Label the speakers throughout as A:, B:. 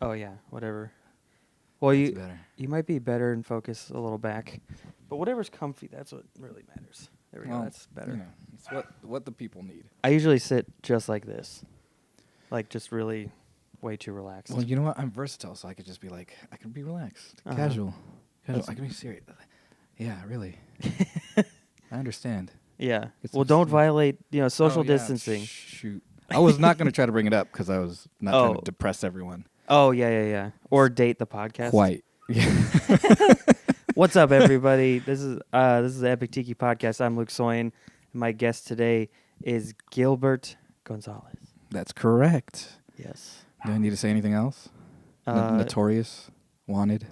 A: Oh yeah, whatever. Well,
B: That's better.
A: you might be better and focus a little back, but whatever's comfy, that's what really matters. There we go. That's better.
B: You know, it's what the people need.
A: I usually sit just like this, like just really way too relaxed.
B: Well, you know what? I'm versatile, so I could just be like, I can be relaxed, casual. I can be serious. Yeah, really. I understand.
A: Yeah.
B: It's
A: Well,
B: so
A: don't
B: sweet.
A: violate, social
B: Oh, yeah,
A: distancing.
B: Shoot. I was not going to try to bring it up because I was not trying to
A: Oh.
B: depress everyone.
A: Oh yeah. Or date the podcast.
B: Quite. Yeah.
A: What's up, everybody? This is the Epic Tiki Podcast. I'm Luke Soin, and my guest today is Gilbert Gonzalez.
B: That's correct.
A: Yes.
B: Do I need to say anything else? Notorious, wanted,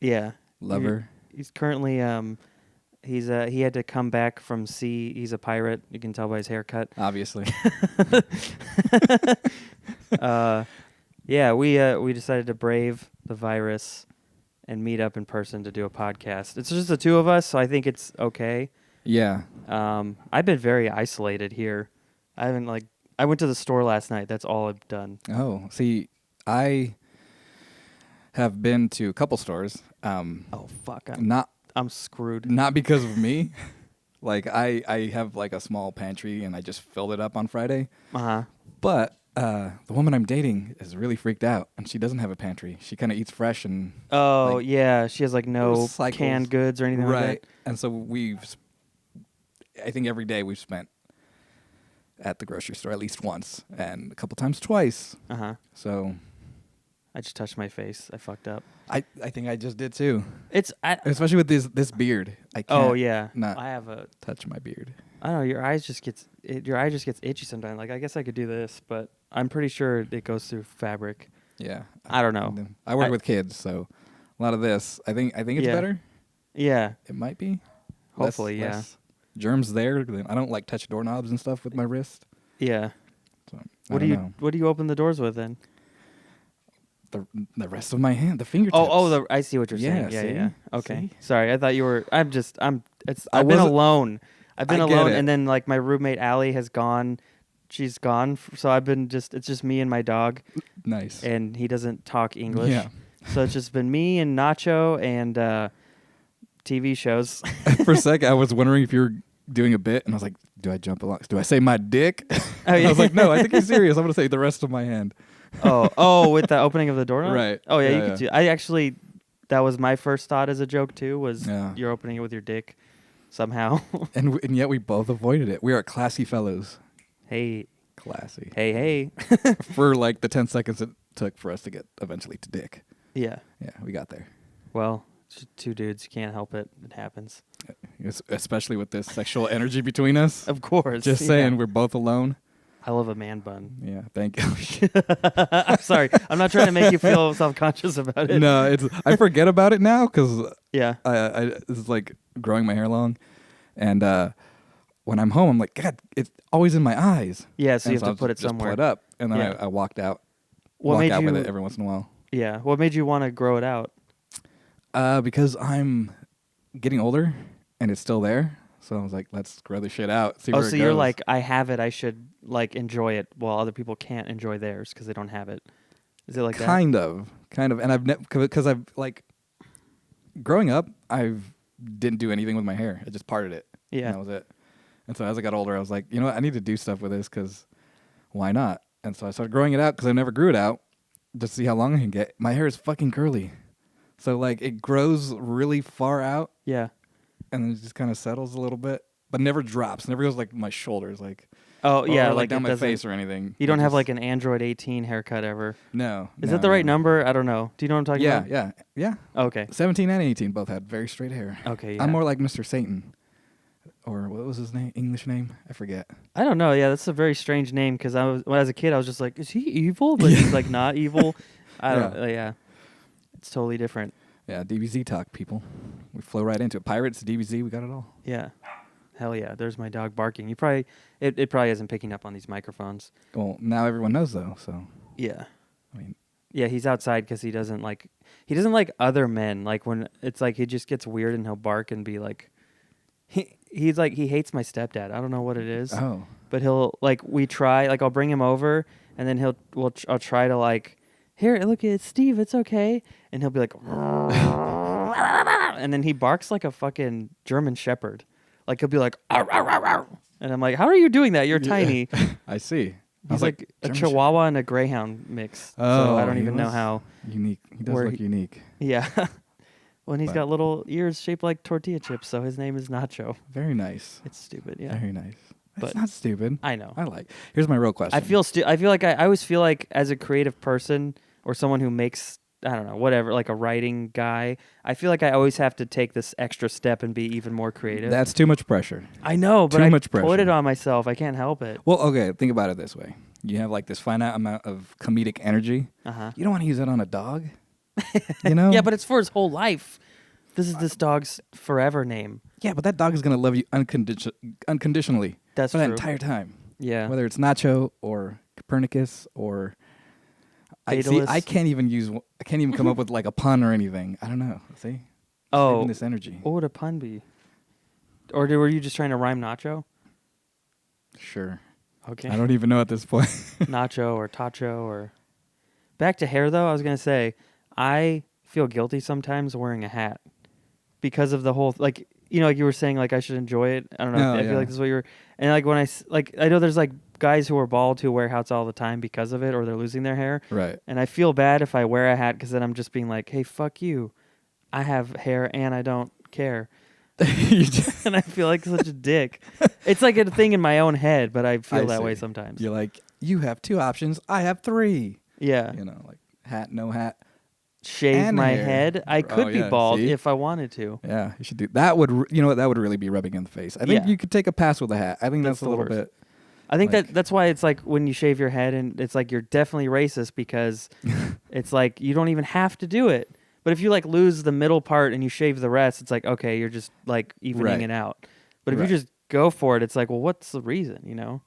A: Yeah.
B: lover.
A: He's currently he had to come back from sea. He's a pirate. You can tell by his haircut.
B: Obviously.
A: Yeah, we decided to brave the virus and meet up in person to do a podcast. It's just the two of us, so I think it's okay.
B: Yeah.
A: I've been very isolated here. I went to the store last night. That's all I've done.
B: Oh, see, I have been to a couple stores.
A: Oh fuck! I'm screwed.
B: Not because of me. Like I have like a small pantry and I just filled it up on Friday. But the woman I'm dating is really freaked out and she doesn't have a pantry. She kind of eats fresh and
A: Yeah, she has like no
B: cycles.
A: canned goods or anything like that.
B: And so I think every day we've spent at the grocery store at least once and a couple times twice. So
A: I just touched my face. I fucked up.
B: I think I just did too.
A: Especially
B: with this beard. I can't.
A: Oh yeah.
B: Not
A: I have a
B: touch my beard.
A: I don't know, your eye just gets itchy sometimes. Like I guess I could do this, but I'm pretty sure it goes through fabric.
B: Yeah.
A: I don't know.
B: I work with kids, so a lot of this. I think it's better.
A: Yeah.
B: It might be.
A: Hopefully,
B: less germs there. I don't like touch doorknobs and stuff with my wrist.
A: Yeah.
B: So,
A: What do you open the doors with then?
B: The rest of my hand, the fingertips.
A: I see what you're saying.
B: Yeah,
A: Yeah. Okay.
B: See?
A: Sorry, I thought you were. I've been alone. I've been alone, and then like my roommate Allie has gone. She's gone, so I've been it's just me and my dog.
B: Nice.
A: And he doesn't talk English.
B: Yeah.
A: So it's just been me and Nacho and TV shows.
B: For a sec, I was wondering if you were doing a bit, and I was like, do I jump along? Do I say my dick?
A: Oh, yeah.
B: I was like, no, I think he's serious. I'm going to say the rest of my hand.
A: With the opening of the doorknob?
B: Right.
A: Oh, yeah, you could do. I actually, that was my first thought as a joke, too, was you're opening it with your dick somehow.
B: and yet we both avoided it. We are classy fellows.
A: Hey.
B: Classy.
A: Hey.
B: For like the 10 seconds it took for us to get eventually to dick.
A: Yeah.
B: Yeah, we got there.
A: Well, just two dudes. You can't help it. It happens.
B: Especially with this sexual energy between us.
A: Of course.
B: Just saying, we're both alone.
A: I love a man bun.
B: Yeah, thank you.
A: I'm sorry. I'm not trying to make you feel self-conscious about it.
B: No, I forget about it now because
A: yeah,
B: this is like growing my hair long, and when I'm home, I'm like, God, it's always in my eyes.
A: Yeah, so you have to put it somewhere.
B: Just pull it up, and then I walked out. Walk out with it every once in a while.
A: Yeah. What made you want to grow it out?
B: Because I'm getting older, and it's still there. So I was like, let's grow this shit out. See where it goes.
A: You're like, I have it. I should like enjoy it, while other people can't enjoy theirs because they don't have it. Is it like
B: kind of, and I've because I've like growing up, I didn't do anything with my hair. I just parted it.
A: Yeah,
B: and that was it. And so as I got older, I was like, you know what? I need to do stuff with this because why not? And so I started growing it out because I never grew it out just to see how long I can get. My hair is fucking curly, so like it grows really far out.
A: Yeah.
B: And then it just kind of settles a little bit, but never drops. Never goes like my shoulders, like
A: like
B: down my face or anything.
A: You don't have like an Android 18 haircut ever.
B: No.
A: Is that the right number? I don't know. Do you know what I'm talking about?
B: Yeah.
A: Okay.
B: 17 and 18 both had very straight hair.
A: Okay. Yeah.
B: I'm more like Mr. Satan, or what was his name? English name? I forget.
A: I don't know. Yeah, that's a very strange name because when I was a kid, I was just like, is he evil? But he's like not evil. I don't. Yeah. It's totally different.
B: Yeah, DBZ talk, people. We flow right into it. Pirates, DBZ, we got it all.
A: Yeah. Hell yeah. There's my dog barking. It probably isn't picking up on these microphones.
B: Well, now everyone knows, though, so.
A: Yeah.
B: I mean.
A: Yeah, he's outside because he doesn't like other men. Like when it's like he just ggets weird and he'll bark and be like, he's like, he hates my stepdad. I don't know what it is.
B: Oh.
A: But he'll like, I'll bring him over and then I'll try to like here, look, it's Steve, it's okay. And he'll be like, and then he barks like a fucking German shepherd. Like he'll be like, "Arr, arr, arr, arr." And I'm like, how are you doing that? You're tiny.
B: I see. I
A: He's
B: was
A: like a
B: German
A: Chihuahua and a Greyhound mix.
B: Oh,
A: so I don't
B: he
A: even know
B: was
A: how.
B: unique. He does look unique.
A: Yeah. Well, and he's
B: But-
A: got little ears shaped like tortilla chips, so his name is Nacho.
B: Very nice.
A: It's stupid, yeah.
B: Very nice. It's
A: But-
B: not stupid.
A: I know.
B: I like. Here's my real question.
A: I feel like I always feel like as a creative person or someone who makes, I don't know, whatever, like a writing guy, I feel like I always have to take this extra step and be even more creative.
B: That's too much pressure.
A: I know, but
B: too
A: I
B: much
A: put
B: pressure.
A: it on myself. I can't help it.
B: Well, okay. Think about it this way. You have like this finite amount of comedic energy.
A: Uh-huh.
B: You don't want to use that on a dog. You know?
A: Yeah, but it's for his whole life. This is this dog's forever name.
B: Yeah, but that dog is gonna love you unconditionally
A: That's
B: for that
A: true.
B: entire time.
A: Yeah.
B: Whether it's Nacho or Copernicus or
A: Fatalist.
B: I can't even come up with like a pun or anything. I don't know. See?
A: Oh.
B: Saving this energy.
A: What would a pun be? Or were you just trying to rhyme Nacho?
B: Sure.
A: Okay.
B: I don't even know at this point.
A: Nacho or Tacho or... Back to hair, though, I was going to say, I feel guilty sometimes wearing a hat because of the whole... Like, you know, like you were saying, like, I should enjoy it. I don't know.
B: Oh,
A: I feel
B: yeah.
A: like this is what you were... And, like, when I know there's, like, guys who are bald who wear hats all the time because of it or they're losing their hair.
B: Right.
A: And I feel bad if I wear a hat because then I'm just being like, hey, fuck you. I have hair and I don't care. And I feel like such a dick. It's like a thing in my own head, but I feel that way
B: see.
A: sometimes.
B: You're like, you have 2 options. I have 3.
A: Yeah.
B: You know, like hat, no hat.
A: Shave
B: And
A: my
B: hair.
A: head. I could be
B: yeah,
A: bald
B: see?
A: if I wanted to.
B: Yeah, you should do that. You know what? That would really be rubbing in the face. I think
A: Yeah.
B: you could take a pass with a hat. I think
A: That's
B: that's a
A: the
B: little
A: worst.
B: bit.
A: I think
B: Like-
A: that's why it's like when you shave your head and it's like you're definitely racist because it's like you don't even have to do it. But if you like lose the middle part and you shave the rest, it's like, okay, you're just like evening
B: Right.
A: it out. But if
B: Right.
A: you just go for it, it's like, well, what's the reason, you know?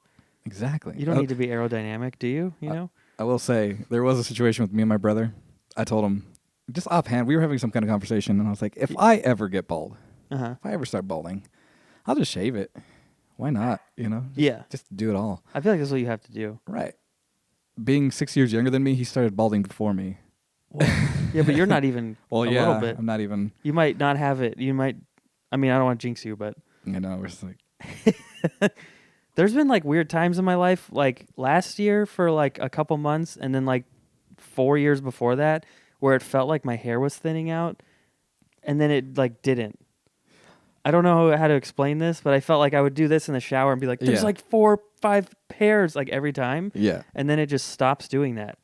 B: Exactly.
A: You don't need to be aerodynamic, do you? You know?
B: I will say there was a situation with me and my brother. I told him just offhand. We were having some kind of conversation, and I was like, if I ever get bald,
A: Uh-huh.
B: if I ever start balding, I'll just shave it. Why not? You know?
A: Yeah.
B: Just do it all.
A: I feel like that's what you have to do.
B: Right. Being 6 years younger than me, he started balding before me.
A: Yeah, but you're not even
B: Well,
A: a
B: yeah,
A: little bit.
B: I'm not even.
A: You might not have it. You might. I mean, I don't want to jinx you, but
B: You know, we're just like,
A: there's been like weird times in my life, like last year for like a couple months, and then like 4 years before that, where it felt like my hair was thinning out, and then it like didn't. I don't know how to explain this, but I felt like I would do this in the shower and be like, "There's
B: Yeah.
A: like 4 or 5 pairs like every time,"
B: yeah.
A: and then it just stops doing that.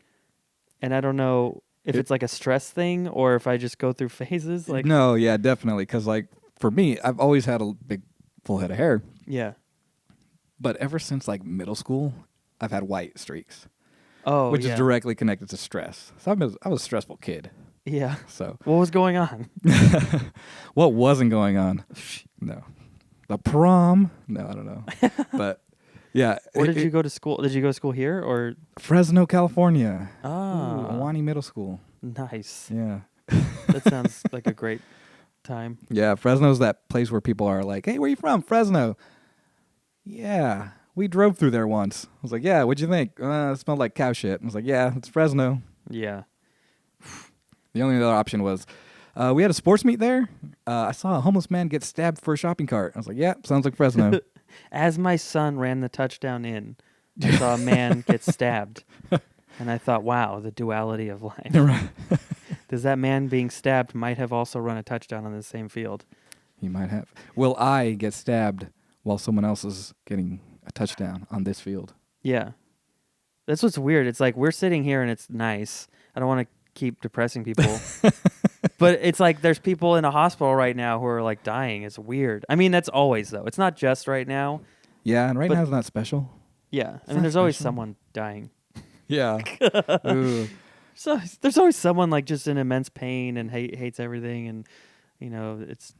A: And I don't know if it's like a stress thing or if I just go through phases. Like,
B: No, yeah, definitely. Because like for me, I've always had a big full head of hair,
A: yeah.
B: but ever since like middle school, I've had white streaks,
A: Oh,
B: which
A: yeah.
B: is directly connected to stress. So I was a stressful kid.
A: Yeah.
B: So
A: What was going on?
B: what wasn't going on? No, the prom. No, I don't know. But yeah,
A: Where did you go to school? Did you go to school here or?
B: Fresno, California.
A: Ah,
B: Awani Middle School.
A: nice.
B: Yeah.
A: That sounds like a great time.
B: Yeah, Fresno's that place where people are like, "Hey, where you from?" Fresno. Yeah, we drove through there once. I was like, "Yeah, what'd you think?" It smelled like cow shit. I was like, "Yeah, it's Fresno."
A: Yeah.
B: The only other option was, we had a sports meet there. I saw a homeless man get stabbed for a shopping cart. I was like, "Yeah, sounds like Fresno."
A: As my son ran the touchdown in, I saw a man get stabbed. And I thought, wow, the duality of life.
B: Right.
A: Because that man being stabbed might have also run a touchdown on the same field.
B: He might have. Will I get stabbed while someone else is getting a touchdown on this field?
A: Yeah. That's what's weird. It's like we're sitting here and it's nice. I don't want to keep depressing people. But it's like there's people in a hospital right now who are like dying. It's weird. I mean, that's always, though. It's not just right now.
B: Yeah, and right
A: But-
B: now it's not special.
A: Yeah. I mean,
B: not
A: there's always
B: special.
A: someone dying.
B: Yeah. Ooh.
A: So there's always someone like just in immense pain and hates everything, and you know it's,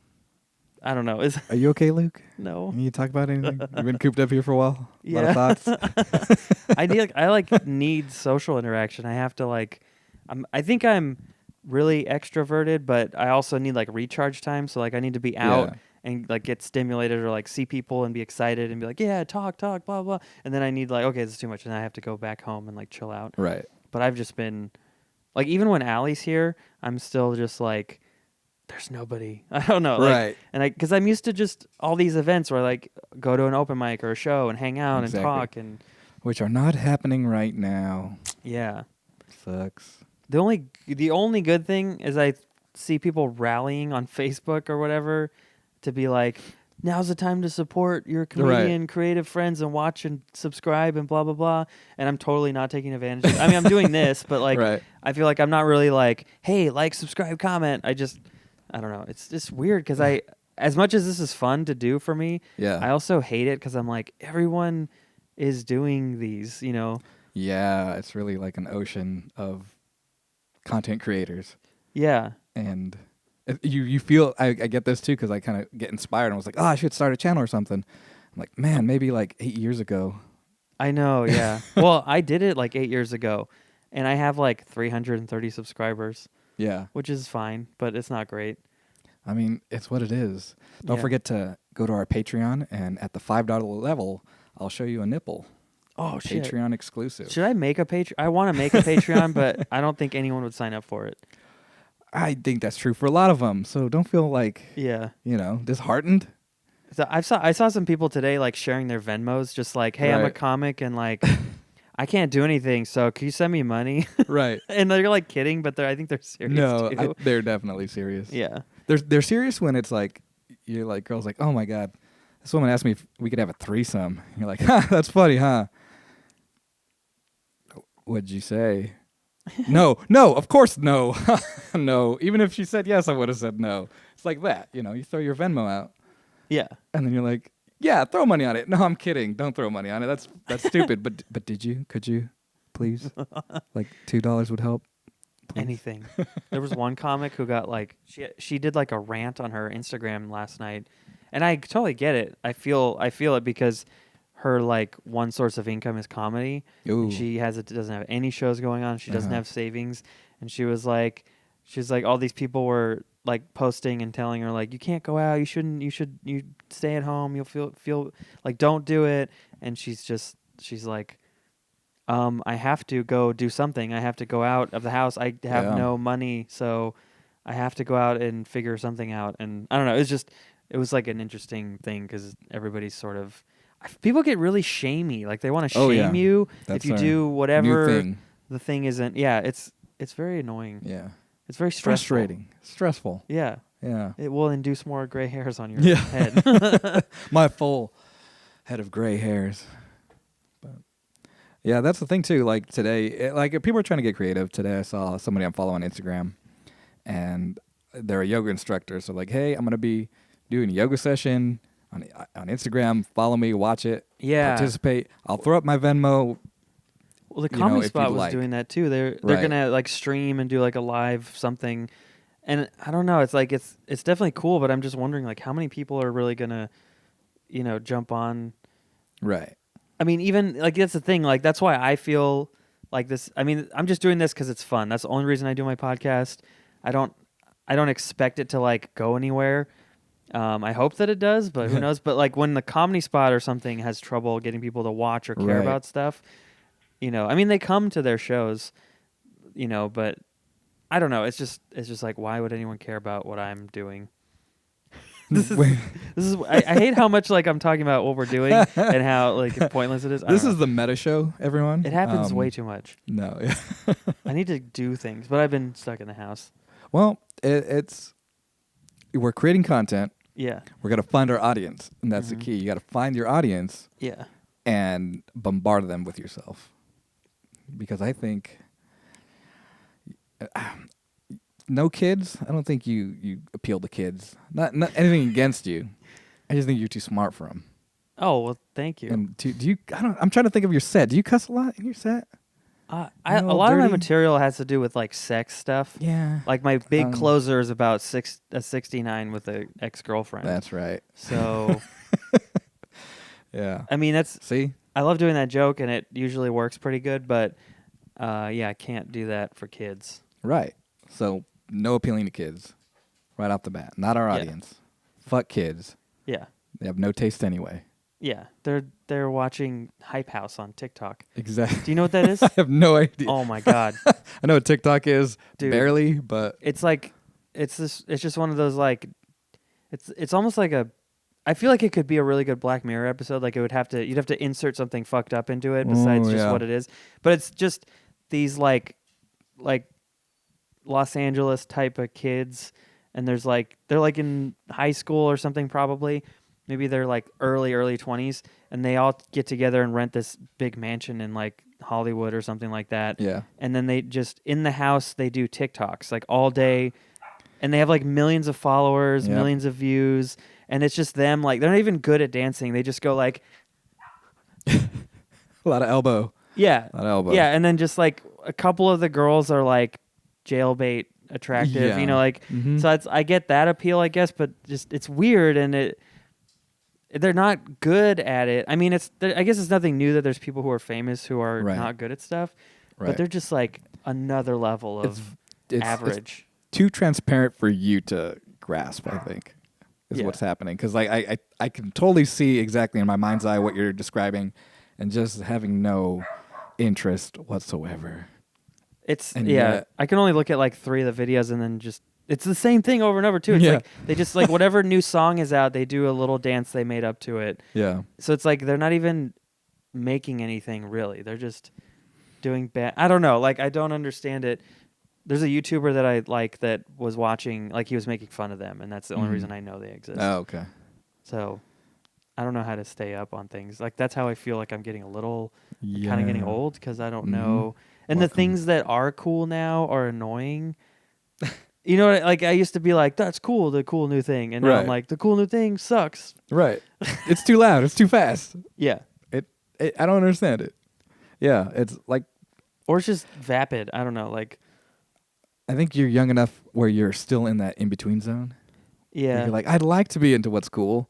A: I don't know. It's
B: Are you okay, Luke?
A: no.
B: Can you talk about anything? You've been cooped up here for a while.
A: Yeah.
B: A lot of thoughts.
A: I need social interaction. I have to like, I think I'm really extroverted, but I also need like recharge time. So like I need to be out
B: Yeah.
A: and like get stimulated or like see people and be excited and be like, yeah, talk, blah blah. And then I need like, okay, this is too much, and I have to go back home and like chill out.
B: Right.
A: But I've just been like even when Allie's here, I'm still just like, there's nobody. I don't know. Like,
B: Right.
A: And because I'm used to just all these events where like go to an open mic or a show and hang out and talk and.
B: Which are not happening right now.
A: Yeah.
B: Sucks.
A: The only good thing is I see people rallying on Facebook or whatever to be like, now's the time to support your comedian creative friends and watch and subscribe and blah blah blah. And I'm totally not taking advantage of it. I mean, I'm doing this, but like I feel like I'm not really like, hey, like, subscribe, comment. I don't know. It's just weird because as much as this is fun to do for me, I also hate it because I'm like, everyone is doing these, you know.
B: Yeah, it's really like an ocean of content creators.
A: Yeah.
B: And you feel, I get this too because I kind of get inspired and was like, oh, I should start a channel or something. I'm like, man, maybe like 8 years ago.
A: I know, yeah. Well, I did it like 8 years ago, and I have like 330 subscribers.
B: Yeah.
A: Which is fine, but it's not great.
B: I mean, it's what it is. Don't forget to go to our Patreon, and at the $5 level, I'll show you a nipple.
A: Oh, shit.
B: Patreon exclusive.
A: Should I make a Patreon? I want to make a Patreon, but I don't think anyone would sign up for it.
B: I think that's true for a lot of them. So don't feel like, disheartened.
A: So I saw some people today like sharing their Venmos, just like, hey, I'm a comic and like I can't do anything, so can you send me money?
B: Right.
A: And they're like kidding, but I think they're serious.
B: No, they're definitely serious.
A: Yeah.
B: They're serious when it's like you're like girls like, oh my god, this woman asked me if we could have a threesome. And you're like, ha, that's funny, huh? What'd you say? No, of course no. No. Even if she said yes, I would have said no. It's like that, you throw your Venmo out.
A: Yeah.
B: And then you're like, yeah, throw money on it. No, I'm kidding. Don't throw money on it. That's stupid. But did you? Could you? Please? Like $2 would help. Please?
A: Anything. There was one comic who got like she did like a rant on her Instagram last night. And I totally get it. I feel it because her like one source of income is comedy.
B: Ooh.
A: And she doesn't have any shows going on. She doesn't have savings. And she was like all these people were like posting and telling her like, you can't go out, you stay at home, you'll feel like, don't do it. And she's like, I have to go do something. I have to go out of the house. I have no money, so I have to go out and figure something out. And I don't know. It was like an interesting thing because everybody's sort of, people get really shamey. Like they want to shame you if you do whatever the thing isn't. Yeah, it's very annoying.
B: Yeah,
A: it's very stressful.
B: Frustrating, stressful.
A: Yeah,
B: yeah.
A: It will induce more gray hairs on your head.
B: My full head of gray hairs. Yeah, that's the thing too. Like today, like people are trying to get creative. Today I saw somebody I'm following on Instagram, and they're a yoga instructor. So like, hey, I'm gonna be doing a yoga session on Instagram. Follow me, watch it, participate. I'll throw up my Venmo.
A: Well, the Comedy Spot was doing that too. They're gonna like stream and do like a live something, and I don't know. It's like it's definitely cool, but I'm just wondering like how many people are really gonna, jump on.
B: Right.
A: I mean, even like that's the thing. Like that's why I feel like this. I mean, I'm just doing this because it's fun. That's the only reason I do my podcast. I don't expect it to like go anywhere. I hope that it does, but who knows? But like when the Comedy Spot or something has trouble getting people to watch or care about stuff, I mean, they come to their shows, but I don't know. It's just like, why would anyone care about what I'm doing? This is I hate how much like I'm talking about what we're doing and how like pointless it is.
B: This is the meta show, everyone.
A: It happens way too much.
B: No.
A: I need to do things, but I've been stuck in the house.
B: Well, we're creating content.
A: Yeah.
B: We're going to find our audience, and that's the key. You got to find your audience.
A: Yeah.
B: And bombard them with yourself. Because I think no kids. I don't think you appeal to kids. Not anything against you. I just think you're too smart for them.
A: Oh, well, thank you.
B: And do you? I'm trying to think of your set. Do you cuss a lot in your set?
A: A lot of my material has to do with like sex stuff.
B: Yeah.
A: Like my big closer is about a 69 with an ex-girlfriend.
B: That's right.
A: So.
B: Yeah.
A: I mean,
B: see.
A: I love doing that joke, and it usually works pretty good. But I can't do that for kids.
B: Right. So no appealing to kids, right off the bat. Not our audience. Fuck kids.
A: Yeah.
B: They have no taste anyway.
A: Yeah, they're watching Hype House on TikTok.
B: Exactly.
A: Do you know what that is?
B: I have no idea.
A: Oh my god,
B: I know what TikTok is,
A: dude!
B: barely, but
A: It's like it's just one of those like it's almost like a. I feel like it could be a really good Black Mirror episode. Like you'd have to insert something fucked up into it besides just what it is. But it's just these like Los Angeles type of kids, and they're like in high school or something probably. Maybe they're like early 20s, and they all get together and rent this big mansion in like Hollywood or something like that.
B: yeah.
A: And then they just in the house they do TikToks like all day, and they have like millions of followers,
B: Yep.
A: millions of views, and it's just them like they're not even good at dancing. They just go like
B: A lot of elbow.
A: yeah,
B: A lot of elbow.
A: yeah, and then just like a couple of the girls are like jailbait attractive,
B: Yeah.
A: you know, like
B: Mhm.
A: so I get that appeal, I guess, but just it's weird and they're not good at it. I mean, I guess it's nothing new that there's people who are famous who are
B: Right.
A: not good at stuff,
B: Right.
A: but they're just like another level of
B: It's
A: average.
B: too transparent for you to grasp, I think, is
A: Yeah.
B: what's happening. Because like I can totally see exactly in my mind's eye what you're describing, and just having no interest whatsoever.
A: It's
B: And
A: yeah.
B: yet-
A: I can only look at like 3 of the videos and then just it's the same thing over and over too. It's
B: Yeah.
A: like they just like whatever new song is out, they do a little dance they made up to it.
B: Yeah.
A: So it's like they're not even making anything really. They're just doing bad. I don't know. Like I don't understand it. There's a YouTuber that I like that was watching, like he was making fun of them, and that's the only
B: Mhm.
A: reason I know they exist.
B: Oh, okay.
A: So I don't know how to stay up on things. Like that's how I feel like I'm getting a little
B: Yeah.
A: kind of getting old because I don't
B: Mhm.
A: know. And the
B: Welcome.
A: things that are cool now are annoying. You know, like I used to be like, "That's cool, the cool new thing," and now I'm
B: Right.
A: like, "The cool new thing sucks."
B: Right. It's too loud. It's too fast.
A: Yeah,
B: I don't understand it. Yeah. It's like
A: or it's just vapid. I don't know. Like,
B: I think you're young enough where you're still in that in between zone.
A: yeah,
B: You're like, I'd like to be into what's cool,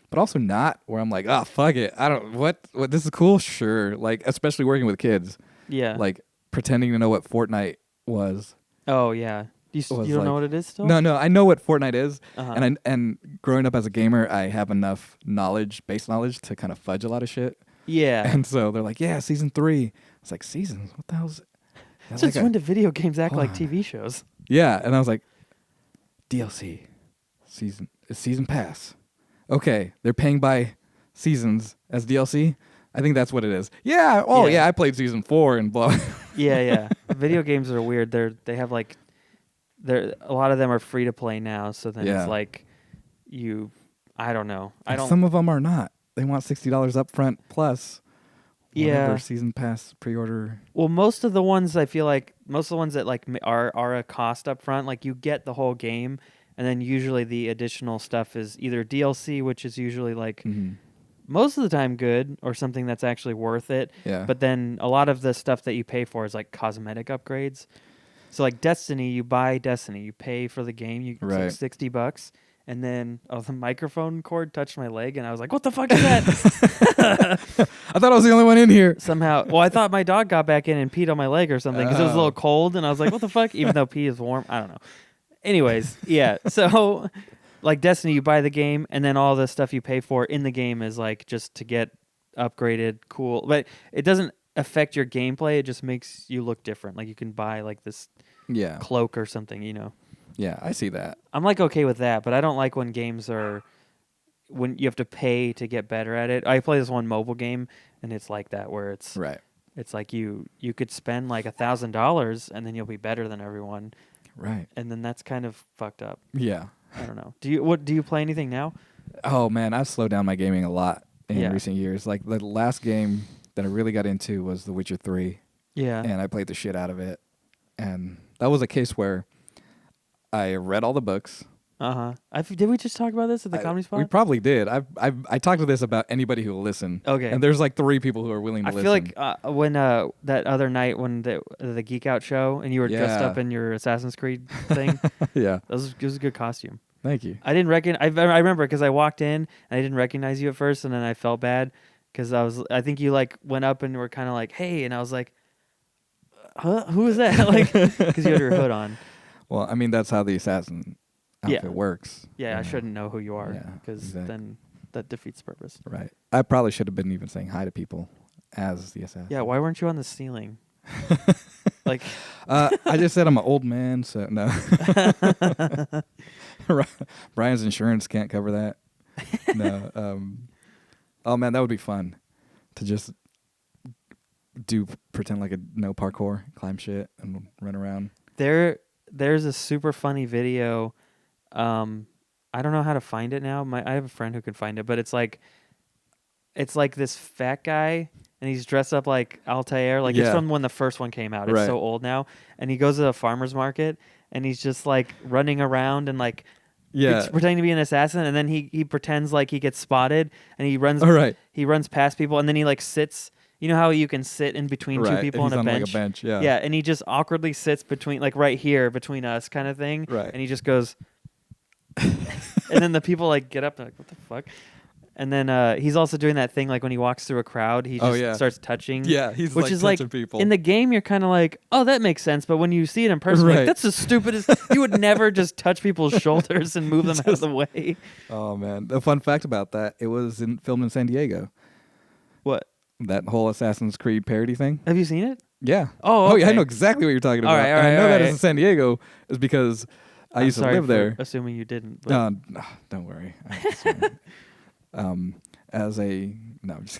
B: but also not where I'm like, oh fuck it. I don't what this is cool, sure. Like especially working with kids.
A: yeah.
B: Like pretending to know what Fortnite was.
A: Oh yeah. You
B: Was
A: don't know
B: like-
A: what it is still?
B: No, I know what Fortnite is,
A: Uh-huh.
B: and growing up as a gamer, I have enough base knowledge to kind of fudge a lot of shit.
A: Yeah.
B: And so they're like, yeah, season 3. It's like seasons. What the hell's it? That's
A: Since
B: like
A: when do video games act
B: hold
A: like
B: on.
A: TV shows?
B: Yeah, and I was like, DLC season pass. Okay, they're paying by seasons as DLC. I think that's what it is. Yeah. Oh
A: Yeah.
B: yeah, I played season 4 and blah.
A: Yeah, yeah. Video games are weird. They have like a lot of them are free to play now, so then
B: Yeah.
A: it's like I don't know. I
B: And
A: don't
B: Some of them are not. They want $60 up front plus whatever
A: Yeah.
B: season pass pre-order.
A: Well, most of the ones I feel like most of the ones that like are a cost up front, like you get the whole game, and then usually the additional stuff is either DLC, which is usually like most of the time good, or something that's actually worth it.
B: Yeah.
A: But then a lot of the stuff that you pay for is like cosmetic upgrades. So like Destiny, you buy Destiny, you pay for the game, it's like
B: Right.
A: $60, and then the microphone cord touched my leg, and I was like, "What the fuck is that?"
B: I thought I was the only one in here.
A: Somehow, well, I thought my dog got back in and peed on my leg or something because it was a
B: Oh.
A: little cold, and I was like, "What the fuck?" Even though pee is warm, I don't know. Anyways, yeah. So, like Destiny, you buy the game, and then all the stuff you pay for in the game is like just to get upgraded, cool. But it doesn't affect your gameplay. It just makes you look different. Like you can buy like this
B: Yeah.
A: cloak or something, you know.
B: Yeah, I see that.
A: I'm like okay with that, but I don't like when games are when you have to pay to get better at it. I play this one mobile game, and it's like that where it's
B: Right.
A: it's like you could spend like $1,000 and then you'll be better than everyone,
B: Right.
A: and then that's kind of fucked up.
B: Yeah.
A: I don't know. Do you play anything now?
B: Oh man, I've slowed down my gaming a lot in
A: Yeah.
B: recent years. Like the last game that I really got into was The Witcher 3,
A: Yeah.
B: and I played the shit out of it. And that was a case where I read all the books.
A: Did we just talk about this at the comedy spot?
B: We probably did. I talked to this about anybody who will listen.
A: Okay.
B: And there's like 3 people who are willing to
A: I
B: listen.
A: feel like when that other night when the Geek Out show and you were dressed
B: Yeah.
A: up in your Assassin's Creed thing,
B: yeah.
A: it was a good costume.
B: Thank you.
A: I didn't I remember because I walked in and I didn't recognize you at first, and then I felt bad because I think you like went up and were kind of like, "Hey," and I was like, "Huh? Who is that?" Like because you had your hood on.
B: Well, I mean that's how the assassin
A: Yeah.
B: outfit works.
A: Yeah, I shouldn't know who you are
B: Yeah,
A: because
B: exactly.
A: then that defeats the purpose.
B: Right. I probably should have been even saying hi to people as the assassin.
A: Yeah, why weren't you on the ceiling? Like,
B: I just said I'm an old man, so no. Brian's insurance can't cover that. No. Oh man, that would be fun to just pretend like no parkour, climb shit, and run around.
A: There's a super funny video. I don't know how to find it now. I have a friend who can find it, but it's like this fat guy, and he's dressed up like Altair. Like it's from when the first one came out. It's so old now, and he goes to a farmer's market, and he's just like running around and like pretending to be an assassin, and then he pretends like he gets spotted, and he runs. He runs past people, and then he like sits. You know how you can sit in between two people on a bench?
B: Like a bench, yeah.
A: Yeah, and he just awkwardly sits between, like right here between us, kind of thing.
B: Right.
A: And he just goes, and then the people like get up, and like, what the fuck? And then he's also doing that thing like when he walks through a crowd, he just starts touching.
B: Yeah, he's
A: which
B: like
A: is
B: touching
A: like
B: people.
A: In the game, you're kind of like, oh, that makes sense. But when you see it in person, like, that's the stupidest. You would never just touch people's shoulders and move them out of the way.
B: Oh man, the fun fact about that, it was filmed in San Diego.
A: What?
B: That whole Assassin's Creed parody thing.
A: Have you seen it?
B: Yeah.
A: Oh, okay.
B: Yeah, I know exactly what you're talking about.
A: All right,
B: I know that it's in San Diego is because I used to live there.
A: Assuming you didn't.
B: No, don't worry. I'm just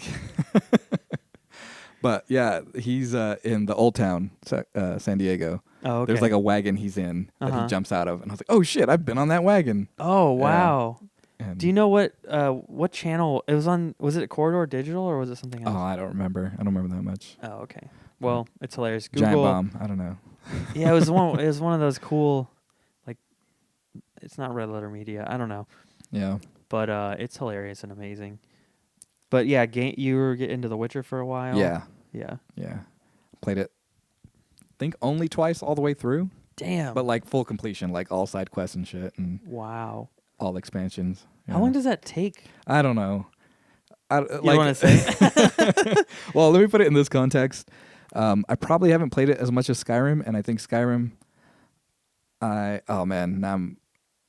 B: kidding. But yeah, he's in the Old Town, San Diego.
A: Oh, okay.
B: There's like a wagon he's in that he jumps out of, and I was like, oh shit, I've been on that wagon.
A: Oh wow.
B: And
A: do you know what channel it was on? Was it Corridor Digital or was it something else?
B: Oh, I don't remember. I don't remember that much.
A: Oh, okay. Well, it's hilarious. Google,
B: Giant Bomb. I don't know.
A: Yeah, it was one. It was one of those cool, like, it's not Red Letter Media. I don't know.
B: Yeah.
A: But it's hilarious and amazing. But yeah, you were getting into The Witcher for a while.
B: Yeah.
A: Yeah.
B: Yeah. Played it. I think only twice all the way through.
A: Damn.
B: But like full completion, like all side quests and shit, and
A: wow.
B: all expansions.
A: How long does that take?
B: I don't know.
A: You want to say?
B: Well, let me put it in this context. I probably haven't played it as much as Skyrim, and I think Skyrim.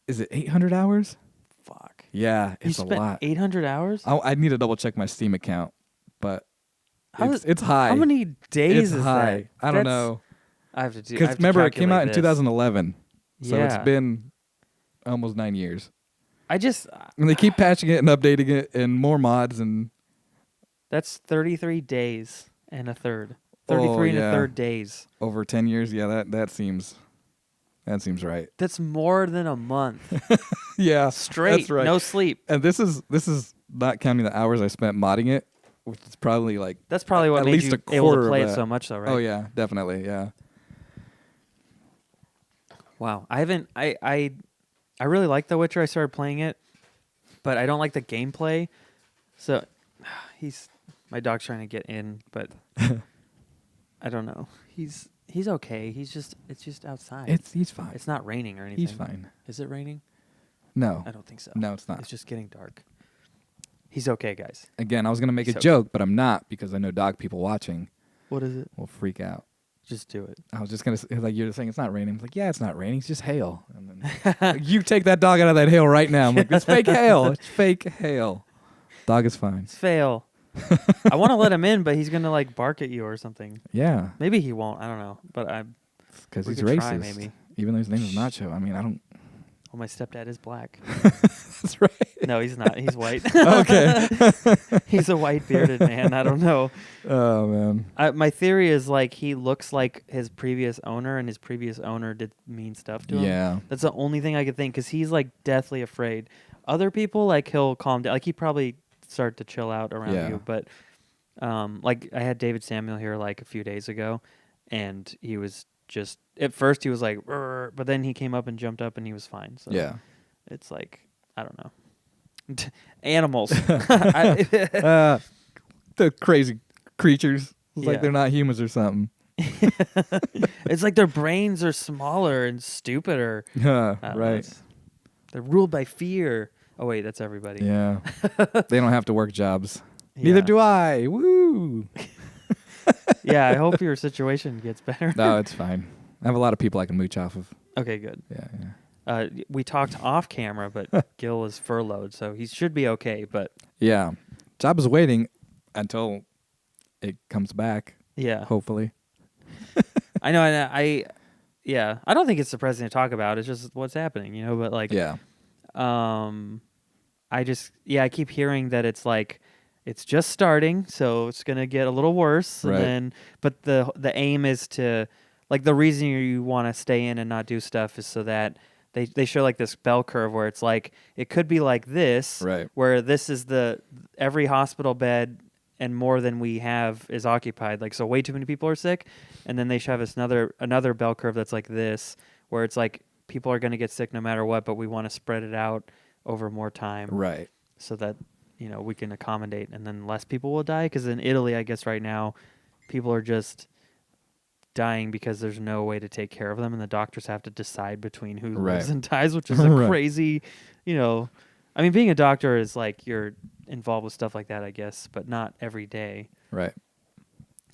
B: Is it 800 hours?
A: Fuck.
B: Yeah, it's a lot.
A: 800 hours?
B: I need to double check my Steam account, but it's high.
A: How many days is
B: high?
A: that?
B: I don't know.
A: I have to do.
B: Because remember, it came out in
A: this.
B: 2011, so
A: yeah.
B: it's been almost 9 years.
A: And
B: they keep patching it and updating it, and more mods, and
A: that's 33 days and a third. 33 and a third days.
B: Over 10 years, yeah, that seems right.
A: That's more than a month.
B: Yeah,
A: straight,
B: that's right.
A: No sleep.
B: And this is not counting the hours I spent modding it, which is probably like
A: that's probably what made you able to play it so much, though, right?
B: Oh yeah, definitely, yeah.
A: Wow, I haven't. I really like The Witcher. I started playing it, but I don't like the gameplay. So my dog's trying to get in, but I don't know. He's okay. It's just outside.
B: He's fine.
A: It's not raining or anything.
B: He's fine.
A: Is it raining?
B: No.
A: I don't think so.
B: No, it's not.
A: It's just getting dark. He's okay, guys.
B: Again, I was going to make a joke, but I'm not because I know dog people watching.
A: What is it?
B: Will freak out.
A: Just do it.
B: I was just going to say, like, you're saying it's not raining. I'm like, yeah, it's not raining. It's just hail. And then you take that dog out of that hail right now. I'm like, it's fake hail. It's fake hail. Dog is fine.
A: It's fail. I want to let him in, but he's going to, like, bark at you or something.
B: Yeah.
A: Maybe he won't. I don't know. But
B: because he's racist.
A: Try, maybe.
B: Even though his name is Nacho. I mean, I don't.
A: Well, my stepdad is black.
B: That's right.
A: No, he's not. He's white.
B: Okay.
A: He's a white bearded man. I don't know.
B: Oh, man.
A: My theory is like he looks like his previous owner, and his previous owner did mean stuff to him.
B: Yeah.
A: That's the only thing I could think, because he's like deathly afraid. Other people, like, he'll calm down. Like, he probably start to chill out around you. But like, I had David Samuel here like a few days ago, and he was just, at first he was like, "Rrr," but then he came up and jumped up and he was fine. So
B: yeah.
A: It's like, I don't know. Animals.
B: The crazy creatures. It's like they're not humans or something.
A: It's like their brains are smaller and stupider.
B: Right.
A: They're ruled by fear. Oh, wait, that's everybody.
B: Yeah. They don't have to work jobs. Neither do I. Woo!
A: Yeah, I hope your situation gets better.
B: No, it's fine. I have a lot of people I can mooch off of.
A: Okay, good.
B: Yeah.
A: We talked off camera, but Gil is furloughed, so he should be okay. But
B: Yeah. Job is waiting until it comes back,
A: yeah,
B: hopefully.
A: I know. And I don't think it's depressing to talk about. It's just what's happening, you know. But like,
B: Yeah.
A: I keep hearing that it's like it's just starting, so it's gonna get a little worse, and
B: Right.
A: then but the aim is to like the reason you want to stay in and not do stuff is so that they show like this bell curve where it's like it could be like this,
B: Right.
A: where this is every hospital bed and more than we have is occupied, like so way too many people are sick, and then they show us another bell curve that's like this, where it's like people are gonna get sick no matter what, but we want to spread it out over more time,
B: Right.
A: so that we can accommodate, and then less people will die. Because in Italy, I guess right now, people are just dying because there's no way to take care of them, and the doctors have to decide between who lives and dies, which is a
B: Right.
A: crazy, I mean, being a doctor is like you're involved with stuff like that, I guess, but not every day.
B: Right.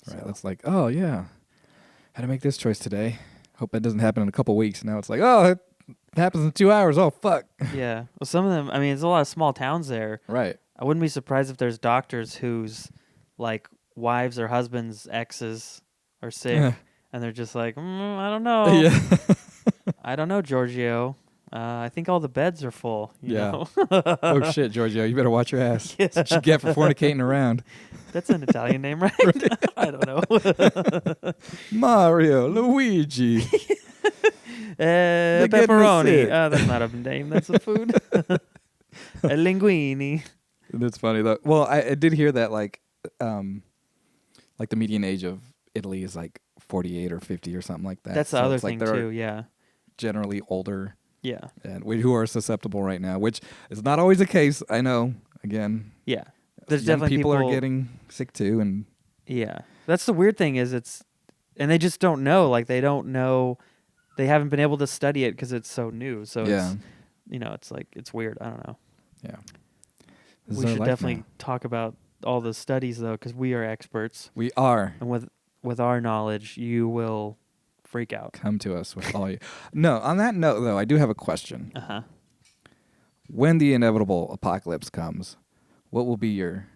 A: So.
B: Right. That's like, oh yeah, had to make this choice today. Hope that doesn't happen in a couple weeks. Now it's like, oh, it happens in 2 hours. Oh fuck.
A: Yeah. Well, some of them. I mean, there's a lot of small towns there.
B: Right.
A: I wouldn't be surprised if there's doctors whose like wives or husbands, exes are sick, and they're just like, I don't know.
B: Yeah.
A: I don't know, Giorgio. I think all the beds are full. You know?
B: Oh shit, Giorgio, you better watch your ass. That's what you get for fornicating around.
A: That's an Italian name, right? I don't know.
B: Mario, Luigi.
A: Pepperoni. That's not a name. That's a food. Linguini.
B: That's funny though. Well, I did hear that like the median age of Italy is like 48 or 50 or something like that.
A: That's the
B: So
A: other
B: it's like
A: thing
B: they're
A: too. Yeah.
B: generally older.
A: Yeah.
B: And who are susceptible right now, which is not always the case. I know. Again.
A: Yeah. There's
B: young
A: definitely
B: people are getting sick too, and
A: yeah. That's the weird thing is and they just don't know. Like they don't know. They haven't been able to study it because it's so new. So it's it's like it's weird. I don't know.
B: Yeah.
A: We should definitely talk about all the studies though, because we are experts.
B: We are.
A: And with our knowledge, you will freak out.
B: Come to us with all you. No, on that note though, I do have a question.
A: Uh-huh.
B: When the inevitable apocalypse comes, what will be your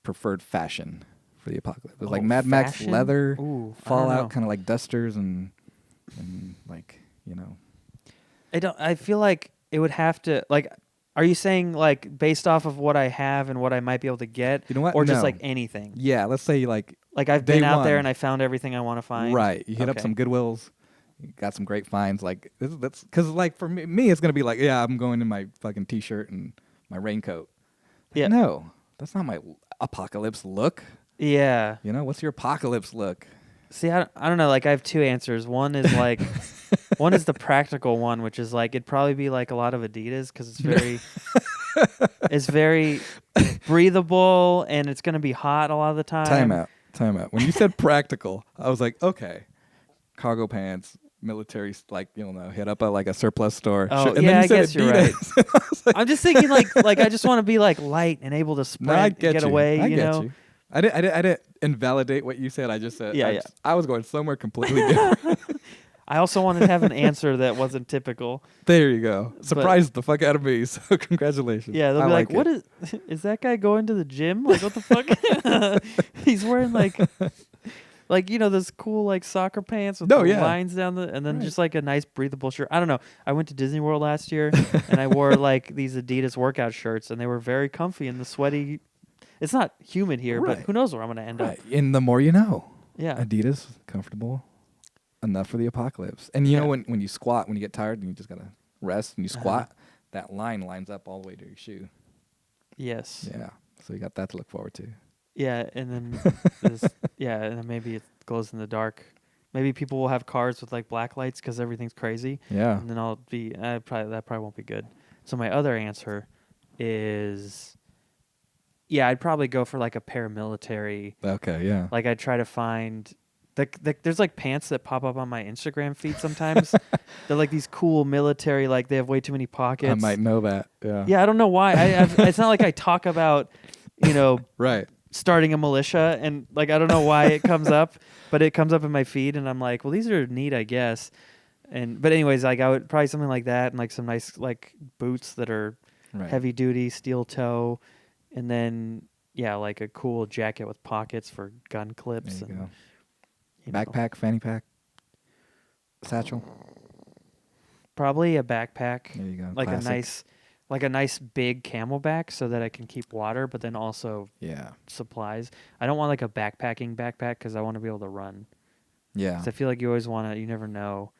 B: preferred fashion for the apocalypse? Is like Mad Max leather, Fallout, kind of like dusters and like,
A: I feel like it would have to like. Are you saying like based off of what I have and what I might be able to get?
B: You know what?
A: Or just like anything?
B: Yeah, let's say like
A: I've been out there and I found everything I want to find.
B: Right. You hit up some Goodwills. You got some great finds. Like that's because like for me, it's gonna be like, yeah, I'm going in my fucking t-shirt and my raincoat.
A: Yeah.
B: No, that's not my apocalypse look.
A: Yeah.
B: What's your apocalypse look?
A: See, I don't know. Like I have two answers. One is like, one is the practical one, which is like it'd probably be like a lot of Adidas because it's very breathable and it's gonna be hot a lot of the time.
B: Time out. When you said practical, I was like, okay, cargo pants, military, like hit up a surplus store.
A: Oh,
B: and
A: yeah,
B: then
A: I guess you're right.
B: like,
A: I'm just thinking like I just want to be like light and able to sprint and get away.
B: I get you. I didn't invalidate what you said. I just said I was going somewhere completely different.
A: I also wanted to have an answer that wasn't typical.
B: There you go. Surprised the fuck out of me. So congratulations.
A: Yeah, they'll be like, "What is that guy going to the gym? Like, what the fuck? He's wearing like those cool like soccer pants with lines down and then just like a nice breathable shirt. I don't know. I went to Disney World last year and I wore like these Adidas workout shirts and they were very comfy in the sweaty. It's not humid here, but who knows where I'm going to end up.
B: And the more you know.
A: Yeah.
B: Adidas, comfortable enough for the apocalypse. And you know when you squat, when you get tired and you just got to rest and you squat, that line lines up all the way to your shoe.
A: Yes.
B: Yeah. So you got that to look forward to.
A: Yeah, and then and then maybe it glows in the dark. Maybe people will have cars with like black lights because everything's crazy.
B: Yeah.
A: And then I'll be that probably won't be good. So my other answer is I'd probably go for like a paramilitary.
B: Okay, yeah.
A: Like I'd try to find there's like pants that pop up on my Instagram feed sometimes. They're like these cool military, like they have way too many pockets.
B: I might know that. Yeah.
A: Yeah, I don't know why. It's not like I talk about,
B: right.
A: starting a militia and like I don't know why it comes up, but it comes up in my feed and I'm like, well, these are neat, I guess. But anyways, like I would probably something like that, and like some nice like boots that are
B: Right.
A: heavy duty, steel toe, and then yeah, like a cool jacket with pockets for gun clips
B: There you
A: and
B: go.
A: you know,
B: Backpack, fanny pack, satchel.
A: probably a backpack,
B: There you go.
A: like
B: Classic.
A: a nice big camelback so that I can keep water, but then also
B: Yeah.
A: supplies. I don't want like a backpacking backpack because I want to be able to run.
B: Yeah.
A: 'Cause I feel like you always want to. You never know.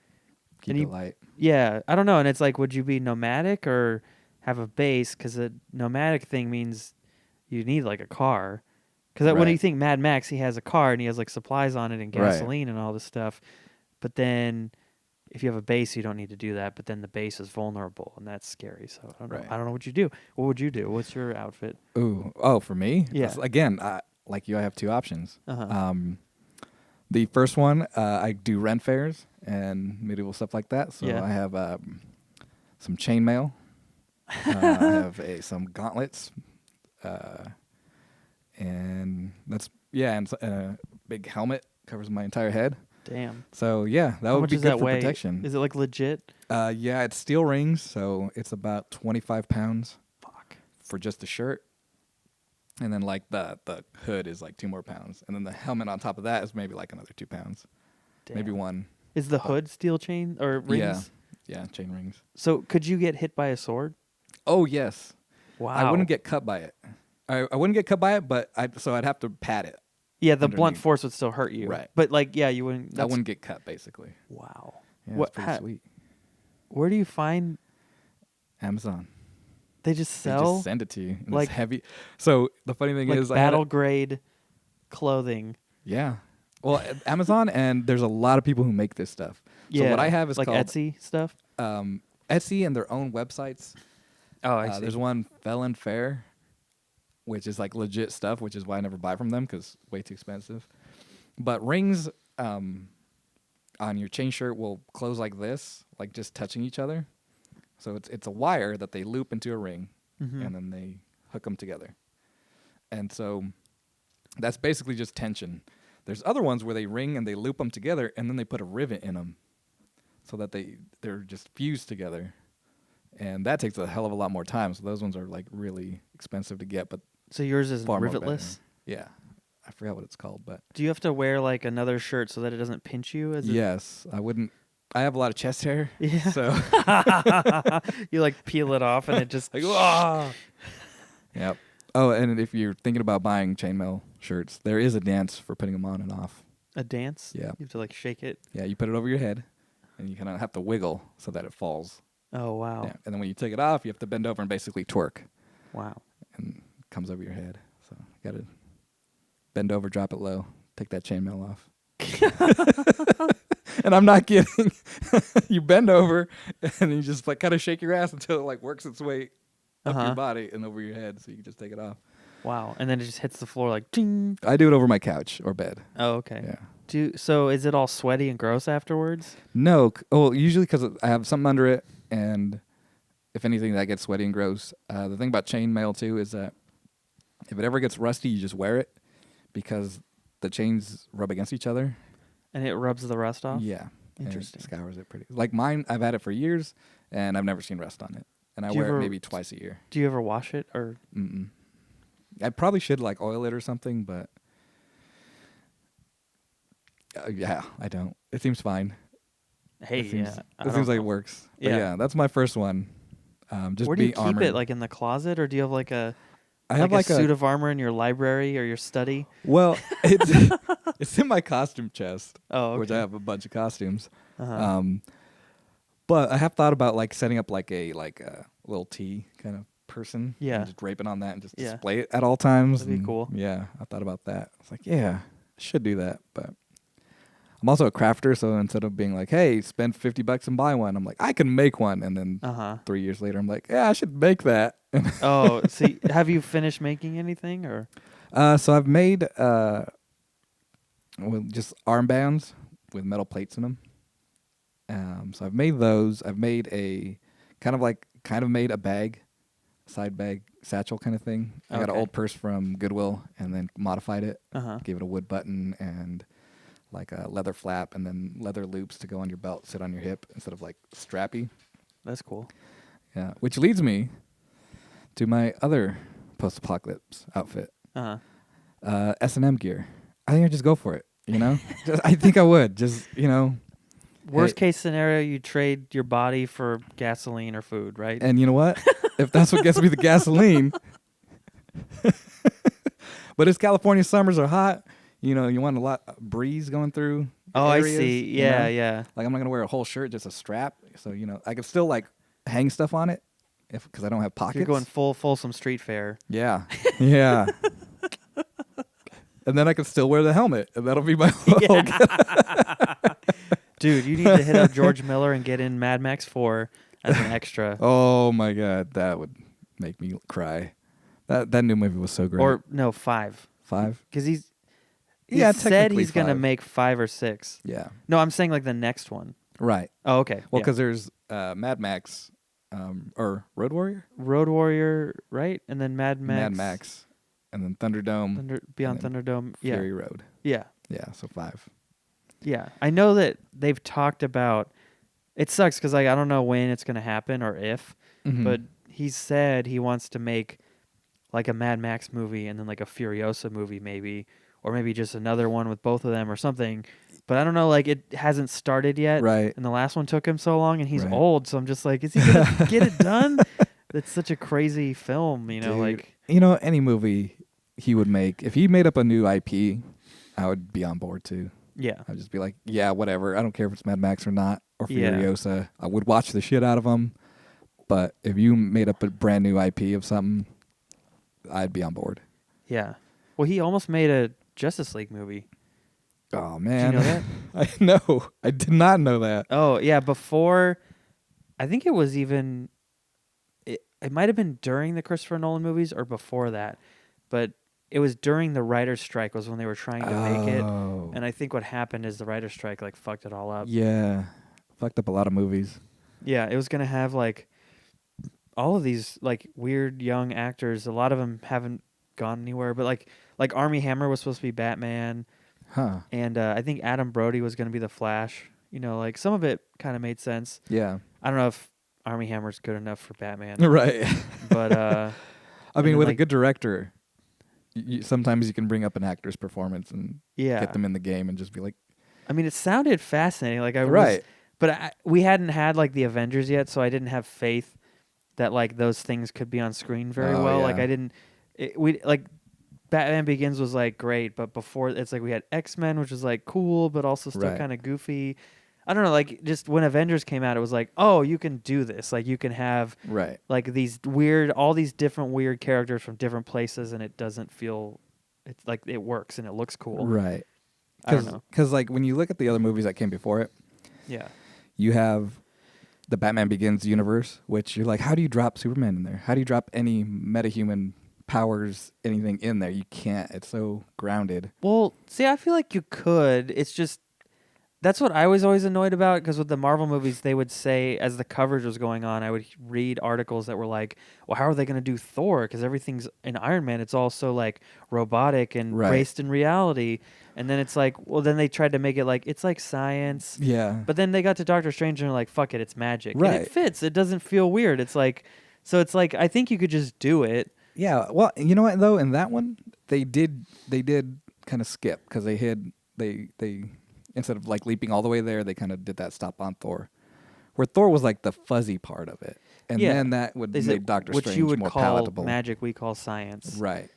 B: Keep
A: And
B: it
A: you,
B: light.
A: yeah, I don't know. And it's like, would you be nomadic or have a base? Because the nomadic thing means you need like a car. Because when you
B: Right.
A: think Mad Max, he has a car and he has like supplies on it and
B: Right.
A: gasoline and all this stuff. But then if you have a base, you don't need to do that. But then the base is vulnerable and that's scary. So I don't know.
B: Right.
A: I don't know what you do. What would you do? What's your outfit?
B: Ooh. Oh, for me?
A: Yeah.
B: Again, like you, I have two options.
A: Uh-huh.
B: The first one, I do rent fairs and medieval stuff like that. So
A: Yeah.
B: I have some chainmail. I have some gauntlets. And that's, and a big helmet covers my entire head.
A: Damn.
B: So yeah, that
A: How
B: would
A: much
B: be
A: does
B: good
A: that
B: for
A: weigh?
B: protection.
A: Is it like legit?
B: Yeah, it's steel rings, so it's about 25 pounds
A: Fuck.
B: for just the shirt. And then like the hood is like 2 more pounds. And then the helmet on top of that is maybe like another 2 pounds.
A: Damn.
B: Maybe 1.
A: Is the hood steel chain or rings?
B: Yeah, chain rings.
A: So could you get hit by a sword?
B: Oh, yes.
A: Wow.
B: I wouldn't get cut by it. I wouldn't get cut by it, but I'd have to pat it.
A: Yeah, the blunt
B: underneath.
A: force would still hurt you.
B: Right.
A: But like, yeah, you wouldn't.
B: I wouldn't get cut, basically.
A: Wow.
B: Yeah,
A: What-
B: it's pretty sweet.
A: Where do you find?
B: Amazon.
A: They just
B: They
A: sell
B: just send it to you. And
A: like-
B: it's heavy. So the funny thing
A: like
B: is,
A: battle grade clothing.
B: Yeah. Well, Amazon, and there's a lot of people who make this stuff. So what I have is
A: like
B: called
A: Etsy stuff.
B: Etsy and their own websites.
A: Oh, I see.
B: There's one Felon Fair, which is like legit stuff, which is why I never buy from them because way too expensive. But rings on your chain shirt will close like this, like just touching each other. So it's a wire that they loop into a ring,
A: Mhm.
B: and then they hook them together. And so that's basically just tension. There's other ones where they ring and they loop them together, and then they put a rivet in them so that they're just fused together. And that takes a hell of a lot more time. So those ones are like really expensive to get, but
A: So yours is
B: far more
A: rivetless.
B: better. Yeah. I forgot what it's called, but
A: Do you have to wear like another shirt so that it doesn't pinch you?
B: yes, I wouldn't. I have a lot of chest hair.
A: Yeah.
B: So
A: You like peel it off and it just
B: like, ah. Yep. Oh, and if you're thinking about buying chainmail shirts, there is a dance for putting them on and off.
A: a dance.
B: Yeah.
A: You have to like shake it.
B: Yeah, you put it over your head, and you kind of have to wiggle so that it falls.
A: Oh wow.
B: Yeah. And then when you take it off, you have to bend over and basically twerk,
A: Wow.
B: and it comes over your head. So you got to bend over, drop it low, take that chainmail off. And I'm not kidding. You bend over, and you just like kind of shake your ass until it like works its way up
A: Uh-huh.
B: your body and over your head, so you can just take it off.
A: Wow. And then it just hits the floor like ting.
B: I do it over my couch or bed.
A: Oh, okay.
B: Yeah.
A: So is it all sweaty and gross afterwards?
B: No. Usually because I have something under it, and if anything, that gets sweaty and gross. The thing about chainmail too is that if it ever gets rusty, you just wear it because the chains rub against each other.
A: And it rubs the rust off?
B: Yeah. and
A: Interesting.
B: it scours it pretty. Like mine, I've had it for years, and I've never seen rust on it. And I
A: Do you
B: wear
A: ever-
B: it maybe twice a year.
A: Do you ever wash it or
B: Mm-mm. I probably should like oil it or something, but yeah, I don't. It seems fine.
A: hey,
B: it seems,
A: yeah. I
B: it
A: don't
B: seems like it
A: know.
B: works. But
A: Yeah.
B: yeah, that's my first one. Just
A: Where do you
B: be
A: keep
B: armored.
A: it? Like in the closet, or do you have like a
B: I have like
A: a suit of armor in your library or your study?
B: Well, it's in my costume chest,
A: Oh, okay.
B: which I have a bunch of costumes.
A: Uh-huh.
B: But I have thought about like setting up like a little T kind of person.
A: Yeah.
B: And just drape it on that and just
A: Yeah.
B: display it at all times.
A: That'd be
B: and
A: cool.
B: Yeah, I thought about that. It's like, yeah, I should do that. But I'm also a crafter, so instead of being like, hey, spend $50 and buy one, I'm like, I can make one. And then
A: Uh-huh.
B: 3 years later, I'm like, yeah, I should make that.
A: Oh, see, have you finished making anything or?
B: So I've made just armbands with metal plates in them. So I've made those. I've made a kind of made a bag, side bag, satchel kind of thing. I got an
A: Okay.
B: old purse from Goodwill and then modified it.
A: Uh-huh.
B: Gave it a wood button and like a leather flap and then leather loops to go on your belt, sit on your hip instead of like strappy.
A: That's cool.
B: Yeah, which leads me to my other post-apocalypse outfit, S&M gear. I think I'd just go for it. You know, I think I would just
A: Worst case scenario, you trade your body for gasoline or food, right?
B: And you know what? If that's what gets me the gasoline. But as California summers are hot, you want a lot of breeze going through. Areas,
A: I see. Yeah, yeah.
B: Like I'm not gonna wear a whole shirt, just a strap. So I can still like hang stuff on it, because I don't have pockets.
A: You're going full some street fare.
B: Yeah, yeah. And then I can still wear the helmet, and that'll be my whole.
A: Dude, you need to hit up George Miller and get in Mad Max 4 as an extra.
B: Oh my God, that would make me cry. That new movie was so great.
A: Or no, 5.
B: 5?
A: Because he said he's going to make 5 or 6.
B: Yeah.
A: No, I'm saying like the next one.
B: Right.
A: Oh, okay.
B: Well, because there's Mad Max, or Road Warrior?
A: Road Warrior, right? And then Mad Max.
B: And then Thunderdome.
A: Beyond Thunderdome. Yeah.
B: Fury Road.
A: Yeah.
B: Yeah, so 5.
A: Yeah. I know that they've talked about, it sucks because I don't know when it's going to happen or if, but he said he wants to make like a Mad Max movie and then like a Furiosa movie maybe, or maybe just another one with both of them or something. But I don't know, like it hasn't started yet.
B: Right.
A: And the last one took him so long and he's
B: Right.
A: old. So I'm just like, is he going to get it done? It's such a crazy film,
B: Dude, any movie he would make, if he made up a new IP, I would be on board too.
A: Yeah.
B: I'd just be like, yeah, whatever. I don't care if it's Mad Max or not, or
A: Yeah.
B: Furiosa. I would watch the shit out of them. But if you made up a brand new IP of something, I'd be on board.
A: Yeah. Well, he almost made a Justice League movie.
B: Oh, man.
A: Did you know that?
B: I know. I did not know that.
A: Oh, yeah. Before, I think it was even, it might have been during the Christopher Nolan movies or before that. But it was during the writer's strike was when they were trying to make it. And I think what happened is the writer's strike like fucked it all up.
B: Yeah. Fucked up a lot of movies.
A: Yeah, it was going to have like all of these like weird young actors. A lot of them haven't gone anywhere, but like Armie Hammer was supposed to be Batman.
B: Huh.
A: And I think Adam Brody was going to be the Flash. Like some of it kind of made sense.
B: Yeah.
A: I don't know if Armie Hammer's good enough for Batman.
B: Right.
A: But
B: I mean, with a good director, sometimes you can bring up an actor's performance and get them in the game and just be like.
A: I mean, it sounded fascinating. Like we hadn't had like the Avengers yet, so I didn't have faith that like those things could be on screen very well.
B: Yeah.
A: Like I didn't. Batman Begins was like great, but before it's like we had X-Men, which was like cool, but also still kind of goofy. I don't know, like just when Avengers came out, it was like, oh, you can do this. Like you can have like these all these different weird characters from different places, and it doesn't feel, it's like it works and it looks cool.
B: Right.
A: I don't know.
B: Because like when you look at the other movies that came before it, you have the Batman Begins universe, which you're like, how do you drop Superman in there? How do you drop any metahuman powers, anything in there? You can't. It's so grounded.
A: Well, see, I feel like you could. It's just, that's what I was always annoyed about, because with the Marvel movies, they would say, as the coverage was going on, I would read articles that were like, well, how are they going to do Thor? Because everything's in Iron Man, it's all so like robotic and based in reality. And then it's like, well, then they tried to make it like, it's like science.
B: Yeah.
A: But then they got to Doctor Strange and they're like, fuck it, it's magic.
B: Right.
A: And it fits. It doesn't feel weird. It's like, so it's like, I think you could just do it.
B: Yeah. Well, you know what, though? In that one, they did kind of skip, because they instead of like leaping all the way there, they kind of did that stop on Thor, where Thor was like the fuzzy part of it. And then that would make Doctor Strange more palatable. Which you would call
A: magic, we call science.
B: Right.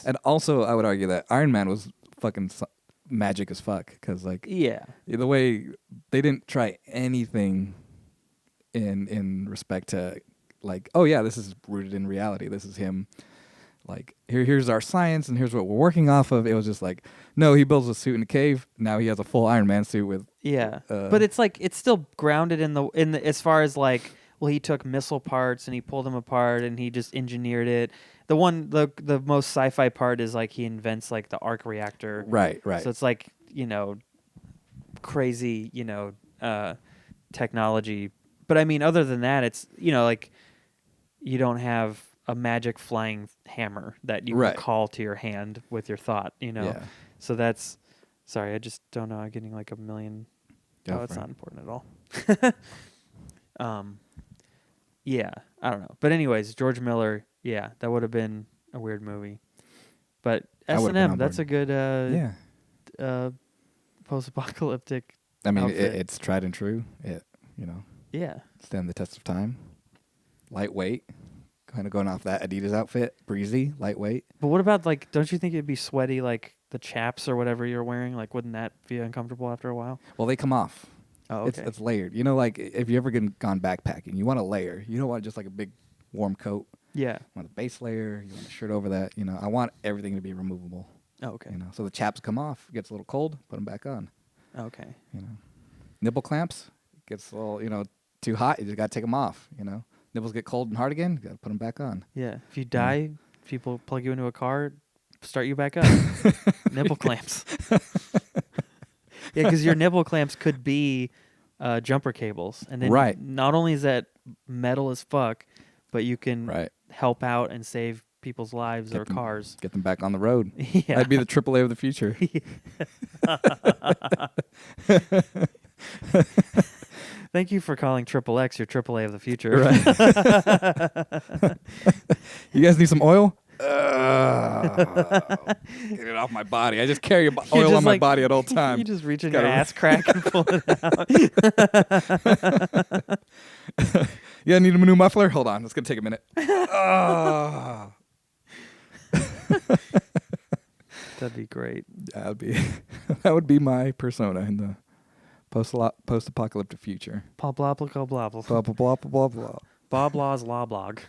B: And also, I would argue that Iron Man was fucking magic as fuck, because like the way they didn't try anything in respect to like, oh yeah, this is rooted in reality, this is him, like here's our science and here's what we're working off of. It was just like, no, he builds a suit in a cave, now he has a full Iron Man suit with
A: but it's like, it's still grounded in the as far as like, well, he took missile parts and he pulled them apart and he just engineered it. The most sci-fi part is like he invents like the arc reactor.
B: Right.
A: So it's like, crazy, technology. But I mean, other than that, it's, like you don't have a magic flying hammer that you can call to your hand with your thought, So Sorry, I just don't know. I'm getting like a million.
B: Go
A: Oh, it's
B: for
A: not
B: it.
A: important at all. Yeah, I don't know. But anyways, George Miller, yeah, that would have been a weird movie. But
B: I would've been
A: S&M,
B: on
A: that's
B: board.
A: a good
B: Yeah.
A: post-apocalyptic
B: I mean,
A: outfit.
B: it's tried and true. It, you know,
A: Yeah.
B: stand the test of time. Lightweight. Kind of going off that Adidas outfit. Breezy, lightweight.
A: But what about, like, don't you think it'd be sweaty, like the chaps or whatever you're wearing? Like, wouldn't that be uncomfortable after a while?
B: Well, they come off.
A: Oh, okay.
B: It's layered. You know, like if you ever gone backpacking, you want a layer. You don't want just like a big warm coat.
A: Yeah.
B: You want a base layer. You want a shirt over that. You know, I want everything to be removable.
A: Oh, okay.
B: You know, so the chaps come off. Gets a little cold. Put them back on.
A: Okay.
B: You know, nipple clamps gets a little, you know, too hot. You just gotta take them off. You know, nipples get cold and hard again. You gotta put them back on.
A: Yeah. If you die, people plug you into a car, start you back up. Nipple clamps. Yeah, because your nipple clamps could be jumper cables, and then
B: Right.
A: not only is that metal as fuck, but you can
B: Right.
A: help out and save people's lives or cars.
B: Get them back on the road.
A: Yeah.
B: That'd be the AAA of the future.
A: Thank you for calling Triple X your AAA of the future.
B: Right. You guys need some oil? Get it off my body. I just carry oil
A: just
B: on my
A: like-
B: body at all times.
A: You just reach in
B: Gotta
A: your
B: re-
A: ass crack and pull it out.
B: Yeah, need a new muffler? Hold on. It's going to take a minute. Ah.
A: That'd be great.
B: That would be my persona in the post-apocalyptic future.
A: Blah blah blah blah blah blah.
B: Blah, blah, blah, blah, blah.
A: Bob Law's Law Blog.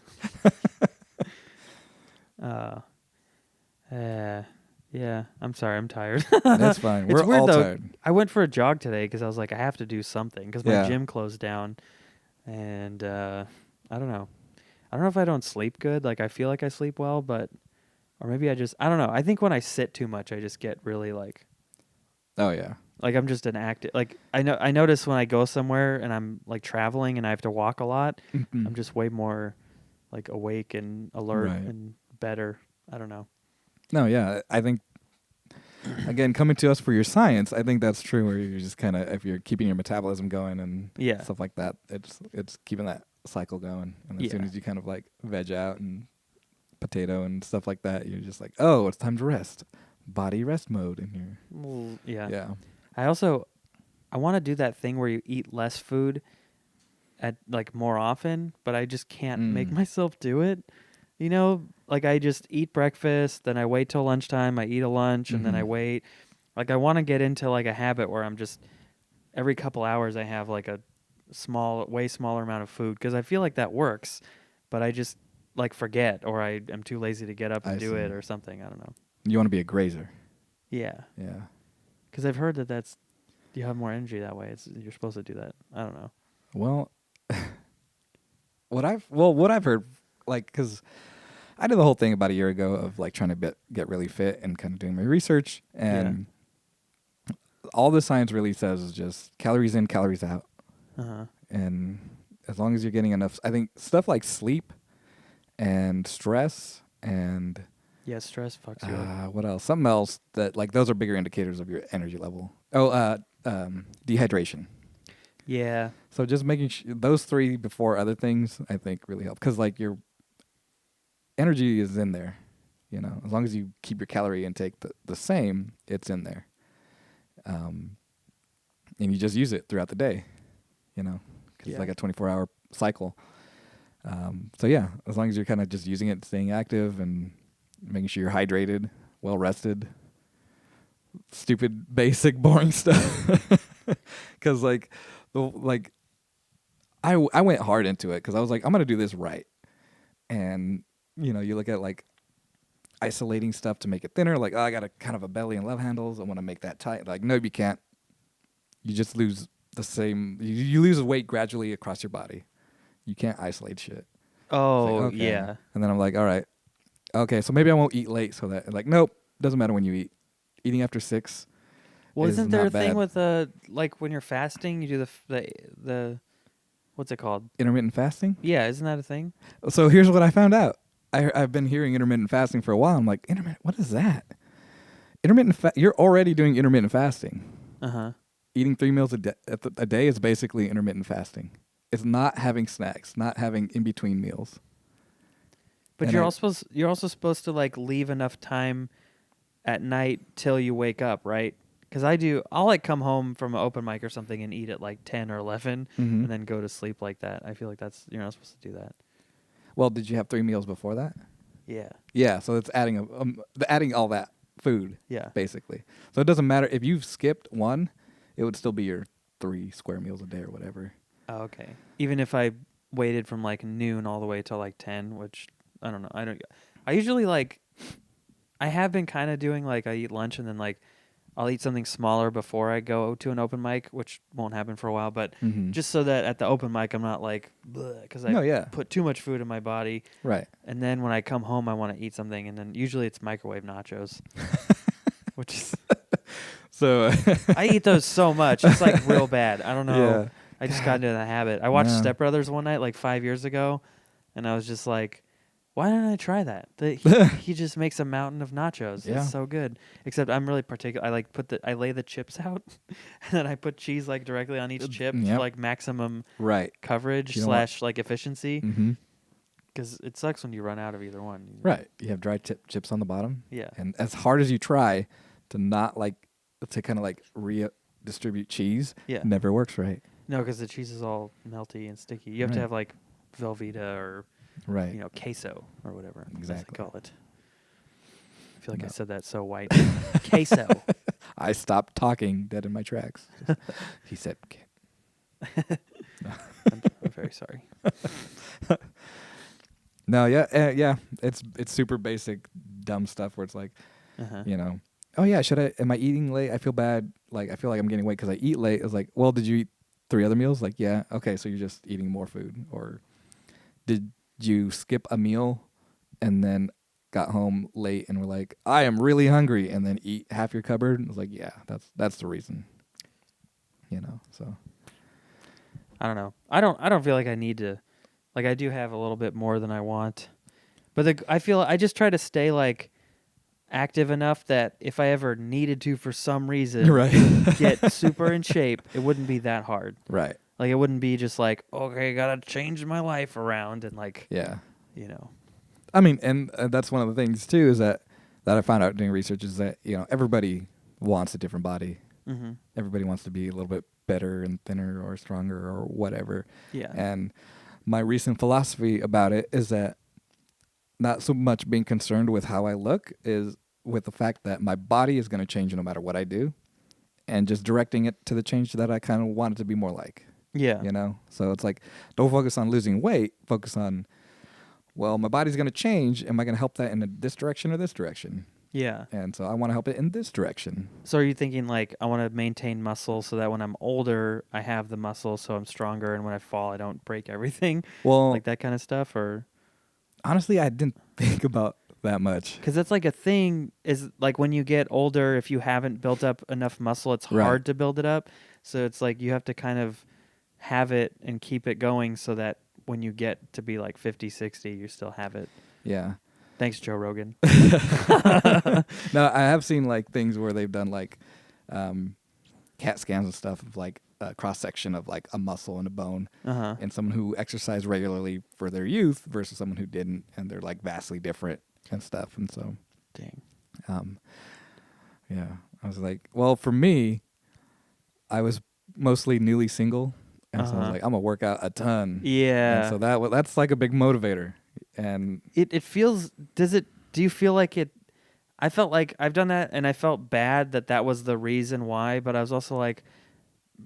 A: Yeah, I'm sorry, I'm tired.
B: That's fine.
A: It's
B: We're
A: weird,
B: all
A: though.
B: tired.
A: I went for a jog today because I was like, I have to do something because my
B: Yeah.
A: gym closed down, and I don't know. I don't know if I don't sleep good. Like I feel like I sleep well, but or maybe I don't know. I think when I sit too much, I just get really like
B: Oh, yeah.
A: I'm just an active. Like I notice when I go somewhere and I'm like traveling and I have to walk a lot, I'm just way more like awake and alert
B: Right.
A: and better. I don't know.
B: No, yeah. I think, again, coming to us for your science, I think that's true where you're just kind of, if you're keeping your metabolism going and
A: Yeah.
B: stuff like that, it's keeping that cycle going. And as soon
A: Yeah.
B: as you kind of like veg out and potato and stuff like that, you're just like, oh, it's time to rest. Body rest mode. And you're,
A: Well, yeah.
B: yeah.
A: I want to do that thing where you eat less food at like more often, but I just can't make myself do it. You know, like I just eat breakfast, then I wait till lunchtime, I eat a lunch, and then I wait. Like I want to get into like a habit where I'm just every couple hours I have like a way smaller amount of food because I feel like that works, but I just like forget or I am too lazy to get up and do it or something. I don't know.
B: You want to be a grazer.
A: Yeah.
B: Yeah.
A: Because I've heard that's you have more energy that way. You're supposed to do that. I don't know.
B: Well, what I've heard, like, because I did the whole thing about a year ago of like trying to get really fit and kind of doing my research, and all the science really says is just calories in, calories out, and as long as you're getting enough, I think stuff like sleep and stress and
A: Yeah, stress fucks you up.
B: what else? Something else that like those are bigger indicators of your energy level. Oh, dehydration.
A: Yeah.
B: So just making those three before other things, I think really help because like your energy is in there, you know. As long as you keep your calorie intake the same, it's in there, and you just use it throughout the day, you know, because it's like a 24-hour cycle. So yeah, as long as you're kind of just using it, staying active, and making sure you're hydrated, well rested. Stupid, basic, boring stuff. Because I went hard into it because I was like, I'm gonna do this right, and you know, you look at like isolating stuff to make it thinner. Like, oh, I got a kind of a belly and love handles. I want to make that tight. Like, no, you can't. You just lose the same. You lose weight gradually across your body. You can't isolate shit.
A: Oh,
B: Like, okay.
A: yeah.
B: And then I'm like, all right, okay, so maybe I won't eat late. So that like, nope, doesn't matter when you eat. Eating after 6.
A: Well,
B: is
A: isn't there a
B: not
A: thing
B: bad.
A: with like when you're fasting, you do the what's it called?
B: Intermittent fasting?
A: Yeah, isn't that a thing?
B: So here's what I found out. I've been hearing intermittent fasting for a while. I'm like, intermittent, what is that? you're already doing intermittent fasting.
A: Uh-huh.
B: Eating 3 meals a day is basically intermittent fasting. It's not having snacks, not having in between meals.
A: But
B: And
A: you're also supposed to like leave enough time at night till you wake up, right? Because I'll like come home from an open mic or something and eat at like 10 or 11
B: Mhm.
A: and then go to sleep like that. I feel like you're not supposed to do that.
B: Well, did you have 3 meals before that?
A: Yeah.
B: Yeah, so it's adding all that food,
A: Yeah.
B: basically. So it doesn't matter if you've skipped one, it would still be your 3 square meals a day or whatever.
A: Oh, okay. Even if I waited from like noon all the way till like 10, which I don't know. I usually like, I have been kind of doing like I eat lunch and then like I'll eat something smaller before I go to an open mic, which won't happen for a while, but
B: Mhm.
A: just so that at the open mic I'm not like, because I
B: No, yeah.
A: put too much food in my body.
B: Right.
A: And then when I come home, I want to eat something. And then usually it's microwave nachos, which is,
B: So
A: I eat those so much. It's like real bad. I don't know.
B: Yeah.
A: I just got into the habit. I watched
B: No.
A: Step Brothers one night like 5 years ago, and I was just like, why didn't I try that? He just makes a mountain of nachos.
B: Yeah.
A: It's so good. Except I'm really particular. I like I lay the chips out, and then I put cheese like directly on each chip for like maximum
B: Right.
A: coverage
B: You know what?
A: / like efficiency.
B: Mm-hmm.
A: Because it sucks when you run out of either one.
B: Right. You have dry chips on the bottom.
A: Yeah.
B: And as hard as you try to not like, to kind of like redistribute cheese,
A: Yeah.
B: never works right.
A: No, because the cheese is all melty and sticky. You have to
B: Right.
A: have like Velveeta or
B: Right.
A: queso or whatever. As
B: Exactly.
A: they call it. I feel like I
B: No.
A: said that so white. Queso.
B: I stopped talking dead in my tracks. He said,
A: I'm very sorry.
B: no, yeah, yeah. It's super basic, dumb stuff where it's like,
A: Uh-huh.
B: Oh yeah, am I eating late? I feel bad. Like, I feel like I'm getting weight because I eat late. It's like, well, did you eat 3 other meals? Like, yeah. Okay, so you're just eating more food. Or did you skip a meal and then got home late and were like, I am really hungry, and then eat half your cupboard? It's like, yeah, that's the reason. So.
A: I don't know. I don't feel like I need to. Like, I do have a little bit more than I want. But I feel I just try to stay like active enough that if I ever needed to for some reason
B: Right.
A: get super in shape, it wouldn't be that hard.
B: Right.
A: Like, it wouldn't be just like, okay, gotta change my life around and like,
B: Yeah.
A: I
B: mean, and that's one of the things too is that I found out doing research is that everybody wants a different body.
A: Mm-hmm.
B: Everybody wants to be a little bit better and thinner or stronger or whatever.
A: Yeah.
B: And my recent philosophy about it is that not so much being concerned with how I look is with the fact that my body is going to change no matter what I do, and just directing it to the change that I kind of want it to be more like.
A: Yeah.
B: So it's like, don't focus on losing weight. Focus on, well, my body's going to change. Am I going to help that in this direction or this direction?
A: Yeah.
B: And so I want to help it in this direction.
A: So are you thinking like, I want to maintain muscle so that when I'm older, I have the muscle so I'm stronger, and when I fall, I don't break everything?
B: Well,
A: Like that kind of stuff? Or
B: honestly, I didn't think about that much.
A: because that's like a thing is like when you get older, if you haven't built up enough muscle, it's
B: Right.
A: hard to build it up. So it's like you have to kind of have it and keep it going so that when you get to be like 50, 60, you still have it.
B: Yeah.
A: Thanks, Joe Rogan.
B: No, I have seen like things where they've done like CAT scans and stuff of like a cross section of like a muscle and a bone,
A: Uh-huh.
B: and someone who exercised regularly for their youth versus someone who didn't, and they're like vastly different and stuff. And so,
A: Dang.
B: yeah, I was like, well, for me, I was mostly newly single, and so I was
A: Uh-huh.
B: like, I'm gonna work out a ton.
A: Yeah.
B: And so that's like a big motivator. And
A: It feels, do you feel like it, I felt like I've done that and I felt bad that was the reason why, but I was also like,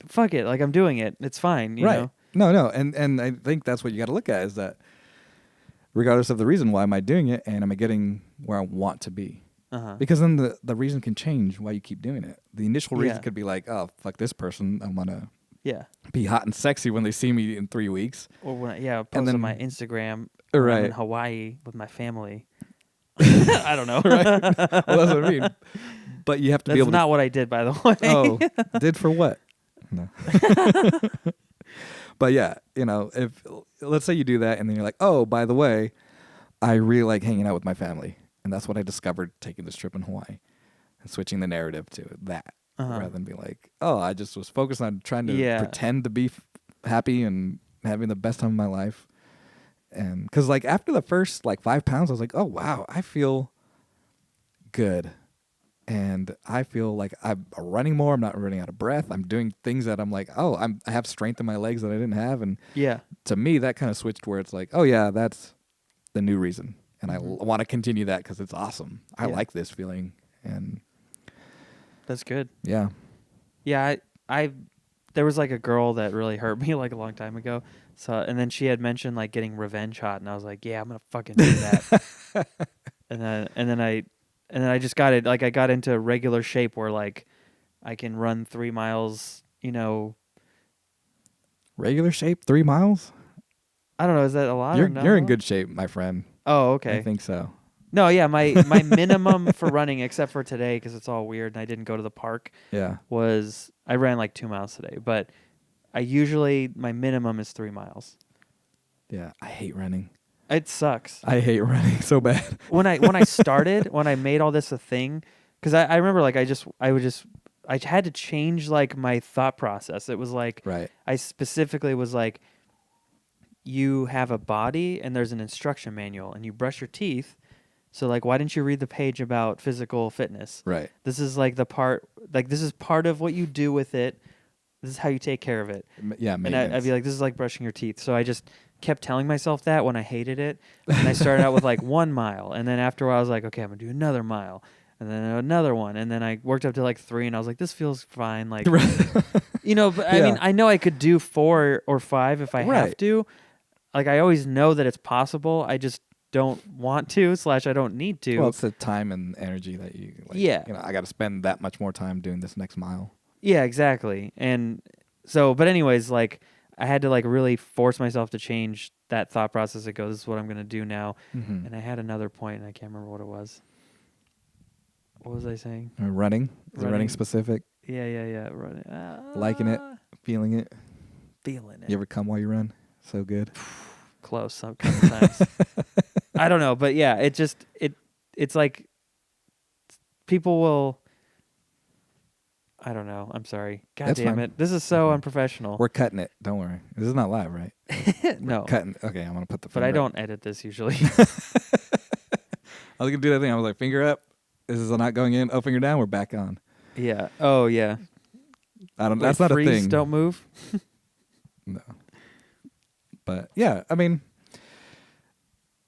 A: fuck it, like I'm doing it. It's fine, you know?
B: No. And I think that's what you got to look at is that regardless of the reason, why am I doing it? And am I getting where I want to be?
A: Uh-huh.
B: Because then the reason can change why you keep doing it. The initial reason
A: Yeah.
B: could be like, oh, fuck this person. I want to
A: Yeah.
B: be hot and sexy when they see me in 3 weeks.
A: Or when I post
B: And then-
A: on my Instagram when I'm
B: Right.
A: in Hawaii with my family. I don't know.
B: Right. Well, that's what I mean. But you have to be
A: That's
B: able
A: not what I did, by the way.
B: Oh, did for what? No. But yeah, if let's say you do that and then you're like, oh, by the way, I really like hanging out with my family. And that's what I discovered taking this trip in Hawaii. and switching the narrative to that
A: Uh-huh.
B: rather than be like, oh, I just was focused on trying to
A: Yeah.
B: pretend to be happy and having the best time of my life. And because like after the first like 5 pounds, I was like, oh wow, I feel good. And I feel like I'm running more. I'm not running out of breath. I'm doing things that I'm like, oh, I have strength in my legs that I didn't have. And
A: Yeah.
B: to me, that kind of switched where it's like, oh yeah, that's the new reason. And I
A: Mhm.
B: want to continue that because it's awesome. I
A: Yeah.
B: like this feeling. And
A: That's good.
B: yeah.
A: Yeah, I there was like a girl that really hurt me like a long time ago. So and then she had mentioned like getting revenge hot, and I was like, yeah, I'm gonna fucking do that. and then I just got it. Like I got into regular shape where like I can run 3 miles. You know,
B: Regular shape, 3 miles?
A: I don't know. Is that a lot or not?
B: You're in good shape, my friend.
A: Oh,
B: I
A: okay.
B: think so.
A: No, yeah, my minimum for running, except for today because it's all weird and I didn't go to the park,
B: Yeah.
A: was I ran like 2 miles today. But I usually my minimum is 3 miles.
B: Yeah. I hate running.
A: It sucks.
B: I hate running so bad.
A: When I started, when I made all this a thing, because I remember like I had to change like my thought process. It was like
B: Right.
A: I specifically was like, you have a body and there's an instruction manual and you brush your teeth. So like, why didn't you read the page about physical fitness?
B: Right.
A: This is like this is part of what you do with it. This is how you take care of it.
B: Yeah.
A: And I'd be like, this is like brushing your teeth. So I just kept telling myself that when I hated it. And I started out with like 1 mile. And then after a while, I was like, okay, I'm going to do another mile. And then another one. And then I worked up to like 3. And I was like, this feels fine. Like, you know, but I mean, I know I could do 4 or 5 if I have to. Like, I always know that it's possible. I just don't want to / I don't need to.
B: Well, it's the time and energy that you, like,
A: Yeah.
B: you know, I got to spend that much more time doing this next mile.
A: Yeah, exactly. And so, but anyways, like I had to like really force myself to change that thought process. It goes, this is what I'm going to do now.
B: Mm-hmm.
A: And I had another point and I can't remember what it was. What was I saying?
B: Running? Is it running specific?
A: Yeah. Running.
B: Liking it? Feeling it?
A: Feeling it.
B: You ever come while you run? So good.
A: Close some couple times. I don't know, but yeah, it's like people will. I don't know. I'm sorry. God
B: That's
A: damn
B: fine.
A: it. This is so unprofessional.
B: We're cutting it. Don't worry. This is not live, right?
A: No.
B: Cutting. Okay, I'm going to put the finger
A: But I
B: up.
A: don't edit this usually.
B: I was going to do that thing. I was like, finger up. This is not going in. Oh, finger down. We're back on.
A: Yeah. Oh, yeah.
B: I don't.
A: Wait,
B: That's not a
A: freeze,
B: thing.
A: Don't move.
B: No. But yeah, I mean,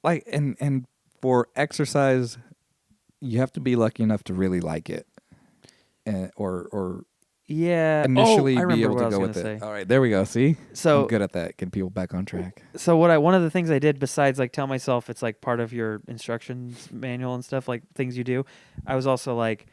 B: like, and for exercise, you have to be lucky enough to really like it, and or
A: Yeah.
B: initially
A: I
B: be
A: remember
B: able
A: what I
B: to
A: was
B: go
A: gonna
B: with
A: say.
B: it. All right, there we go. See,
A: So
B: I'm good at that. Getting people back on track.
A: So one of the things I did besides like tell myself it's like part of your instructions manual and stuff, like things you do, I was also like,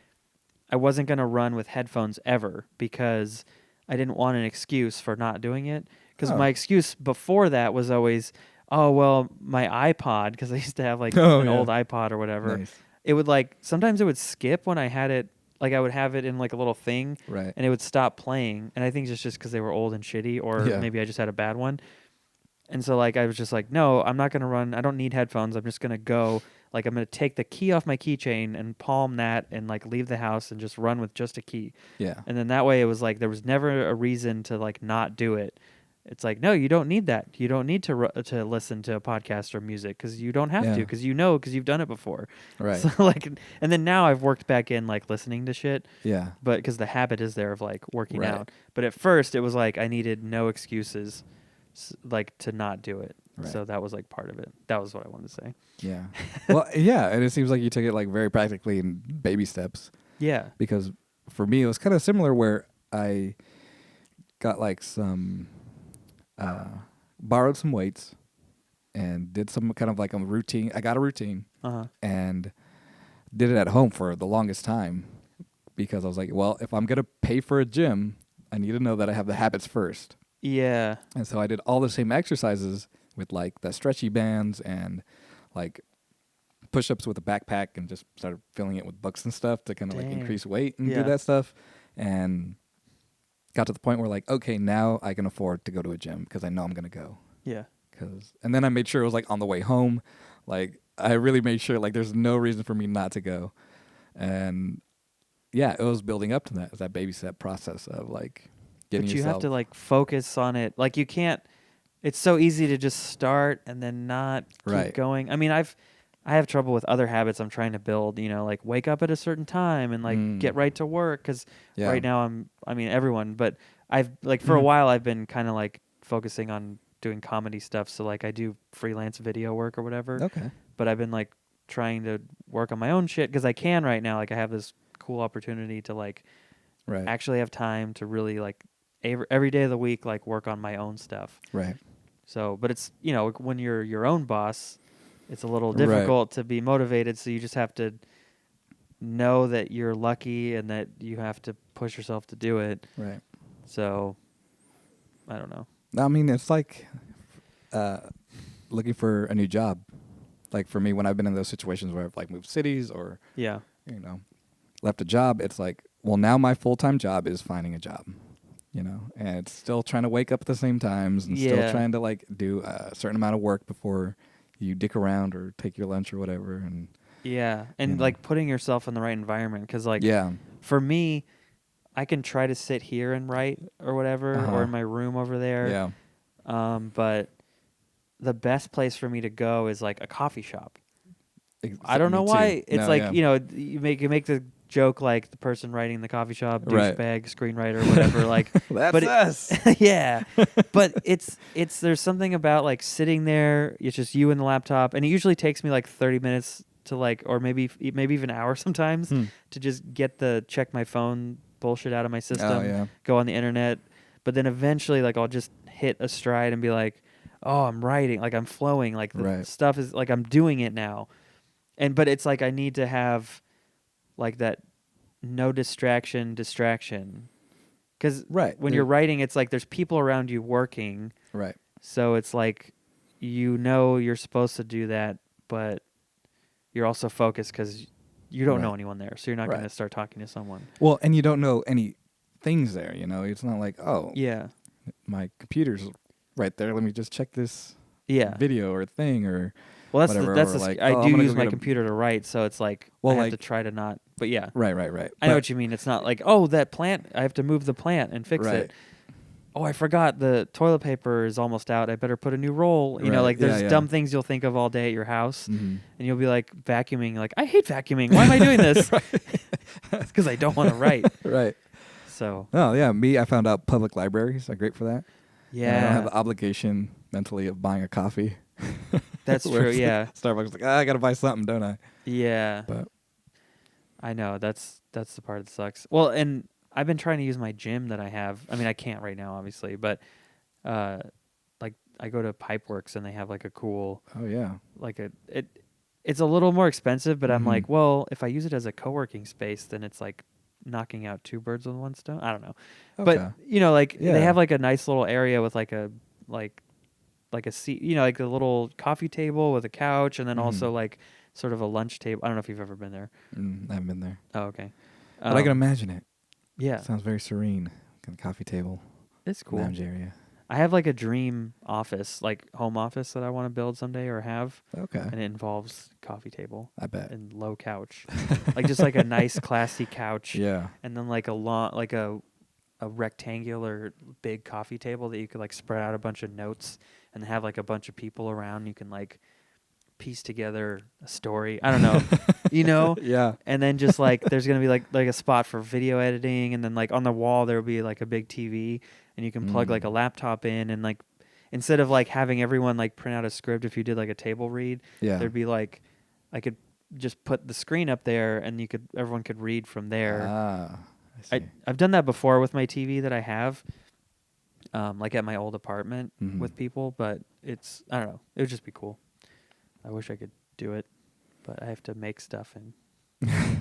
A: I wasn't going to run with headphones ever because I didn't want an excuse for not doing it. Because my excuse before that was always, oh, well, my iPod, because I used to have like an old iPod or whatever.
B: Nice.
A: It would like, sometimes it would skip when I had it, like I would have it in like a little thing.
B: Right.
A: And it would stop playing. And I think it's just because they were old and shitty, or maybe I just had a bad one. And so like I was just like, no, I'm not going to run. I don't need headphones. I'm just going to go. Like I'm going to take the key off my keychain and palm that and like leave the house and just run with just a key.
B: Yeah.
A: And then that way it was like there was never a reason to like not do it. It's like, no, you don't need that. You don't need to listen to a podcast or music because you don't have to because because you've done it before.
B: Right.
A: So like, and then now I've worked back in like listening to shit.
B: Yeah.
A: But because the habit is there of like working out. But at first it was like I needed no excuses like to not do it. Right. So that was like part of it. That was what I wanted to say.
B: Yeah. Well, yeah, and it seems like you took it like very practically in baby steps.
A: Yeah.
B: Because for me it was kind of similar where I got like some borrowed some weights and did some kind of like a routine. I got a routine and did it at home for the longest time because I was like, well, if I'm going to pay for a gym, I need to know that I have the habits first.
A: Yeah.
B: And so I did all the same exercises with like the stretchy bands and like push-ups with a backpack and just started filling it with books and stuff to kind of like increase weight and do that stuff. And got to the point where like, okay, now I can afford to go to a gym because I know I'm going to go.
A: Yeah.
B: And then I made sure it was like on the way home. Like I really made sure like there's no reason for me not to go. And yeah, it was building up to that. It was that baby step process of like getting
A: But you
B: yourself.
A: have to like focus on it. Like you can't. It's so easy to just start and then not keep
B: Right.
A: going. I mean, I have trouble with other habits I'm trying to build. You know, like wake up at a certain time and like get right to work. Because
B: Yeah.
A: right now I mean, everyone. But I've like for a while I've been kind of like focusing on doing comedy stuff. So like I do freelance video work or whatever.
B: Okay.
A: But I've been like trying to work on my own shit because I can right now. Like I have this cool opportunity to like
B: Right.
A: actually have time to really like every day of the week like work on my own stuff.
B: Right.
A: So, but it's, you know, when you're your own boss, it's a little
B: Right.
A: difficult to be motivated. So you just have to know that you're lucky and that you have to push yourself to do it.
B: Right.
A: So, I don't know.
B: I mean, it's like looking for a new job. Like for me, when I've been in those situations where I've like moved cities or,
A: Yeah.
B: you know, left a job, it's like, well, now my full-time job is finding a job, you know, and it's still trying to wake up at the same times and still trying to like do a certain amount of work before you dick around or take your lunch or whatever. And
A: Yeah. And like putting yourself in the right environment. Cause like, for me, I can try to sit here and write or whatever, or in my room over there.
B: Yeah.
A: But the best place for me to go is like a coffee shop. I don't know why. It's you know, you make the joke like the person writing the coffee shop, douchebag, screenwriter, whatever. Like,
B: that's
A: but
B: us.
A: Yeah. But it's there's something about like sitting there. It's just you and the laptop, and it usually takes me like 30 minutes to like, or maybe even an hour sometimes to just get the check my phone bullshit out of my system, go on the internet. But then eventually, like, I'll just hit a stride and be like, oh, I'm writing, like I'm flowing, like the stuff is like I'm doing it now. But it's like I need to have like that no distraction. Because when you're writing, it's like there's people around you working.
B: Right.
A: So it's like, you know, you're supposed to do that, but you're also focused because you don't know anyone there. So you're not going to start talking to someone.
B: Well, and you don't know any things there, you know. It's not like, oh,
A: yeah,
B: my computer's right there. Let me just check this
A: yeah
B: video or thing or
A: well,
B: whatever.
A: That's
B: like,
A: I
B: oh,
A: do use my computer to write, so it's like I have to try to not. But yeah,
B: right.
A: I know what you mean. It's not like, oh, that plant, I have to move the plant and fix it. Oh, I forgot the toilet paper is almost out. I better put a new roll. You know, like there's dumb things you'll think of all day at your house, and you'll be like vacuuming. Like, I hate vacuuming. Why am I doing this? It's because I don't want to write.
B: Right.
A: So.
B: Oh yeah, I found out public libraries are great for that.
A: Yeah.
B: And I don't have the obligation mentally of buying a coffee.
A: That's true. Yeah.
B: Starbucks like, I gotta buy something, don't I?
A: Yeah.
B: But
A: I know that's the part that sucks. Well, and I've been trying to use my gym that I have. I mean, I can't right now, obviously, but like I go to Pipeworks and they have like a cool.
B: Oh yeah.
A: Like it's a little more expensive, but I'm like, well, if I use it as a co-working space, then it's like knocking out two birds with one stone. I don't know, but you know, like they have like a nice little area with like a seat, you know, like a little coffee table with a couch, and then also like sort of a lunch table. I don't know if you've ever been there.
B: I haven't been there.
A: Oh, okay.
B: But I can imagine it.
A: Yeah.
B: Sounds very serene. Kind of coffee table.
A: It's cool.
B: Lounge area.
A: I have like a dream office, like home office that I want to build someday or have.
B: Okay.
A: And it involves coffee table.
B: I bet.
A: And low couch. Like just like a nice classy couch.
B: Yeah.
A: And then like a rectangular big coffee table that you could like spread out a bunch of notes and have like a bunch of people around. You can like piece together a story. I don't know. You know?
B: Yeah.
A: And then just like there's gonna be like a spot for video editing, and then like on the wall there will be like a big TV, and you can plug like a laptop in, and like instead of like having everyone like print out a script if you did like a table read, there'd be like I could just put the screen up there and everyone could read from there.
B: I see.
A: I've done that before with my TV that I have, like at my old apartment with people, but it's, I don't know, it would just be cool. I wish I could do it, but I have to make stuff and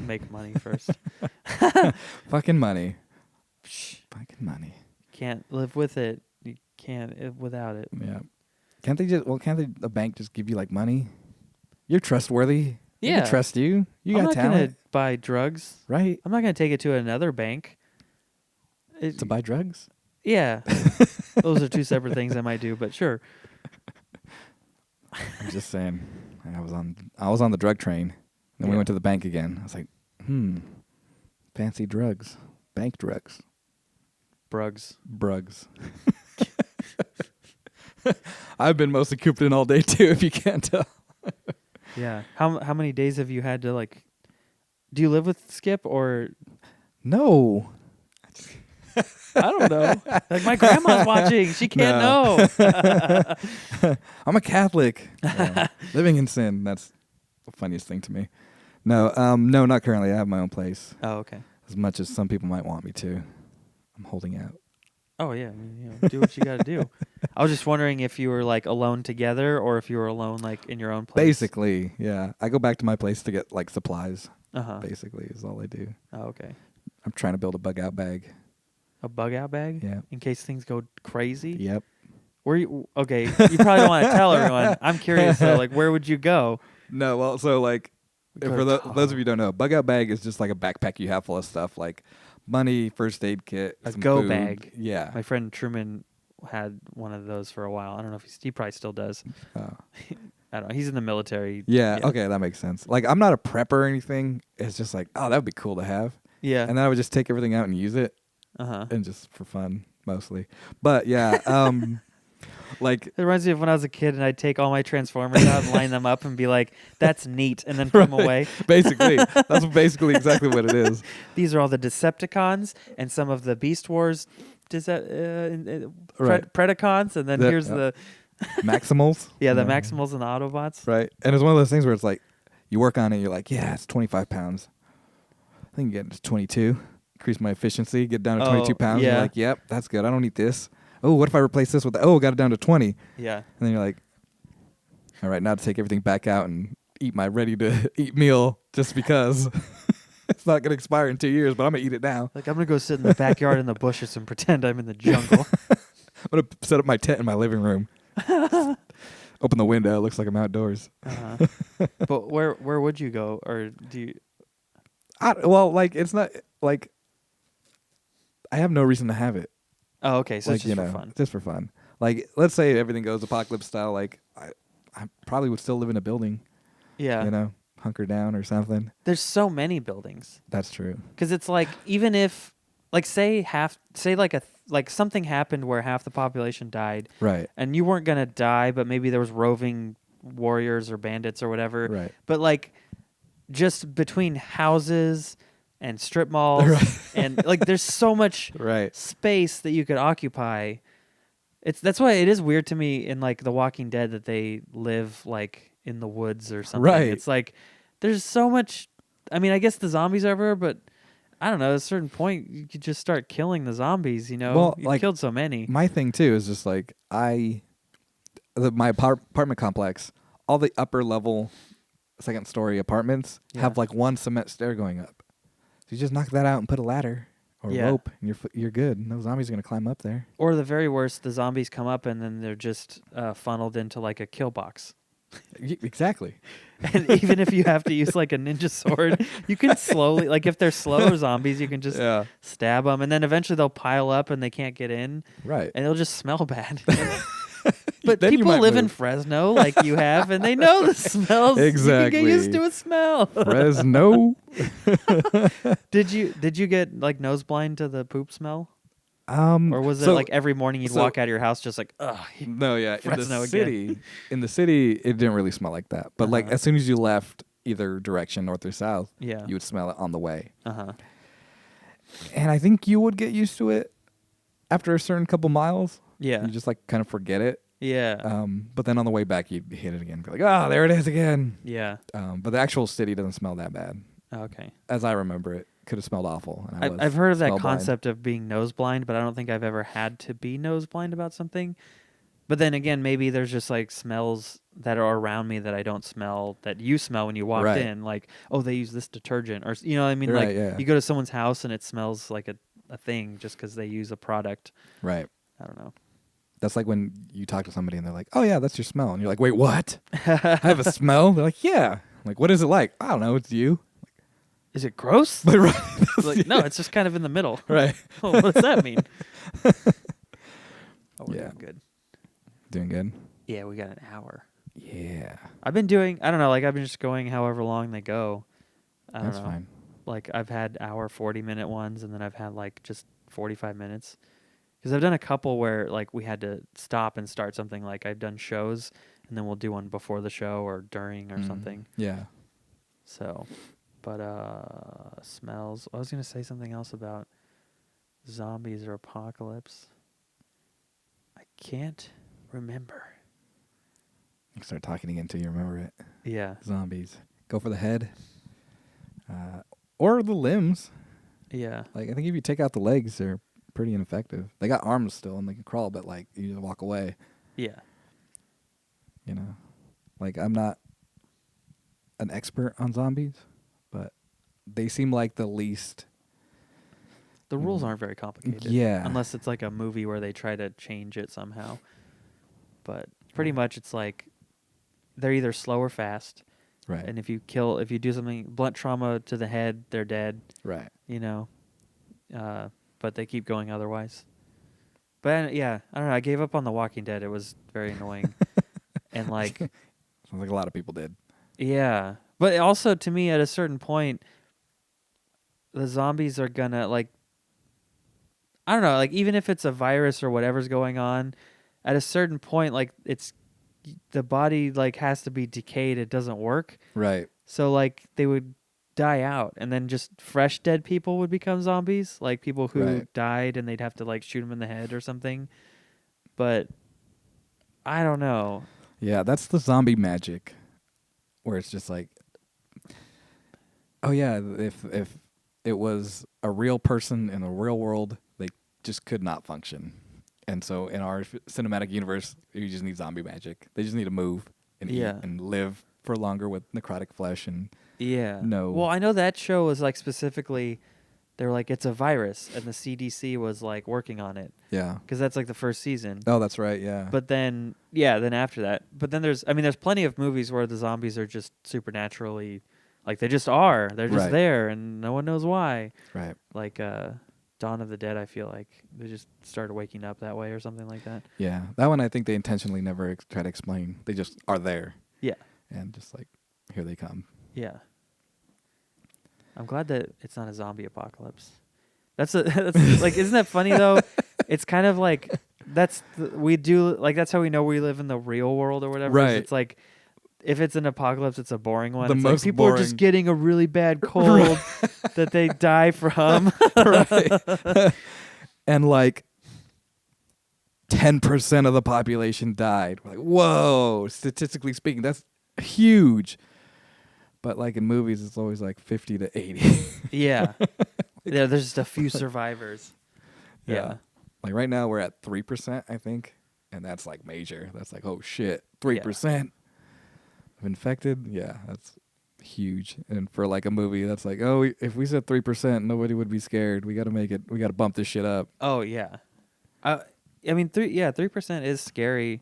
A: make money first.
B: Fucking money. Fucking money.
A: Can't live with it. You can't live without it.
B: Yeah. Can't the bank just give you like money? You're trustworthy.
A: Yeah.
B: They can trust you. You
A: I'm
B: got
A: not
B: talent.
A: gonna buy drugs.
B: Right.
A: I'm not gonna take it to another bank.
B: To buy drugs?
A: Yeah. Those are two separate things I might do, but sure.
B: I'm just saying. I was on the drug train. Then we went to the bank again. I was like, Fancy drugs. Bank drugs.
A: Brugs.
B: Brugs. I've been mostly cooped in all day too, if you can't tell.
A: Yeah. How many days have you had to like? Do you live with Skip or?
B: No.
A: I don't know. Like my grandma's watching. She can't know.
B: I'm a Catholic. Living in sin. That's the funniest thing to me. No, no, not currently. I have my own place.
A: Oh, okay.
B: As much as some people might want me to. I'm holding out.
A: Oh yeah, I mean, do what you got to do. I was just wondering if you were like alone together or if you were alone like in your own place.
B: Basically, yeah. I go back to my place to get like supplies. Basically, is all I do.
A: Oh, okay.
B: I'm trying to build a bug out bag.
A: A bug out bag?
B: Yeah.
A: In case things go crazy?
B: Yep.
A: Where you? Okay, you probably don't want to tell everyone. I'm curious though. Like, where would you go?
B: No, well, so like, for those of you who don't know, bug out bag is just like a backpack you have full of stuff like money, first aid kit,
A: A
B: some
A: go
B: food.
A: bag.
B: Yeah.
A: My friend Truman had one of those for a while. I don't know if he probably still does. I don't know. He's in the military.
B: Yeah. Okay, that makes sense. Like, I'm not a prepper or anything. It's just like, oh, that would be cool to have.
A: Yeah.
B: And then I would just take everything out and use it. And just for fun, mostly. But yeah, like
A: it reminds me of when I was a kid and I'd take all my Transformers out and line them up and be like, "That's neat," and then put them away.
B: Basically, that's basically exactly what it is.
A: These are all the Decepticons and some of the Beast Wars, Predacons, and then here's the
B: Maximals.
A: Yeah, the Maximals and the Autobots.
B: Right, and it's one of those things where it's like, you work on it, you're like, yeah, it's 25 pounds. I think you get to 22. Increase my efficiency, get down to 22 pounds.
A: Yeah.
B: You're like, yep, that's good. I don't need this. Oh, what if I replace this with, got it down to 20.
A: Yeah.
B: And then you're like, all right, now to take everything back out and eat my ready-to-eat meal just because it's not going to expire in 2 years, but I'm going to eat it now.
A: Like, I'm going to go sit in the backyard in the bushes and pretend I'm in the jungle.
B: I'm going to set up my tent in my living room. Open the window. It looks like I'm outdoors.
A: But where would you go? Or do you...
B: It's not, like... I have no reason to have it.
A: Oh, okay. So
B: like,
A: it's just for fun.
B: Just for fun. Like, let's say everything goes apocalypse style. Like, I probably would still live in a building.
A: Yeah.
B: Hunker down or something.
A: There's so many buildings.
B: That's true.
A: Because it's like, even if, like, say something happened where half the population died.
B: Right.
A: And you weren't gonna die, but maybe there was roving warriors or bandits or whatever.
B: Right.
A: But like, just between houses and strip malls, and like, there's so much space that you could occupy. That's why it is weird to me in like The Walking Dead that they live like in the woods or something.
B: Right.
A: It's like there's so much. I mean, I guess the zombies are everywhere, but I don't know. At a certain point, you could just start killing the zombies.
B: Well,
A: you've killed so many.
B: My thing too is just like my apartment complex, all the upper level, second story apartments have like one cement stair going up. You just knock that out and put a ladder or rope, and you're good. No zombies are gonna climb up there.
A: Or the very worst, the zombies come up and then they're just funneled into like a kill box.
B: Exactly.
A: And even if you have to use like a ninja sword, you can slowly, like if they're slower zombies, you can just stab them, and then eventually they'll pile up and they can't get in.
B: Right.
A: And it'll just smell bad. But
B: then
A: people live in Fresno like you have, and they know the smells.
B: Exactly.
A: You can get used to a smell.
B: Fresno.
A: Did you get like nose blind to the poop smell? Or was it like every morning you'd walk out of your house just like, ugh?
B: No, yeah.
A: Fresno
B: In the city, it didn't really smell like that. But like as soon as you left either direction, north or south, you would smell it on the way. And I think you would get used to it after a certain couple miles.
A: Yeah.
B: You just like kind of forget it.
A: Yeah.
B: But then on the way back, you'd hit it again. Be like, oh, there it is again.
A: Yeah.
B: But the actual city doesn't smell that bad.
A: Okay.
B: As I remember it. Could have smelled awful. And
A: I've heard of that concept of being nose blind, but I don't think I've ever had to be nose blind about something. But then again, maybe there's just like smells that are around me that I don't smell that you smell when you walked in. Like, oh, they use this detergent, or you know what I mean? You go to someone's house and it smells like a thing just because they use a product.
B: Right.
A: I don't know.
B: That's like when you talk to somebody and they're like, oh yeah, that's your smell. And you're like, wait, what? I have a smell? They're like, yeah. I'm like, what is it like? I don't know. It's you.
A: Is it gross?
B: But
A: like, no, it's just kind of in the middle.
B: Right.
A: Oh, what does that mean? We're doing good.
B: Doing good?
A: Yeah, we got an hour.
B: Yeah.
A: I've been just going however long they go. I don't know.
B: That's fine.
A: Like I've had hour 40-minute ones, and then I've had like just 45 minutes. Because I've done a couple where like we had to stop and start something. Like I've done shows, and then we'll do one before the show or during or something.
B: Yeah.
A: So, but smells. I was gonna say something else about zombies or apocalypse. I can't remember.
B: You start talking again until you remember it.
A: Yeah.
B: Zombies. Go for the head. Or the limbs.
A: Yeah.
B: Like, I think if you take out the legs, they're pretty ineffective. They got arms still and they can crawl, but like you just walk away.
A: Yeah.
B: You know, like I'm not an expert on zombies, but they seem like the least.
A: The rules aren't very complicated.
B: Yeah.
A: Unless it's like a movie where they try to change it somehow. But pretty much it's like they're either slow or fast.
B: Right.
A: And if you do something, blunt trauma to the head, they're dead.
B: Right.
A: You know. But they keep going otherwise. But yeah, I don't know. I gave up on The Walking Dead. It was very annoying. And like,
B: sounds like a lot of people did.
A: Yeah. But also to me, at a certain point, the zombies are gonna like, I don't know, like even if it's a virus or whatever's going on, at a certain point, like the body like has to be decayed. It doesn't work.
B: Right.
A: So like they would die out, and then just fresh dead people would become zombies, like people who died, and they'd have to like shoot them in the head or something. But I don't know.
B: Yeah, that's the zombie magic, where it's just like, oh yeah, if it was a real person in the real world, they just could not function. And so in our cinematic universe, you just need zombie magic. They just need to move and eat and live for longer with necrotic flesh and
A: Well, I know that show was like specifically, they were like, it's a virus, and the CDC was like working on it.
B: Yeah.
A: Because that's like the first season.
B: Oh, that's right. Yeah.
A: But then, then after that, but then there's plenty of movies where the zombies are just supernaturally, like they just are. They're just there, and no one knows why.
B: Right.
A: Like Dawn of the Dead, I feel like they just started waking up that way or something like that.
B: Yeah. That one I think they intentionally never try to explain. They just are there.
A: Yeah.
B: And just like, here they come.
A: Yeah. I'm glad that it's not a zombie apocalypse. That's like, isn't that funny though? It's kind of like that's how we know we live in the real world or whatever.
B: Right.
A: It's like if it's an apocalypse, it's a boring one.
B: The
A: It's
B: most
A: like people
B: boring.
A: are just getting a really bad cold that they die from.
B: Right. And like 10% of the population died. We're like, whoa, statistically speaking, that's huge. But like in movies, it's always like 50 to 80.
A: Yeah. Yeah, there's just a few survivors. Yeah.
B: Like right now we're at 3%, I think. And that's like major. That's like, oh shit, 3% of infected. Yeah, that's huge. And for like a movie, that's like, oh, if we said 3%, nobody would be scared. We got to bump this shit up.
A: Oh, yeah. I mean, 3% is scary.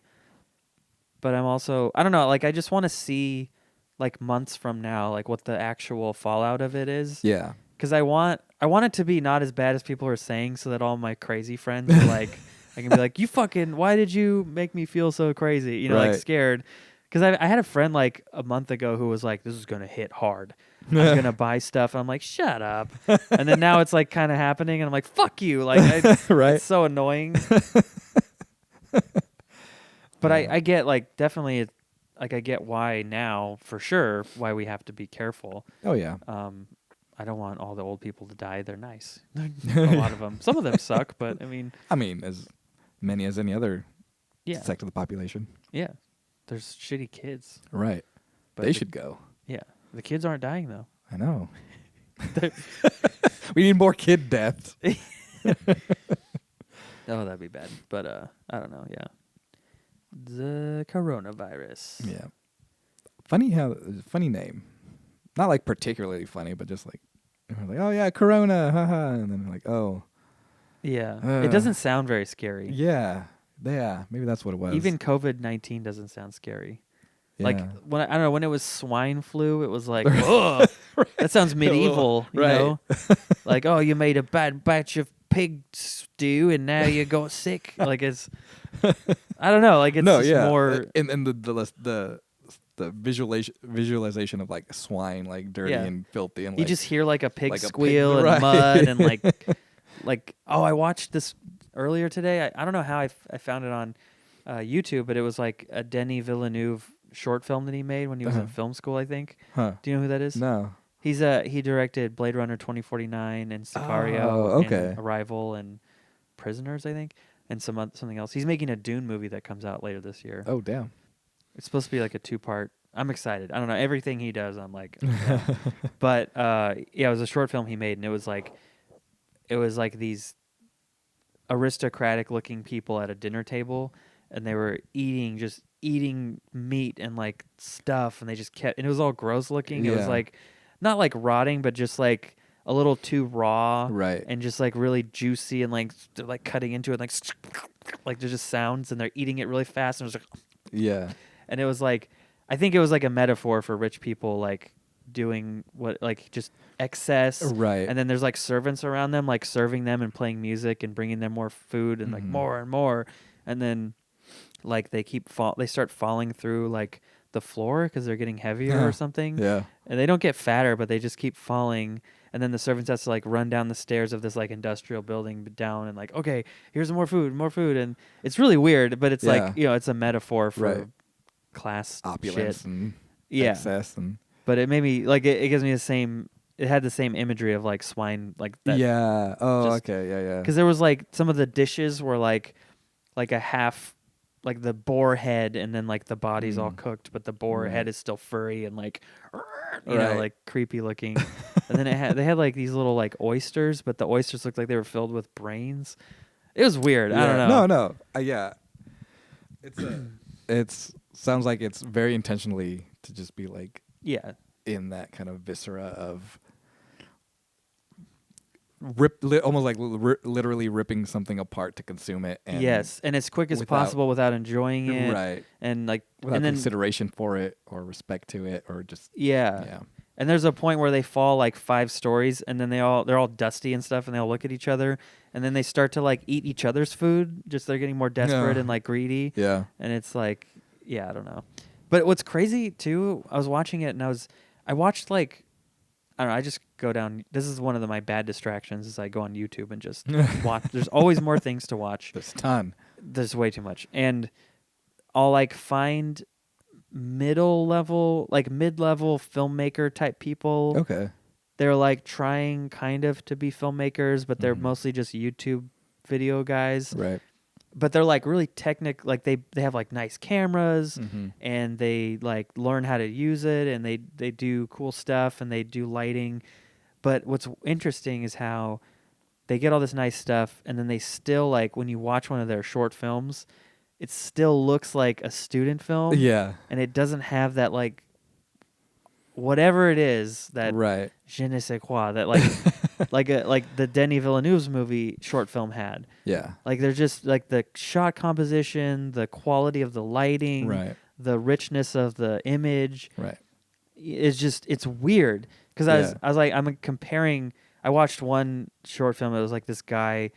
A: But I'm also, I don't know, like I just want to see like months from now, like what the actual fallout of it is.
B: Yeah.
A: Because I want it to be not as bad as people are saying, so that all my crazy friends are like, I can be like, you fucking, why did you make me feel so crazy? You know, like scared. Because I had a friend like a month ago who was like, this is going to hit hard. I'm going to buy stuff. And I'm like, shut up. And then now it's like kind of happening. And I'm like, fuck you. Like, it's so annoying. But I get like definitely, like I get why now for sure why we have to be careful.
B: Oh yeah.
A: I don't want all the old people to die. They're nice. A lot of them. Some of them suck, but I mean,
B: as many as any other sect of the population.
A: Yeah. There's shitty kids.
B: Right. But they should go.
A: Yeah. The kids aren't dying though.
B: I know. We need more kid deaths.
A: Oh, that'd be bad. But I don't know. Yeah. The coronavirus.
B: Yeah. Funny name. Not like particularly funny, but just like, we're like, oh yeah, Corona, haha, and then like, oh.
A: Yeah. It doesn't sound very scary.
B: Yeah. Yeah. Maybe that's what it was.
A: Even COVID-19 doesn't sound scary. Yeah. Like when I don't know, when it was swine flu, it was like, oh, that sounds medieval, you know? Like, oh, you made a bad batch of pig stew and now you got sick. Like it's, I don't know. Like it's more.
B: And the the visualization of like swine, like dirty
A: Yeah.
B: and filthy, and
A: You
B: like
A: just hear like a pig
B: like a pig,
A: squeal and
B: right.
A: mud and like oh, I watched this earlier today. I don't know how I found it on YouTube, but it was like a Denis Villeneuve short film that he made when he was in film school, I think.
B: Huh.
A: Do you know who that is?
B: No.
A: He directed Blade Runner 2049 and Sicario
B: Oh, okay.
A: and Arrival and Prisoners, I think, and something else. He's making a Dune movie that comes out later this year.
B: Oh, damn.
A: It's supposed to be like a 2-part. I'm excited. I don't know, everything he does, I'm like, yeah. But yeah, it was a short film he made, and it was like these aristocratic looking people at a dinner table, and they were eating meat and like stuff, and they just kept, and it was all gross looking. It was like not like rotting, but just like a little too raw,
B: Right.
A: and just like really juicy, and like they're like cutting into it, like there's just sounds, and they're eating it really fast, and it was like,
B: Yeah.
A: and it was like, I think it was like a metaphor for rich people like doing what, like just excess,
B: Right.
A: and then there's like servants around them like serving them and playing music and bringing them more food and like more and more, and then like they start falling through like the floor because they're getting heavier or something.
B: Yeah.
A: And they don't get fatter, but they just keep falling. And then the servants has to like run down the stairs of this like industrial building down and like, okay, here's more food. And it's really weird, but it's like, you know, it's a metaphor for class
B: opulence
A: shit.
B: and
A: Yeah.
B: excess and
A: But it made me like, it gives me it had the same imagery of like swine, like that.
B: yeah. Oh,
A: just-
B: okay. Yeah, yeah.
A: Because there was like some of the dishes were like a half, like the boar head, and then like the body's all cooked, but the boar head is still furry and like, you know, like creepy looking. And then they had like these little like oysters, but the oysters looked like they were filled with brains. It was weird. I don't know.
B: No. Yeah. It's sounds like it's very intentionally to just be like in that kind of viscera of almost like literally ripping something apart to consume it. And
A: yes, and as quick as possible without enjoying it,
B: right?
A: And like
B: without consideration for it or respect to it or just
A: yeah. And there's a point where they fall like 5 stories, and then they're all dusty and stuff, and they all look at each other, and then they start to like eat each other's food. Just they're getting more desperate and like greedy.
B: Yeah.
A: And it's like, yeah, I don't know. But what's crazy too, I was watching it, and I watched like, I don't know, I just go down. This is one of my bad distractions, is I go on YouTube and just watch. There's always more things to watch.
B: There's a ton.
A: There's way too much, and I'll like find mid-level filmmaker type people.
B: Okay.
A: They're like trying kind of to be filmmakers, but they're mostly just YouTube video guys.
B: Right.
A: But they're like really technical, like they have like nice cameras, and they like learn how to use it, and they do cool stuff, and they do lighting. But what's interesting is how they get all this nice stuff, and then they still, like, when you watch one of their short films, it still looks like a student film.
B: Yeah.
A: And it doesn't have that, like, whatever it is, that je ne sais quoi, that like the Denis Villeneuve's movie short film had.
B: Yeah.
A: Like, they're just like the shot composition, the quality of the lighting, the richness of the image.
B: Right.
A: It's weird, because I was like, I'm comparing. I watched one short film. It was like this guy.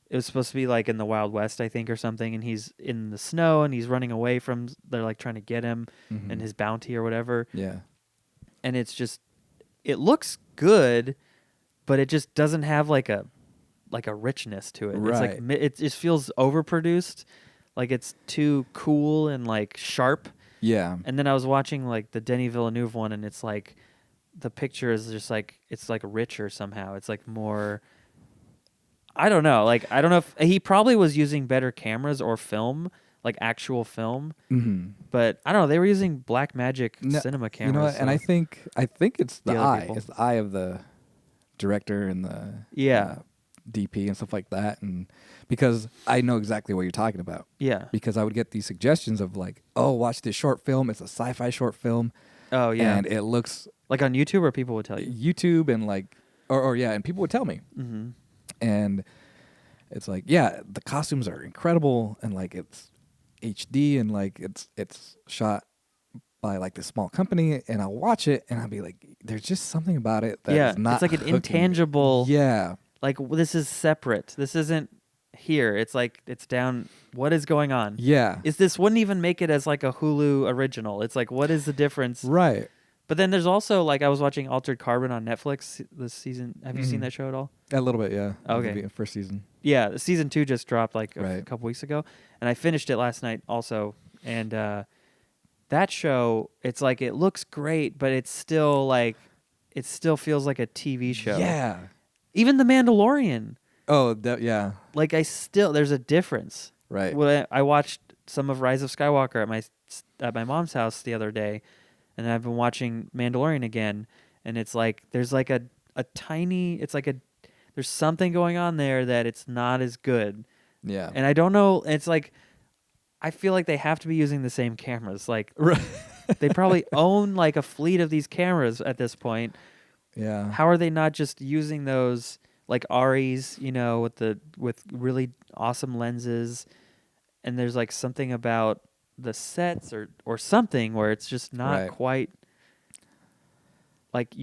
A: It was supposed to be like in the Wild West, I think, or something, and he's in the snow and he's running away from. They're like trying to get him and his bounty or whatever.
B: Yeah.
A: And it's just, it looks good, but it just doesn't have like a richness to it.
B: Right.
A: It's like it just feels overproduced, like it's too cool and like sharp.
B: Yeah.
A: And then I was watching like the Denis Villeneuve one, and it's like the picture is just like, it's like richer somehow. It's like more, I don't know. Like, I don't know if he probably was using better cameras or film, like actual film. But I don't know. They were using Blackmagic cinema cameras.
B: You know what? And I think it's the eye.
A: people.
B: It's the eye of the director and the DP and stuff like that. And because I know exactly what you're talking about.
A: Yeah.
B: Because I would get these suggestions of like, oh, watch this short film. It's a sci-fi short film.
A: Oh yeah.
B: And it looks
A: like on YouTube, or people would tell you.
B: YouTube and like, or and people would tell me. And it's like, yeah, the costumes are incredible, and like it's HD, and like it's shot by like this small company, and I'll watch it and I'll be like, there's just something about it that is not
A: it's like an
B: hooking.
A: intangible.
B: Yeah.
A: Like, this is separate. This isn't here. It's like it's down. What is going on?
B: Yeah.
A: Wouldn't even make it as like a Hulu original. It's like, what is the difference?
B: Right.
A: But then there's also like I was watching Altered Carbon on Netflix this season. Have you seen that show at all?
B: A little bit, yeah.
A: Okay.
B: The first season.
A: Yeah, season 2 just dropped like a
B: Right.
A: couple weeks ago, and I finished it last night also. And that show, it's like it looks great, but it's still like it still feels like a TV show.
B: Yeah.
A: Even The Mandalorian.
B: Oh, yeah.
A: Like there's a difference.
B: Right.
A: Well, I watched some of Rise of Skywalker at my mom's house the other day, and I've been watching Mandalorian again, and it's like there's like a tiny, there's something going on there that it's not as good.
B: Yeah.
A: And I don't know, it's like I feel like they have to be using the same cameras. Like
B: Right.
A: they probably own like a fleet of these cameras at this point.
B: Yeah.
A: How are they not just using those like Ari's, with really awesome lenses? And there's like something about the sets or something where it's just not quite like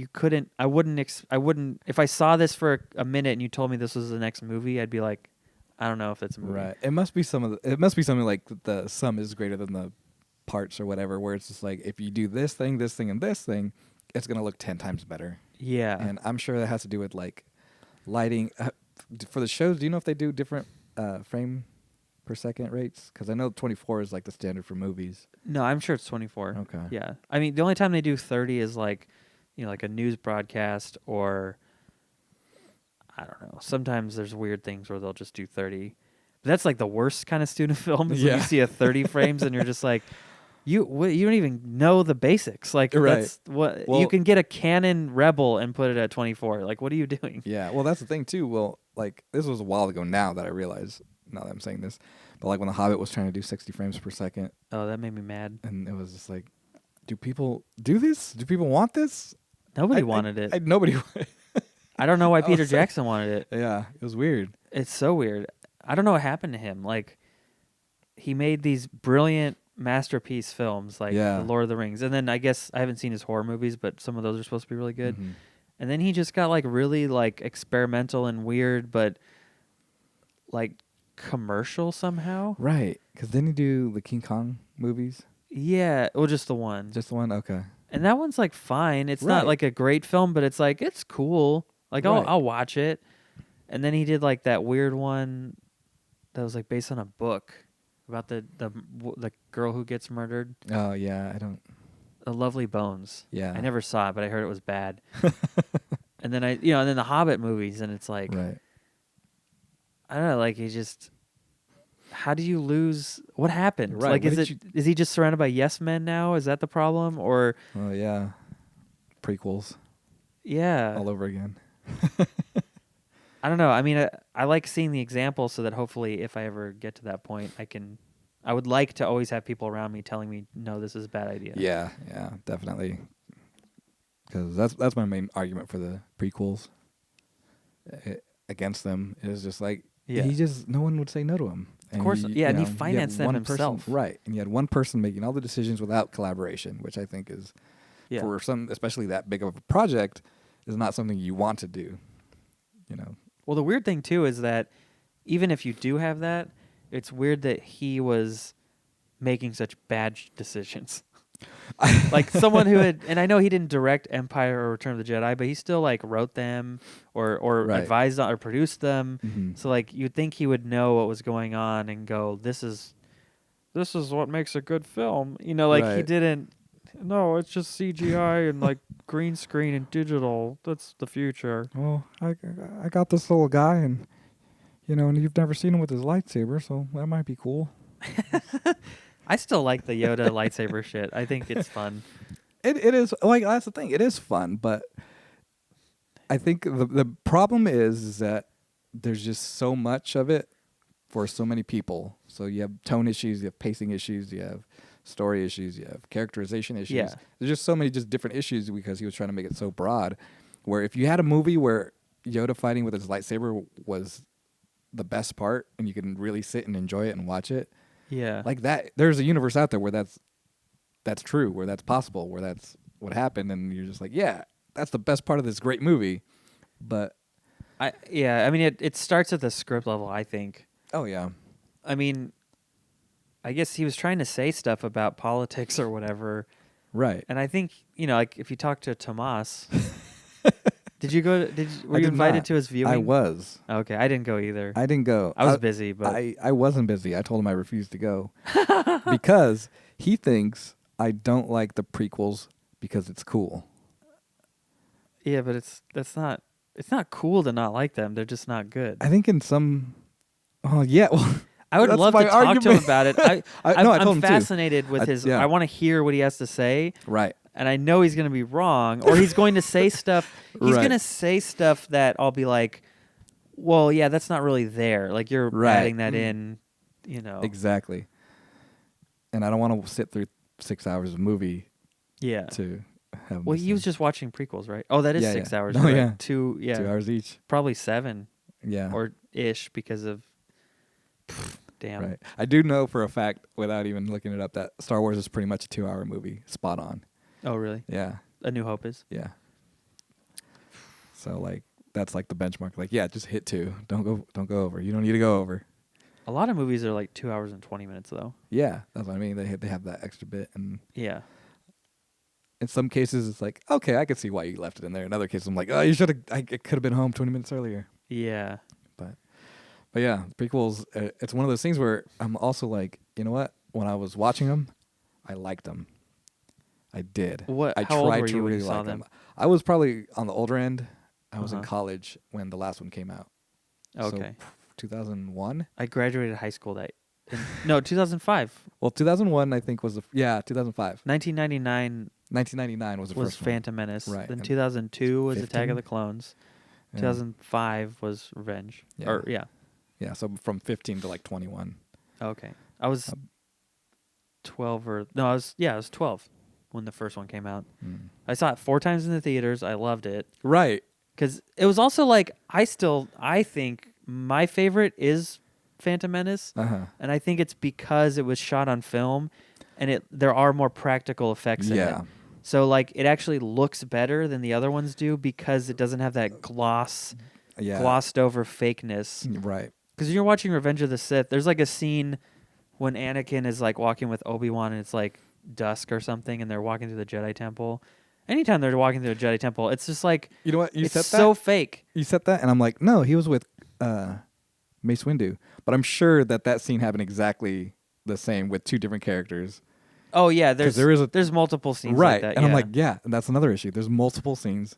A: I wouldn't if I saw this for a minute and you told me this was the next movie, I'd be like, I don't know if it's a movie.
B: Right. It must be something like the sum is greater than the parts or whatever, where it's just like if you do this thing, and this thing, it's going to look 10 times better.
A: Yeah.
B: And I'm sure that has to do with like lighting for the shows. Do you know if they do different frame per second rates? Because I know 24 is like the standard for movies.
A: No, I'm sure it's 24.
B: Okay.
A: Yeah. I mean, the only time they do 30 is like, like a news broadcast or I don't know. Sometimes there's weird things where they'll just do 30. But that's like the worst kind of student film is when you see a 30 frames and you're just like, you don't even know the basics. Like that's what you can get a Canon Rebel and put it at 24. Like, what are you doing?
B: Yeah. Well, that's the thing too. Well, like this was a while ago now that I realize, now that I'm saying this, but like when The Hobbit was trying to do 60 frames per second.
A: Oh, that made me mad.
B: And it was just like, do people do this? Do people want this?
A: Nobody wanted it.
B: Nobody.
A: I don't know why Peter Jackson wanted it.
B: Yeah, it was weird.
A: It's so weird. I don't know what happened to him. Like, he made these brilliant masterpiece films like The Lord of the Rings. And then I guess I haven't seen his horror movies, but some of those are supposed to be really good. Mm-hmm. And then he just got like really like experimental and weird, but like commercial somehow.
B: Right. Because didn't he do the King Kong movies?
A: Yeah. Well, just the one.
B: Just the one? Okay.
A: And that one's like fine. It's not like a great film, but it's like, it's cool. Like I'll watch it. And then he did like that weird one that was like based on a book about the girl who gets murdered.
B: Oh yeah, I don't.
A: The Lovely Bones.
B: Yeah,
A: I never saw it, but I heard it was bad. And then and then the Hobbit movies, and it's like, I don't know, like he just. How do you lose? What happened?
B: Right.
A: Like, is he just surrounded by yes men now? Is that the problem, or?
B: Oh yeah, prequels.
A: Yeah,
B: all over again.
A: I don't know. I mean, I like seeing the example so that hopefully, if I ever get to that point, I would like to always have people around me telling me, no, this is a bad idea.
B: Yeah, definitely. Because that's my main argument for the prequels. Against them is just like no one would say no to him.
A: Of course, and he financed them himself.
B: Right, and you had one person making all the decisions without collaboration, which I think is, for some, especially that big of a project, is not something you want to do.
A: Well, the weird thing too is that even if you do have that, it's weird that he was making such bad decisions. Like someone who had, and I know he didn't direct Empire or Return of the Jedi, but he still like wrote them or advised or produced them. Mm-hmm. So like you'd think he would know what was going on and go, this is what makes a good film. He didn't. No, it's just CGI and like green screen and digital. That's the future.
B: Well, I got this little guy, and and you've never seen him with his lightsaber, so that might be cool.
A: I still like the Yoda lightsaber shit. I think it's fun.
B: It is, like, that's the thing. It is fun, but I think the problem is that there's just so much of it for so many people. So you have tone issues, you have pacing issues, you have story issues, you have characterization issues. Yeah. There's just so many just different issues because he was trying to make it so broad. Where if you had a movie where Yoda fighting with his lightsaber was the best part and you can really sit and enjoy it and watch it.
A: Yeah.
B: Like that, there's a universe out there where that's true, where that's possible, where that's what happened, and you're just like, yeah, that's the best part of this great movie. But
A: I mean it starts at the script level, I think.
B: Oh yeah.
A: I mean, I guess he was trying to say stuff about politics or whatever.
B: Right.
A: And I think, like if you talk to Tomas, did you go? Were
B: I
A: you
B: did
A: invited
B: not.
A: to his viewing?
B: I was.
A: Okay, I didn't go either.
B: I didn't go.
A: I was busy, but
B: I wasn't busy. I told him I refused to go because he thinks I don't like the prequels because it's cool.
A: yeah, but it's not cool to not like them. They're just not good.
B: I think in some. Oh yeah. Well,
A: I would
B: that's
A: love
B: my
A: to talk to him
B: argument.
A: about it.
B: I told
A: I'm
B: him too.
A: fascinated with his.
B: Yeah.
A: I want to hear what he has to say,
B: Right.
A: and I know he's going to be wrong, or he's going to say stuff. He's
B: Right.
A: going to say stuff that I'll be like, "Well, yeah, that's not really there. Like you're
B: Right.
A: adding that in."
B: Exactly. And I don't want to sit through 6 hours of movie
A: Yeah.
B: to have.
A: Well,
B: this
A: he was
B: thing.
A: just watching prequels, right? Oh, that is
B: Yeah,
A: 6
B: yeah.
A: hours.
B: Oh,
A: right?
B: yeah.
A: 2. Yeah.
B: 2 hours each.
A: Probably 7
B: Yeah.
A: or ish because of. Damn.
B: Right. I do know for a fact, without even looking it up, that Star Wars is pretty much a 2 hour movie. Spot on.
A: Oh, really?
B: Yeah.
A: A New Hope is.
B: Yeah. So like that's like the benchmark. Like, yeah, just hit 2. Don't go over. You don't need to go over.
A: A lot of movies are like 2 hours and 20 minutes, though.
B: Yeah, that's what I mean. They have that extra bit, and
A: Yeah.
B: in some cases it's like, okay, I could see why you left it in there. In other cases, I'm like, oh, you should have. I could have been home 20 minutes earlier.
A: Yeah.
B: But yeah, prequels. It's one of those things where I'm also like, you know what? When I was watching them, I liked them. I did.
A: What?
B: I
A: How old
B: tried
A: were
B: to
A: you when
B: really
A: you saw
B: like
A: them?
B: I was probably on the older end. I was in
A: Uh-huh.
B: college when the last one came out.
A: Okay.
B: So, 2001.
A: I graduated high school no, 2005.
B: Well, 2001 I think was 2005.
A: 1999
B: 1999 was the
A: was
B: first one.
A: Phantom Menace.
B: Right.
A: Then
B: And
A: 2002 was Attack
B: 15?
A: of the Clones.
B: Yeah.
A: 2005 was Revenge.
B: Yeah.
A: Or yeah.
B: Yeah, so from 15 to like 21.
A: Okay. I was 12 or no, I was 12 when the first one came out. I saw it 4 times in the theaters. I loved it.
B: Right.
A: Cuz it was also like I think my favorite is Phantom Menace.
B: Uh-huh.
A: And I think it's because it was shot on film and there are more practical effects in it.
B: Yeah.
A: So like it actually looks better than the other ones do because it doesn't have that glossed over fakeness.
B: Right.
A: Because you're watching Revenge of the Sith, there's like a scene when Anakin is like walking with Obi-Wan and it's like dusk or something and they're walking through the Jedi Temple. Anytime they're walking through a Jedi Temple, it's just like,
B: You know what? You
A: it's
B: said
A: so
B: that?
A: fake.
B: You said that, and I'm like, no, he was with Mace Windu. But I'm sure that scene happened exactly the same with 2 different characters.
A: Oh yeah, there's multiple scenes
B: right.
A: like that.
B: And I'm like, yeah, and that's another issue. There's multiple scenes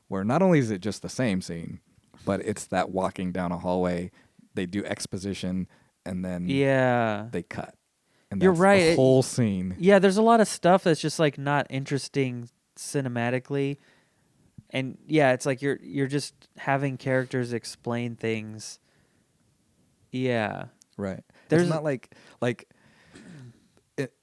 B: where not only is it just the same scene, but it's that walking down a hallway, they do exposition, and then they cut. And
A: You're
B: that's
A: right.
B: the whole scene.
A: Yeah, there's a lot of stuff that's just like not interesting cinematically. And yeah, it's like you're just having characters explain things. Yeah.
B: Right.
A: There's
B: it's not like it.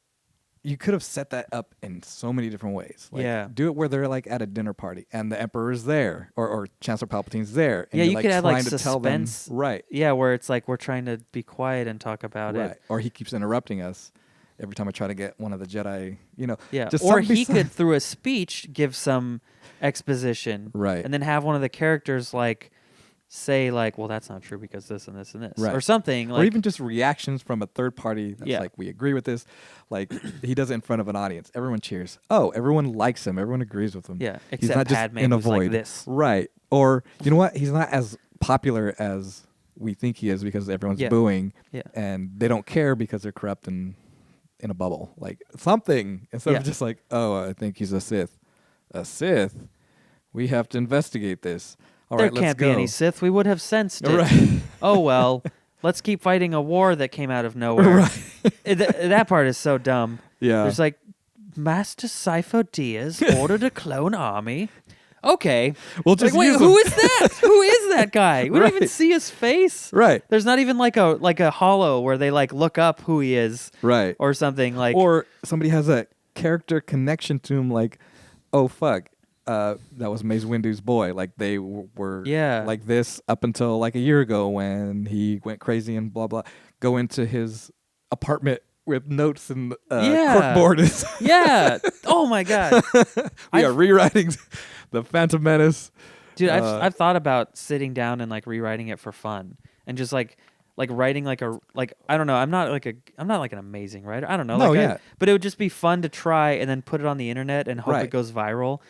B: You could have set that up in so many different ways. Like,
A: Yeah.
B: do it where they're like at a dinner party and the Emperor's there or Chancellor Palpatine's there. And
A: Yeah,
B: you're,
A: you could add like
B: trying to tell them-
A: suspense.
B: right.
A: Yeah, where it's like we're trying to be quiet and talk about
B: Right.
A: it.
B: Or he keeps interrupting us every time I try to get one of the Jedi.
A: Yeah.
B: Just
A: Or
B: something
A: he
B: beside-
A: could through a speech give some exposition.
B: Right.
A: And then have one of the characters like say like, well, that's not true because this and this and this.
B: Right.
A: Or something. Like,
B: or even just reactions from a third party that's
A: Yeah.
B: like, we agree with this. Like, he does it in front of an audience. Everyone cheers. Oh, everyone likes him. Everyone agrees with him.
A: yeah.
B: He's
A: Except
B: not just
A: Padme
B: in a
A: who's like
B: void.
A: this.
B: Right. Or, you know what? He's not as popular as we think he is because everyone's
A: Yeah.
B: booing.
A: Yeah.
B: And they don't care because they're corrupt and in a bubble. Like, something. Instead
A: Yeah.
B: of just like, oh, I think he's a Sith. A Sith? We have to investigate this. All
A: There
B: right, let's
A: can't
B: go.
A: be any Sith. We would have sensed it.
B: Right.
A: Oh well, let's keep fighting a war that came out of nowhere.
B: Right.
A: That part is so dumb.
B: Yeah.
A: There's like Master Sifo Diaz ordered a clone army. Okay.
B: We'll
A: It's like,
B: just
A: wait,
B: use
A: who
B: him.
A: is that? Who is that guy? We don't even
B: Right.
A: see his face.
B: Right.
A: There's not even like a hollow where they like look up who he is
B: Right.
A: or something like.
B: Or somebody has a character connection to him, like, oh fuck, that was Mace Windu's boy. Like they were like this up until like a year ago when he went crazy and blah blah. Go into his apartment with notes and corkboard.
A: Yeah. Oh my god.
B: We are rewriting the Phantom Menace.
A: Dude, I've thought about sitting down and like rewriting it for fun and just like like writing like I don't know. I'm not like an amazing writer. I don't know.
B: No,
A: like
B: yeah.
A: but it would just be fun to try and then put it on the internet and hope
B: Right.
A: it goes viral.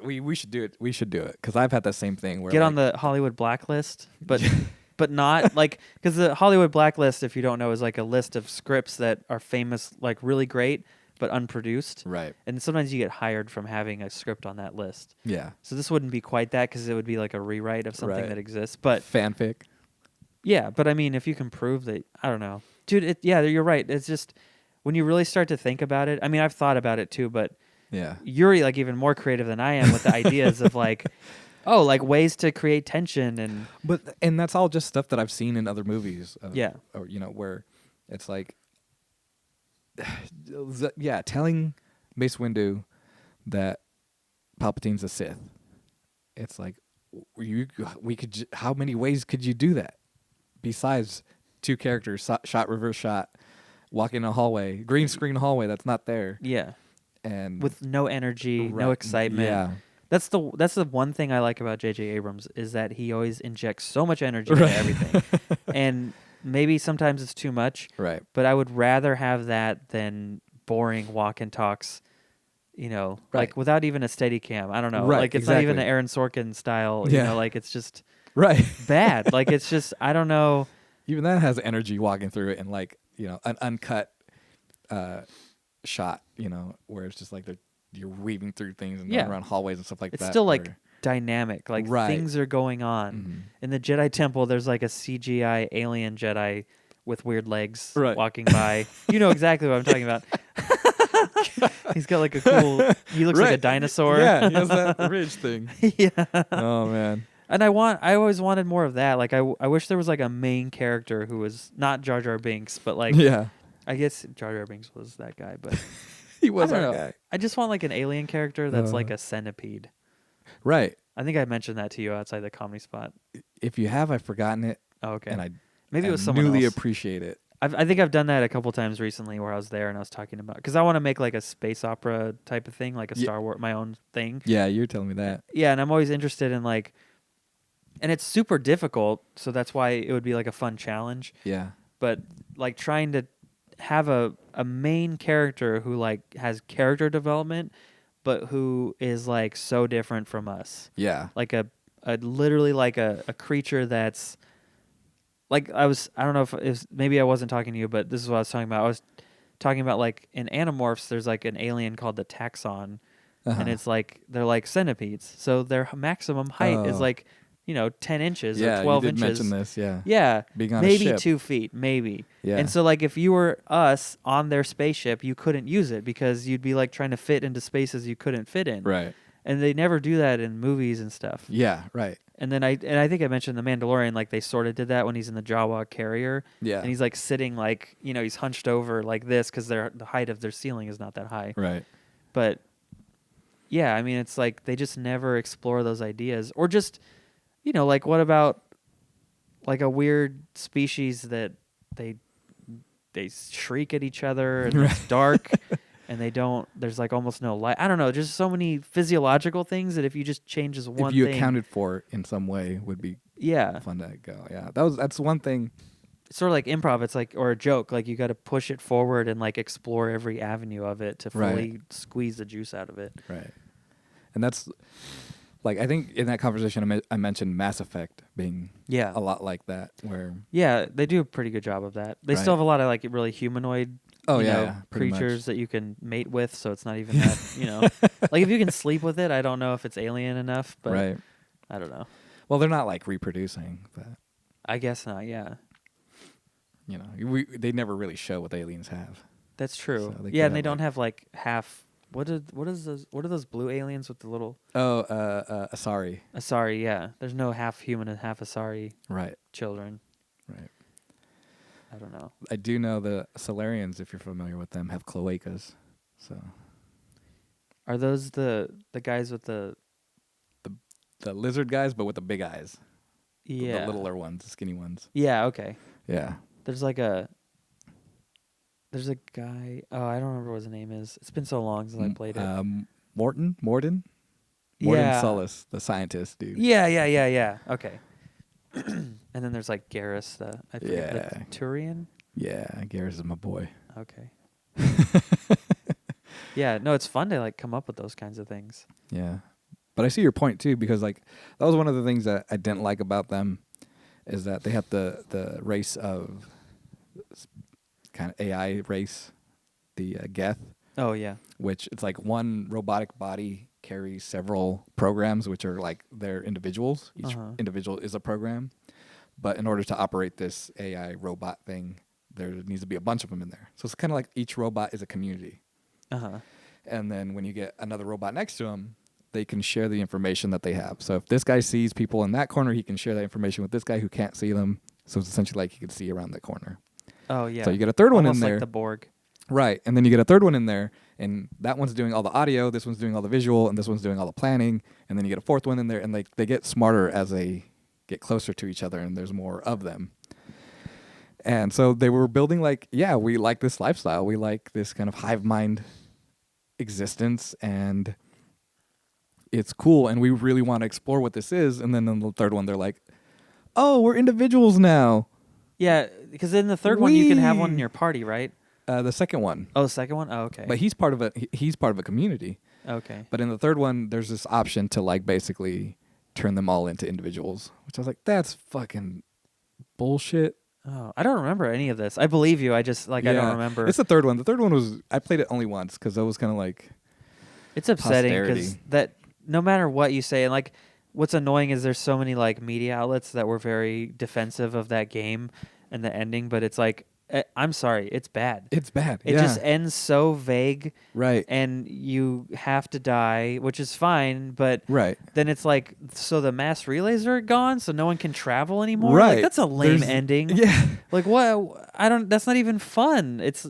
B: We should do it. We should do it because I've had the same thing where
A: Get on the Hollywood blacklist, but not like because the Hollywood blacklist, if you don't know, is like a list of scripts that are famous, like really great, but unproduced.
B: right.
A: And sometimes you get hired from having a script on that list.
B: Yeah.
A: So this wouldn't be quite that because it would be like a rewrite of something
B: Right.
A: that exists. But
B: Fanfic.
A: yeah, but I mean, if you can prove that, I don't know, dude. Yeah, you're right. It's just when you really start to think about it. I mean, I've thought about it too, but
B: Yeah.
A: you're like even more creative than I am with the ideas of like, oh, like ways to create tension
B: And that's all just stuff that I've seen in other movies.
A: Yeah.
B: Or where it's like, yeah, telling Mace Windu that Palpatine's a Sith. It's like, how many ways could you do that? Besides two characters, shot, reverse shot, walking in a hallway, green screen hallway that's not there.
A: yeah,
B: And
A: with no energy, no
B: Right.
A: excitement.
B: Yeah.
A: That's the one thing I like about J.J. Abrams is that he always injects so much energy into everything, and maybe sometimes it's too much.
B: Right.
A: But I would rather have that than boring walk and talks.
B: Right.
A: Like without even a steady cam. I don't know.
B: Right,
A: Like it's not even
B: exactly.
A: an Aaron Sorkin style.
B: Yeah.
A: Like it's just
B: Right.
A: bad. Like it's just I don't know.
B: Even that has energy walking through it and like, an uncut shot, where it's just like you're weaving through things and going around hallways and stuff like
A: It's
B: that.
A: still like dynamic. Like
B: Right.
A: things are going on.
B: Mhm.
A: In the Jedi Temple, there's like a CGI alien Jedi with weird legs
B: Right.
A: walking by. You know exactly what I'm talking about. He's got like a cool. He looks like a
B: Right.
A: dinosaur.
B: Yeah, he has that ridge thing.
A: Yeah.
B: Oh man.
A: And I always wanted more of that. Like I wish there was like a main character who was not Jar Jar Binks, but like
B: Yeah.
A: I guess Jar Jar Binks was that guy, but
B: He was
A: I don't
B: our
A: know.
B: guy.
A: I just want like an alien character that's like a centipede.
B: Right.
A: I think I mentioned that to you outside the comedy spot.
B: If you have, I've forgotten it.
A: Oh, okay.
B: And
A: Maybe
B: I
A: it was someone
B: newly
A: else.
B: appreciate it.
A: I think I've done that a couple times recently where I was there and I was talking about because I want to make like a space opera type of thing, like a Star Wars, my own thing.
B: Yeah, you're telling me that.
A: Yeah, and I'm always interested in like, and it's super difficult, so that's why it would be like a fun challenge.
B: Yeah.
A: But like trying to have a main character who like has character development, but who is like so different from us.
B: Yeah.
A: Like a literally like a creature that's like I don't know if maybe I wasn't talking to you, but this is what I was talking about. I was talking about like in Animorphs, there's like an alien called the Taxon, and it's like they're like centipedes, so their maximum height is like 10 inches or 12
B: you did
A: inches.
B: mention this, yeah.
A: Yeah,
B: Being on a
A: maybe
B: ship.
A: 2 feet, maybe.
B: Yeah.
A: And so like if you were us on their spaceship, you couldn't use it because you'd be like trying to fit into spaces you couldn't fit in.
B: Right.
A: And they never do that in movies and stuff.
B: Yeah, right.
A: And then I think I mentioned the Mandalorian, like they sort of did that when he's in the Jawa carrier.
B: Yeah.
A: And he's like sitting like, he's hunched over like this because the height of their ceiling is not that high.
B: Right.
A: But yeah, I mean, it's like they just never explore those ideas. Or just, like what about like a weird species that they shriek at each other and it's dark and there's like almost no light. I don't know, just so many physiological things that if you just change this one
B: if you
A: thing.
B: accounted for in some way would be
A: Yeah.
B: fun to go. Yeah. That's one thing.
A: It's sort of like improv. It's like, or a joke, like you got to push it forward and like explore every avenue of it to fully squeeze the juice out of it.
B: Right. And that's like, I think in that conversation I mentioned Mass Effect being a lot like that where.
A: Yeah, they do a pretty good job of that. They still have a lot of like really humanoid creatures that you can mate with. So it's not even that, like if you can sleep with it, I don't know if it's alien enough, but I don't know.
B: Well, they're not like reproducing, but.
A: I guess not. Yeah.
B: They never really show what aliens have.
A: That's true.
B: So
A: And they don't have like half. What are those blue aliens with the little?
B: Oh, Asari.
A: Asari, yeah. There's no half human and half Asari.
B: Right.
A: Children.
B: Right.
A: I don't know.
B: I do know the Solarians, if you're familiar with them, have cloacas. So.
A: Are those the guys with the
B: lizard guys, but with the big eyes?
A: Yeah.
B: The littler ones, the skinny ones.
A: Yeah. Okay.
B: Yeah.
A: There's a guy. Oh, I don't remember what his name is. It's been so long since I played it.
B: Morden
A: Yeah.
B: Sullis, the scientist dude.
A: Yeah. Okay. And And then there's like Garrus, I forget, the Turian.
B: Yeah, Garrus is my boy.
A: Okay. Yeah, no, it's fun to like come up with those kinds of things.
B: Yeah. But I see your point too, because like that was one of the things that I didn't like about them is that they had the race of kind of AI race, the Geth.
A: Oh yeah.
B: Which it's like one robotic body carries several programs, which are like they're individuals. Each individual is a program. But in order to operate this AI robot thing, there needs to be a bunch of them in there. So it's kind of like each robot is a community. And then when you get another robot next to them, they can share the information that they have. So if this guy sees people in that corner, he can share that information with this guy who can't see them. So it's essentially like he can see around the corner.
A: Oh, yeah.
B: So you get a third one in there.
A: Almost like the Borg.
B: Right. And then you get a third one in there, and that one's doing all the audio, this one's doing all the visual, and this one's doing all the planning. And then you get a fourth one in there, and they get smarter as they get closer to each other, and there's more of them. And so they were building like, yeah, we like this lifestyle. We like this kind of hive mind existence, and it's cool, and we really want to explore what this is. And then in the third one, they're like, oh, we're individuals now.
A: Yeah, because in the third one, you can have one in your party, right?
B: The second one.
A: Oh, the second one? Oh, okay.
B: But he's part of a community.
A: Okay.
B: But in the third one, there's this option to like basically turn them all into individuals, which I was like, that's fucking bullshit.
A: Oh, I don't remember any of this. I believe you. I just I don't remember.
B: It's the third one. The third one was I played it only once because that was kind of like
A: it's upsetting because that no matter what you say, and like what's annoying is there's so many like media outlets that were very defensive of that game and the ending, but it's like I'm sorry, it's bad.
B: It's bad.
A: It just ends so vague.
B: Right.
A: And you have to die, which is fine, but
B: right.
A: Then it's like, so the mass relays are gone, so no one can travel anymore?
B: Right.
A: Like, that's a lame ending.
B: Yeah.
A: Like, what? That's not even fun. It's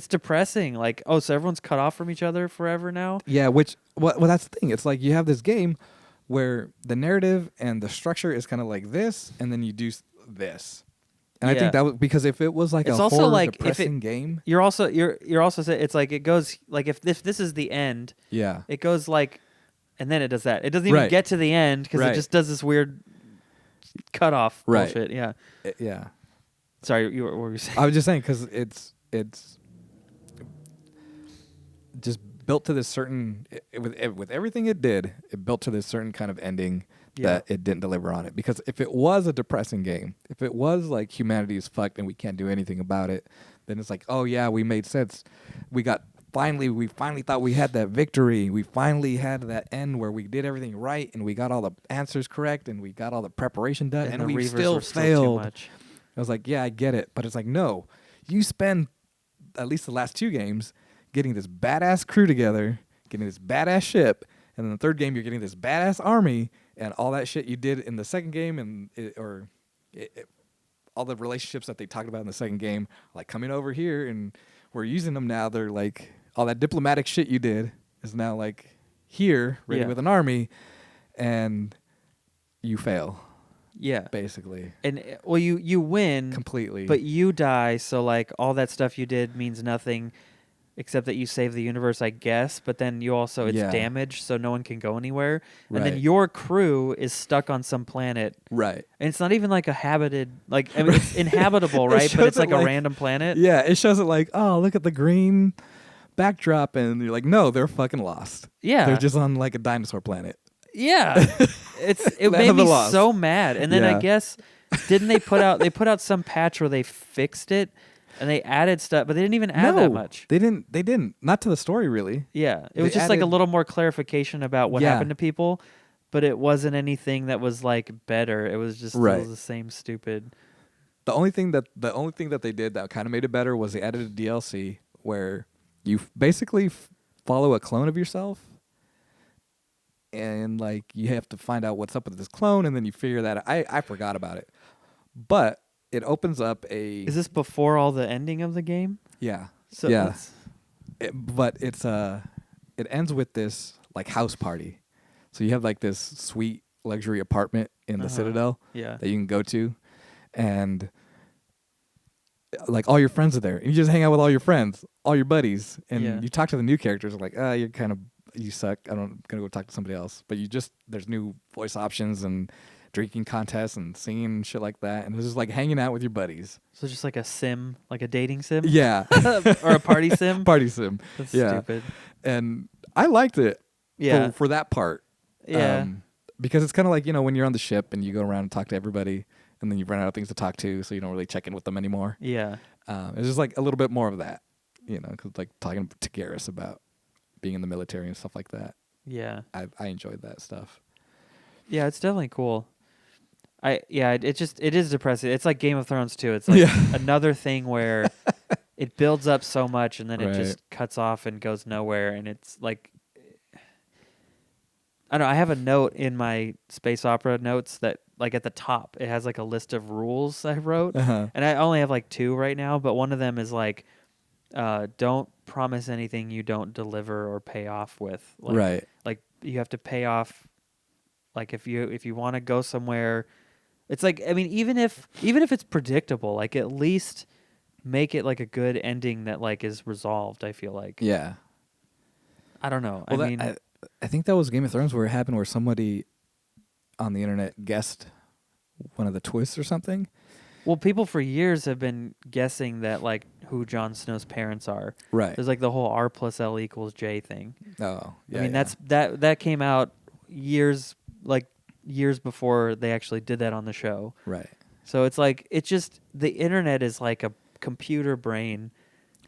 A: depressing. Like, oh, so everyone's cut off from each other forever now?
B: Yeah, well, that's the thing. It's like you have this game where the narrative and the structure is kind of like this, and then you do this. And I think that was because if it was like it's a also horror like depressing game,
A: you're also saying it's like it goes like if this is the end,
B: yeah,
A: it goes like, and then it does that. It doesn't even get to the end because it just does this weird cutoff bullshit. Yeah,
B: yeah.
A: Sorry, what were you saying?
B: I was just saying because it's just built to this certain with everything it did. It built to this certain kind of ending. That it didn't deliver on it. Because if it was a depressing game, if it was like humanity is fucked and we can't do anything about it, then it's like, oh yeah, we made sense. We finally thought we had that victory. We finally had that end where we did everything right and we got all the answers correct and we got all the preparation done and we still failed. I was like, yeah, I get it. But it's like, no, you spend at least the last two games getting this badass crew together, getting this badass ship, and in the third game you're getting this badass army. And all that shit you did in the second game, and all the relationships that they talked about in the second game, like coming over here and we're using them now. They're like all that diplomatic shit you did is now like here, ready with an army, and you fail. Yeah, basically.
A: And well, you win
B: completely,
A: but you die. So like all that stuff you did means nothing. Except that you save the universe, I guess, but then you also, it's damaged, so no one can go anywhere. And then your crew is stuck on some planet.
B: Right.
A: And it's not even like a habited, like, I mean, it's inhabitable, right? But it's like a random planet.
B: Yeah, it shows it like, oh, look at the green backdrop, and you're like, no, they're fucking lost.
A: Yeah.
B: They're just on like a dinosaur planet.
A: Yeah. It made me so mad. And then I guess, didn't they put out some patch where they fixed it? And they added stuff, but they didn't even add that much.
B: They didn't. Not to the story, really.
A: Yeah. It was just like a little more clarification about what happened to people, but it wasn't anything that was like better. It was just it was the same stupid.
B: The only thing that they did that kind of made it better was they added a DLC where you basically follow a clone of yourself, and like you have to find out what's up with this clone, and then you figure that I forgot about it, but it opens up a.
A: Is this before all the ending of the game?
B: Yeah.
A: So
B: yeah. But it's it ends with this like house party, so you have like this sweet luxury apartment in the Citadel that you can go to, and like all your friends are there. And you just hang out with all your friends, all your buddies, and you talk to the new characters. Like, you suck. I'm gonna go talk to somebody else. But there's new voice options and drinking contests and singing and shit like that, and it was just like hanging out with your buddies.
A: So just like a sim, like a dating sim?
B: Yeah.
A: Or a party sim?
B: Party sim.
A: That's
B: yeah.
A: stupid.
B: And I liked it
A: Yeah.
B: for that part.
A: Yeah.
B: Because it's kind of like, when you're on the ship and you go around and talk to everybody, and then you run out of things to talk to, so you don't really check in with them anymore.
A: Yeah.
B: It's just like a little bit more of that, because like talking to Garrus about being in the military and stuff like that.
A: Yeah.
B: I enjoyed that stuff.
A: Yeah, it's definitely cool. It is depressing. It's like Game of Thrones too. It's like another thing where it builds up so much and then it just cuts off and goes nowhere, and it's like, I don't know, I have a note in my space opera notes that like at the top it has like a list of rules I wrote, and I only have like 2 right now, but one of them is like, don't promise anything you don't deliver or pay off with. Like, like you have to pay off. Like if you want to go somewhere, it's like, I mean, even if it's predictable, like at least make it like a good ending that like is resolved. I feel like.
B: Yeah.
A: I don't know.
B: Well,
A: I mean,
B: I think that was Game of Thrones where it happened, where somebody on the internet guessed one of the twists or something.
A: Well, people for years have been guessing that like who Jon Snow's parents are.
B: Right.
A: There's like the whole R + L = J thing.
B: Oh, yeah.
A: I mean, that came out years before they actually did that on the show.
B: Right.
A: So it's like, it's just, the internet is like a computer brain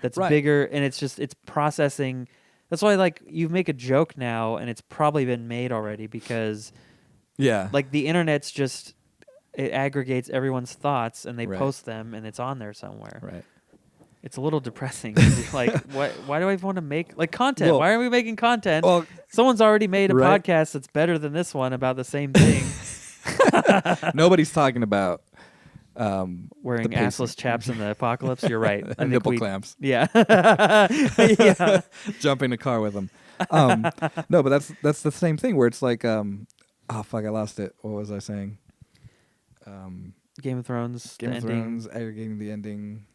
A: that's
B: Right.
A: bigger, and it's processing. That's why like you make a joke now and it's probably been made already, because like the internet's just, it aggregates everyone's thoughts and they post them and it's on there somewhere.
B: Right.
A: It's a little depressing. Like, why do I want to make like content?
B: Well,
A: why are we making content?
B: Well,
A: someone's already made a podcast that's better than this one about the same thing.
B: Nobody's talking about
A: wearing assless chaps in the apocalypse. You're right.
B: and nipple clamps.
A: Yeah. Yeah.
B: Jump in a car with them. No, but that's the same thing where it's like, oh fuck, I lost it. What was I saying?
A: Game of Thrones.
B: Game of Thrones, aggregating the ending.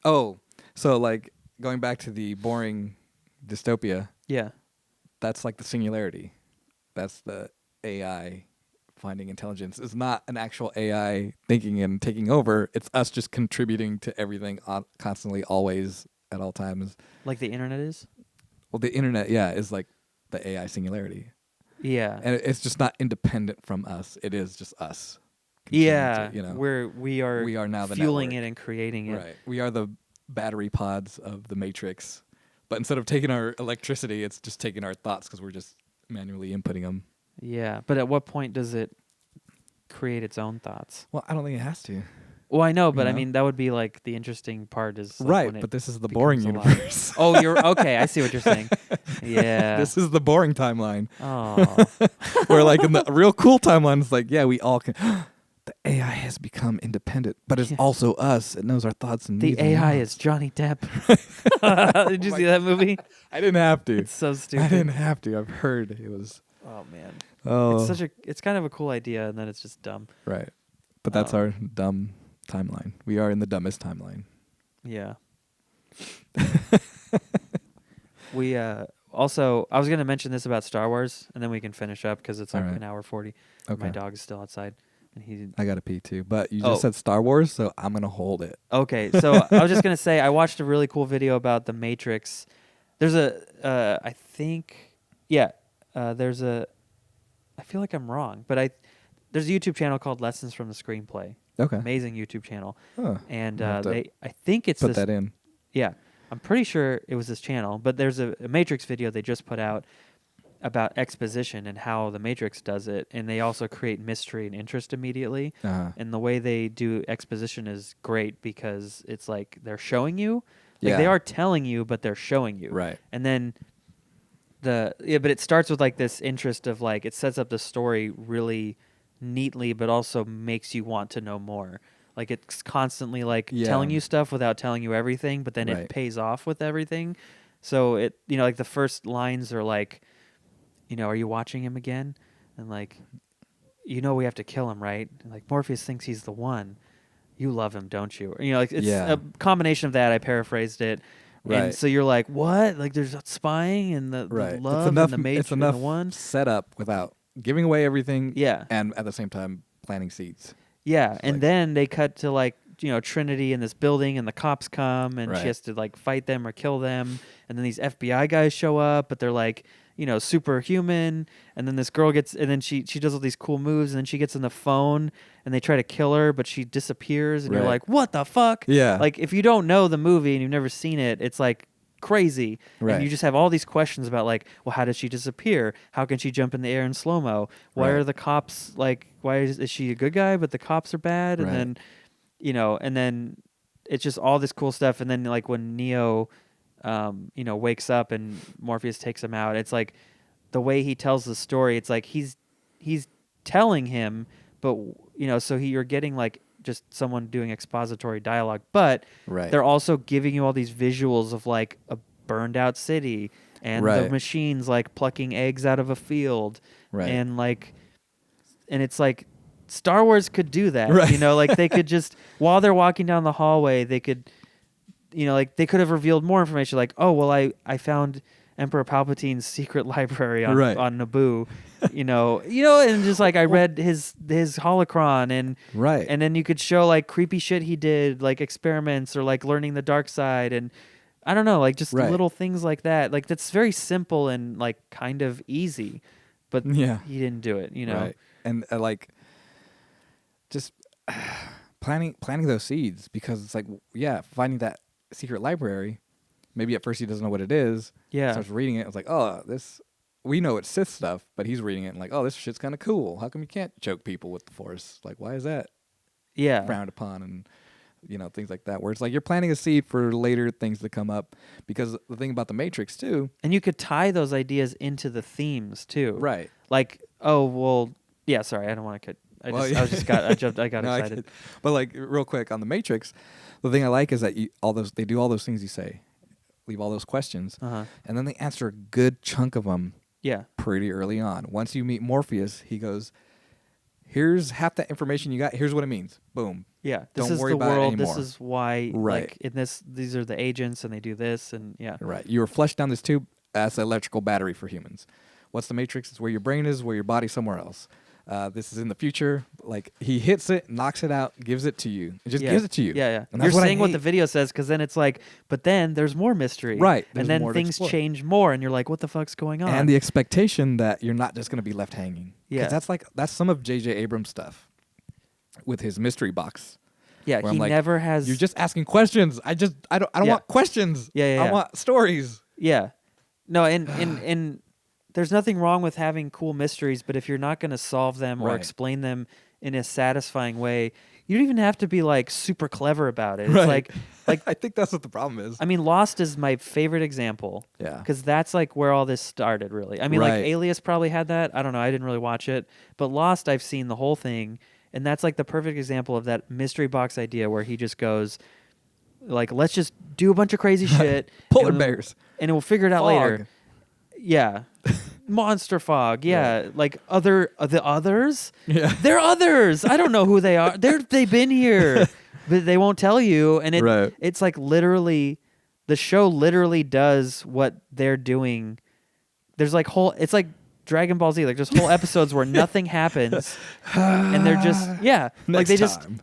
B: Oh, so like going back to the boring dystopia.
A: Yeah.
B: That's like the singularity. That's the AI finding intelligence. It's not an actual AI thinking and taking over. It's us just contributing to everything constantly, always, at all times.
A: Like the internet is?
B: Well, the internet, is like the AI singularity.
A: Yeah.
B: And it's just not independent from us. It is just us.
A: Yeah.
B: To,
A: we are
B: now the
A: fueling
B: network.
A: it and creating it.
B: Right. We are the battery pods of the Matrix. But instead of taking our electricity, it's just taking our thoughts because we're just manually inputting them.
A: Yeah. But at what point does it create its own thoughts?
B: Well, I don't think it has to.
A: Well, I know, but I mean, that would be like the interesting part is like
B: right, but this is the boring universe.
A: Oh, you're okay. I see what you're saying. Yeah.
B: This is the boring timeline.
A: Oh.
B: Where like in the real cool timeline, it's like, yeah, we all can. The AI has become independent, but it's also us. It knows our thoughts and needs.
A: The AI is Johnny Depp. Did you see that movie?
B: I didn't have to.
A: It's so stupid.
B: I didn't have to. I've heard it was.
A: Oh man.
B: Oh.
A: It's kind of a cool idea, and then it's just dumb.
B: Right. But that's our dumb timeline. We are in the dumbest timeline.
A: Yeah. We also, I was going to mention this about Star Wars, and then we can finish up because it's like an hour 40.
B: Okay.
A: My dog is still outside, and
B: I got to pee too. But you just said Star Wars, so I'm going to hold it.
A: Okay. So I was just going to say, I watched a really cool video about the Matrix. There's I feel like I'm wrong, but there's a YouTube channel called Lessons from the Screenplay.
B: Okay.
A: Amazing YouTube channel.
B: Huh.
A: And I think it's
B: put that in.
A: Yeah. I'm pretty sure it was this channel, but there's a Matrix video they just put out about exposition and how the Matrix does it, and they also create mystery and interest immediately. And the way they do exposition is great because it's like they're showing you. Like they are telling you, but they're showing you.
B: Right.
A: And then but it starts with like this interest of like, it sets up the story really neatly, but also makes you want to know more. Like it's constantly like telling you stuff without telling you everything, but then it pays off with everything. So it, like the first lines are like, are you watching him again? And like, we have to kill him, right? And like Morpheus thinks he's the one. You love him, don't you? Or, like it's a combination of that. I paraphrased it. Right. And so you're like, what? Like there's spying and the love and the Matrix and the one
B: set up without giving away everything.
A: Yeah.
B: And at the same time planting seeds.
A: Yeah,
B: It's
A: and
B: like-
A: then they cut to like Trinity in this building, and the cops come, and she
B: Right.
A: has to like fight them or kill them, and then these FBI guys show up, but they're like superhuman, and then this girl gets, and then she does all these cool moves, and then she gets on the phone, and they try to kill her, but she disappears, and you're
B: Right.
A: like, what the fuck?
B: Yeah.
A: Like if you don't know the movie and you've never seen it, it's like crazy,
B: Right.
A: and you just have all these questions about like, well, how did she disappear? How can she jump in the air in slow-mo? Why
B: Right.
A: are the cops like, why is she a good guy but the cops are bad? And
B: Right.
A: then and then it's just all this cool stuff, and then like when Neo wakes up and Morpheus takes him out, it's like the way he tells the story, it's like he's telling him, but so you're getting like just someone doing expository dialogue, but
B: Right.
A: they're also giving you all these visuals of like a burned out city and the
B: Right.
A: machines like plucking eggs out of a field,
B: Right.
A: and it's like Star Wars could do that,
B: Right.
A: like they could just while they're walking down the hallway, they could like they could have revealed more information, like, oh well, I found Emperor Palpatine's secret library on
B: Right.
A: on Naboo, and just like I read his holocron, and
B: Right.
A: and then you could show like creepy shit he did, like experiments or like learning the dark side, and I don't know, like just
B: Right.
A: little things like that. Like that's very simple and like kind of easy, but
B: Yeah.
A: he didn't do it,
B: Right. And like just planting those seeds, because it's like, yeah, finding that secret library. Maybe at first he doesn't know what it is.
A: Yeah.
B: Starts reading it. It's like, oh, we know it's Sith stuff, but he's reading it and like, oh, this shit's kind of cool. How come you can't choke people with the Force? Like, why is that
A: Yeah.
B: frowned upon? And things like that, where it's like you're planting a seed for later things to come up. Because the thing about the Matrix too,
A: And you could tie those ideas into the themes too.
B: right?
A: Like, oh well, yeah. Sorry, I don't want to cut. I got
B: No,
A: excited.
B: But like real quick on the Matrix, the thing I like is that they do all those things you say, leave all those questions, and then they answer a good chunk of them
A: Yeah.
B: pretty early on. Once you meet Morpheus, he goes, "Here's half the information you got. Here's what it means. Boom."
A: Yeah. This
B: Don't
A: is
B: worry
A: the
B: about it
A: world. This
B: anymore.
A: is why.
B: Right.
A: Like in this, these are the agents, and they do this, and yeah.
B: Right. You were flushed down this tube as an electrical battery for humans. What's the Matrix? It's where your brain is, where your body's somewhere else. This is in the future. Like he hits it, knocks it out, gives it to you. It just gives it to you.
A: Yeah, yeah.
B: And
A: You're
B: that's what I
A: saying what the
B: hate.
A: video says, because then it's like, but then there's more mystery.
B: Right,
A: And
B: there's
A: then
B: more to
A: things
B: explore.
A: change more, and you're like, what the fuck's going on?
B: And the expectation that you're not just going to be left hanging.
A: Yeah.
B: That's some of J.J. Abrams' stuff with his mystery box.
A: yeah,
B: where
A: he
B: I'm like,
A: never has.
B: You're just asking questions. I don't
A: Yeah.
B: want questions.
A: Yeah.
B: I want stories.
A: Yeah. No, and there's nothing wrong with having cool mysteries, but if you're not going to solve them or
B: Right.
A: explain them in a satisfying way, you don't even have to be like super clever about it. It's
B: Right.
A: like
B: I think that's what the problem is.
A: I mean, Lost is my favorite example.
B: Yeah.
A: Because that's like where all this started, really. I mean, like
B: Right.
A: Alias probably had that. I don't know. I didn't really watch it. But Lost, I've seen the whole thing. And that's like the perfect example of that mystery box idea where he just goes, like, let's just do a bunch of crazy shit.
B: Polar
A: and
B: bears.
A: And we'll figure it out
B: Fog.
A: later. Yeah. Monster fog. Yeah. Like the others?
B: Yeah.
A: They're others. I don't know who they are. They've been here. But they won't tell you. And
B: Right.
A: it's like literally, the show literally does what they're doing. There's like it's like Dragon Ball Z. Like there's whole episodes where nothing happens, and they're just like
B: Next
A: they just
B: time.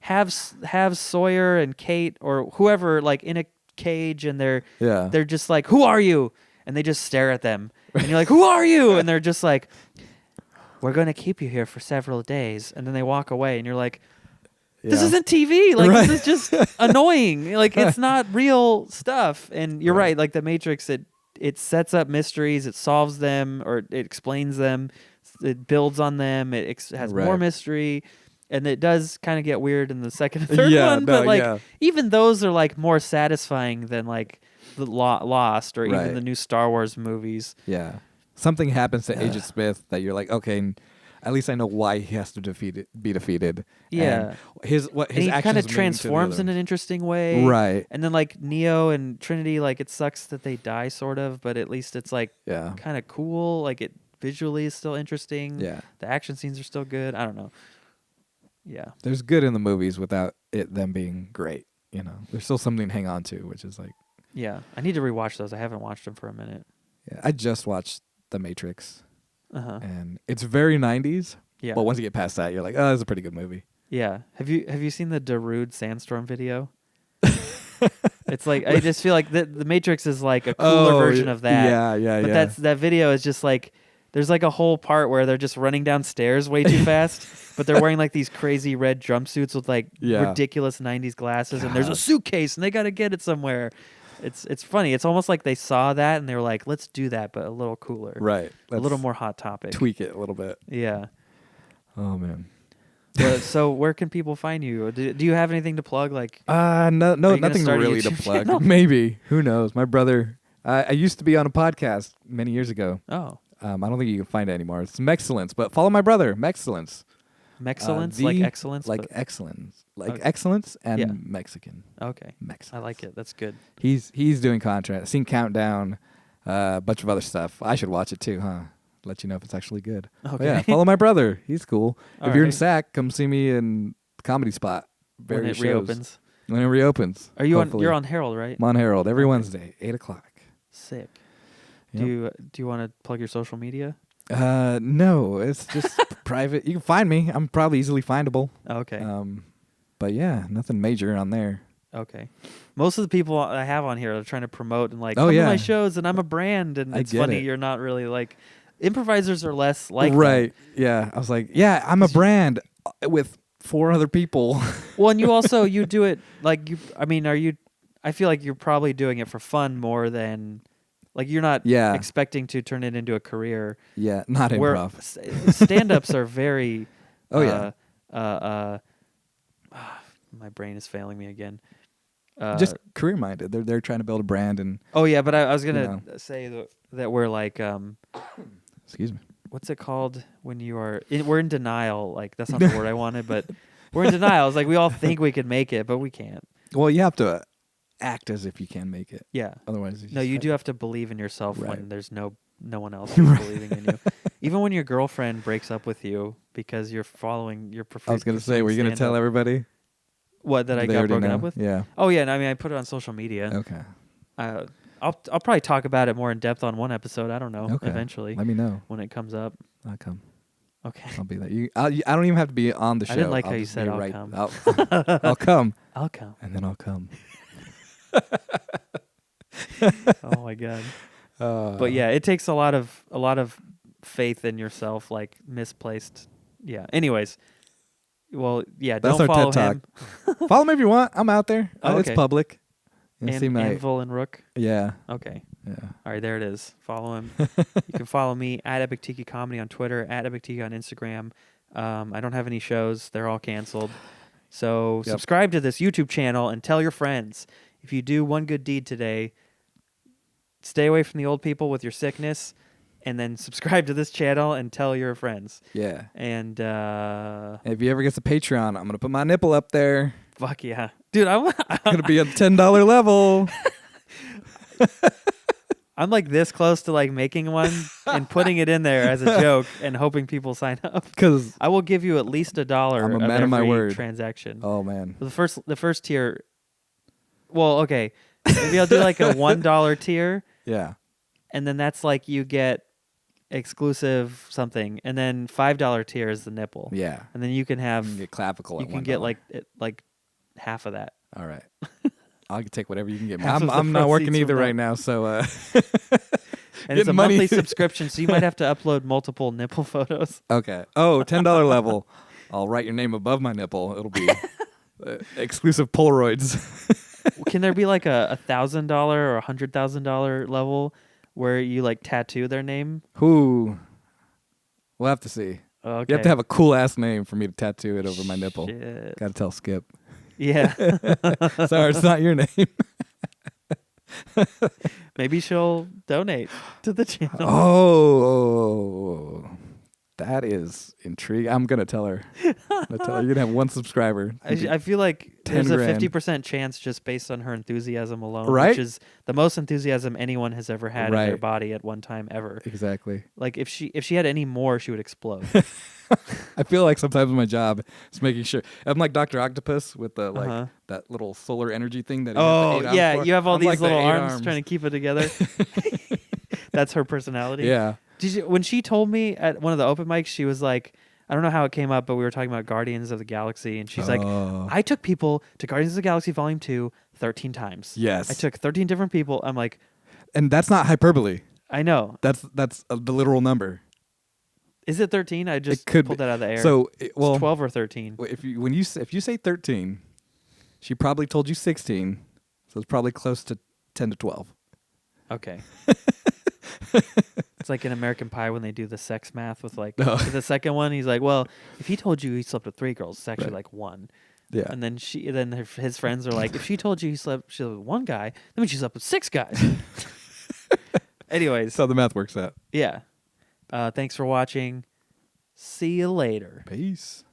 A: have Sawyer and Kate or whoever like in a cage, and they're
B: Yeah.
A: just like, who are you? And they just stare at them, and you're like, who are you? And they're just like, we're going to keep you here for several days, and then they walk away, and you're like, this
B: Yeah.
A: isn't TV. Like
B: Right.
A: this is just annoying. Like it's not real stuff. And you're right. Like the Matrix, it sets up mysteries, it solves them, or it explains them, it builds on them, it has more
B: Right.
A: mystery, and it does kind of get weird in the second and third
B: Yeah,
A: one.
B: no,
A: But like
B: yeah.
A: even those are like more satisfying than like the Lost or
B: Right.
A: even the new Star Wars movies.
B: Yeah. Something happens to Agent Smith that you're like, okay, at least I know why he has to be defeated.
A: Yeah.
B: And his
A: And he
B: actions
A: kind of
B: made him to the
A: transforms
B: other.
A: in an interesting way.
B: Right.
A: And then like Neo and Trinity, like it sucks that they die sort of, but at least it's like
B: Yeah.
A: kind of cool. Like it visually is still interesting.
B: Yeah.
A: The action scenes are still good. I don't know. Yeah.
B: There's good in the movies without them being great. There's still something to hang on to, which is like,
A: Yeah. I need to rewatch those. I haven't watched them for a minute.
B: yeah, I just watched The Matrix. and it's very 90s.
A: Yeah.
B: But once you get past that, you're like, oh, it's a pretty good movie.
A: Yeah. Have you seen the Darude Sandstorm video? It's like I just feel like the Matrix is like a cooler version of that.
B: Yeah.
A: But that video is just like there's like a whole part where they're just running downstairs way too fast, but they're wearing like these crazy red jumpsuits with like ridiculous 90s glasses, and there's a suitcase and they got to get it somewhere. It's funny. It's almost like they saw that and they were like, let's do that, but a little cooler.
B: Right.
A: A little more Hot Topic.
B: Tweak it a little bit.
A: Yeah.
B: Oh, man.
A: So where can people find you? Do you have anything to plug? Like,
B: no, nothing really to plug.
A: Channel?
B: Maybe. Who knows? My brother, I used to be on a podcast many years ago.
A: Oh.
B: I don't think you can find it anymore. It's Mexcellence, but follow my brother, Mexcellence.
A: Mexcellence, like excellence?
B: Like excellence. Like excellence and Mexican.
A: Okay.
B: Mexcellence.
A: I like it. That's good.
B: He's doing content. I've seen Countdown, a bunch of other stuff. I should watch it too, huh? Let you know if it's actually good.
A: Okay.
B: But yeah, follow my brother. He's cool.
A: All
B: if you're in
A: right.
B: Sac, come see me in the Comedy Spot.
A: When it
B: Various shows.
A: reopens.
B: When it reopens.
A: Are you
B: hopefully.
A: You're on Herald, right?
B: I'm on Herald every
A: Okay.
B: Wednesday, 8 o'clock.
A: Sick.
B: Yep.
A: Do you want to plug your social media?
B: No, it's just private. You can find me. I'm probably easily findable.
A: Okay.
B: But yeah, nothing major on there.
A: Okay. Most of the people I have on here are trying to promote and like,
B: Oh,
A: come to
B: yeah.
A: my shows and I'm a brand, and
B: I
A: it's
B: get
A: funny
B: it.
A: you're not really like improvisers are less like
B: Right. Yeah. I was like, yeah, I'm a brand with 4 other people.
A: Well, and you do it like I feel like you're probably doing it for fun more than like you're not expecting to turn it into a career.
B: Yeah, not
A: where
B: improv.
A: Stand-ups are very
B: Oh,
A: my brain is failing me again.
B: Just career minded. They're trying to build a brand and.
A: Oh yeah, but I was gonna say that we're like
B: Excuse me.
A: what's it called when you are we're in denial. Like that's not the word I wanted, but we're in denial. It's like we all think we could make it, but we can't.
B: Well, you have to act as if you can make it.
A: Yeah.
B: Otherwise,
A: You do have to believe in yourself
B: Right.
A: when there's no one else who's believing in you. Even when your girlfriend breaks up with you because you're following your preferred.
B: I was gonna say, were you gonna tell everybody?
A: What, that I
B: They
A: got
B: already
A: broken
B: know?
A: up with?
B: Yeah.
A: Oh yeah, and I put it on social media.
B: Okay.
A: I'll probably talk about it more in depth on one episode. I don't know.
B: Okay.
A: Eventually,
B: Let me know.
A: when it comes up.
B: I'll come.
A: Okay.
B: I'll be there. I don't even have to be on the show.
A: I didn't like how you
B: just
A: said
B: be
A: I'll come.
B: I'll come.
A: I'll come.
B: And then I'll come.
A: Oh my god. But yeah, it takes a lot of faith in yourself, like misplaced. Yeah. Anyways, well, yeah.
B: That's
A: Don't
B: our
A: follow
B: TED
A: him.
B: Talk. Follow me if you want. I'm out there.
A: Oh,
B: It's
A: okay.
B: public. You
A: And
B: see my
A: Anvil and Rook.
B: yeah.
A: Okay.
B: Yeah.
A: All right, there it is. Follow him. You can follow me at Epic Tiki Comedy on Twitter, at Epic Tiki on Instagram. I don't have any shows; they're all canceled. So subscribe to this YouTube channel and tell your friends. If you do one good deed today, stay away from the old people with your sickness, and then subscribe to this channel and tell your friends.
B: Yeah.
A: And
B: If you ever get to Patreon, I'm gonna put my nipple up there.
A: fuck yeah, dude! I'm
B: Gonna be a $10 level.
A: I'm like this close to like making one and putting it in there as a joke and hoping people sign up.
B: Because
A: I will give you at least $1
B: I'm a
A: of
B: man of my
A: every
B: word.
A: transaction.
B: oh man.
A: The first tier. Well, okay, maybe I'll do like a $1 tier,
B: Yeah.
A: and then that's like you get exclusive something, and then $5 tier is the nipple.
B: Yeah.
A: And then you can have
B: You can get clavicle.
A: you
B: at
A: can
B: $1.
A: get like half of that.
B: All right. I'll take whatever you can get me.
A: Half of the
B: I'm not working
A: proceeds
B: either
A: from
B: right
A: that.
B: now, so
A: And it's
B: Getting
A: a
B: money.
A: monthly subscription, so you might have to upload multiple nipple photos.
B: okay. Oh, $10 level. I'll write your name above my nipple. It'll be exclusive Polaroids.
A: Can there be like a $1,000 or $100,000 level where you like tattoo their name?
B: Who? We'll have to see.
A: Okay.
B: You have to have a cool ass name for me to tattoo it over my nipple.
A: Shit.
B: Got to tell Skip.
A: Yeah.
B: Sorry, it's not your name.
A: Maybe she'll donate to the channel.
B: Oh, that is intriguing. I'm gonna tell her. You're gonna have one subscriber.
A: I feel like
B: 10
A: there's a
B: grand.
A: 50% chance just based on her enthusiasm alone,
B: Right?
A: which is the most enthusiasm anyone has ever had in their
B: Right.
A: body at one time ever.
B: Exactly.
A: Like if she had any more, she would explode.
B: I feel like sometimes my job is making sure I'm like Dr. Octopus with the
A: Uh-huh.
B: that little solar energy thing that.
A: Oh
B: he has the 8 arms
A: yeah,
B: for.
A: you have all
B: I'm
A: these
B: like the
A: little
B: 8
A: arms trying to keep it together. That's her personality.
B: Yeah,
A: When she told me at one of the open mics, she was like, I don't know how it came up, but we were talking about Guardians of the Galaxy, and she's like, I took people to Guardians of the Galaxy Volume 2 13 times.
B: Yes.
A: I took 13 different people. I'm like,
B: and that's not hyperbole.
A: I know.
B: That's the literal number.
A: Is it 13? I just
B: pulled
A: that out of the air.
B: So,
A: it's 12 or 13.
B: If you say 13, she probably told you 16, so it's probably close to 10 to 12.
A: Okay. It's like in American Pie when they do the sex math with like the second one. He's like, well, if he told you he slept with 3 girls, it's actually like 1.
B: Yeah.
A: And then his friends are like, if she told you she slept with 1 guy, that means she slept with 6 guys. Anyways.
B: That's how the math works out.
A: Yeah. Thanks for watching. See you later.
B: Peace.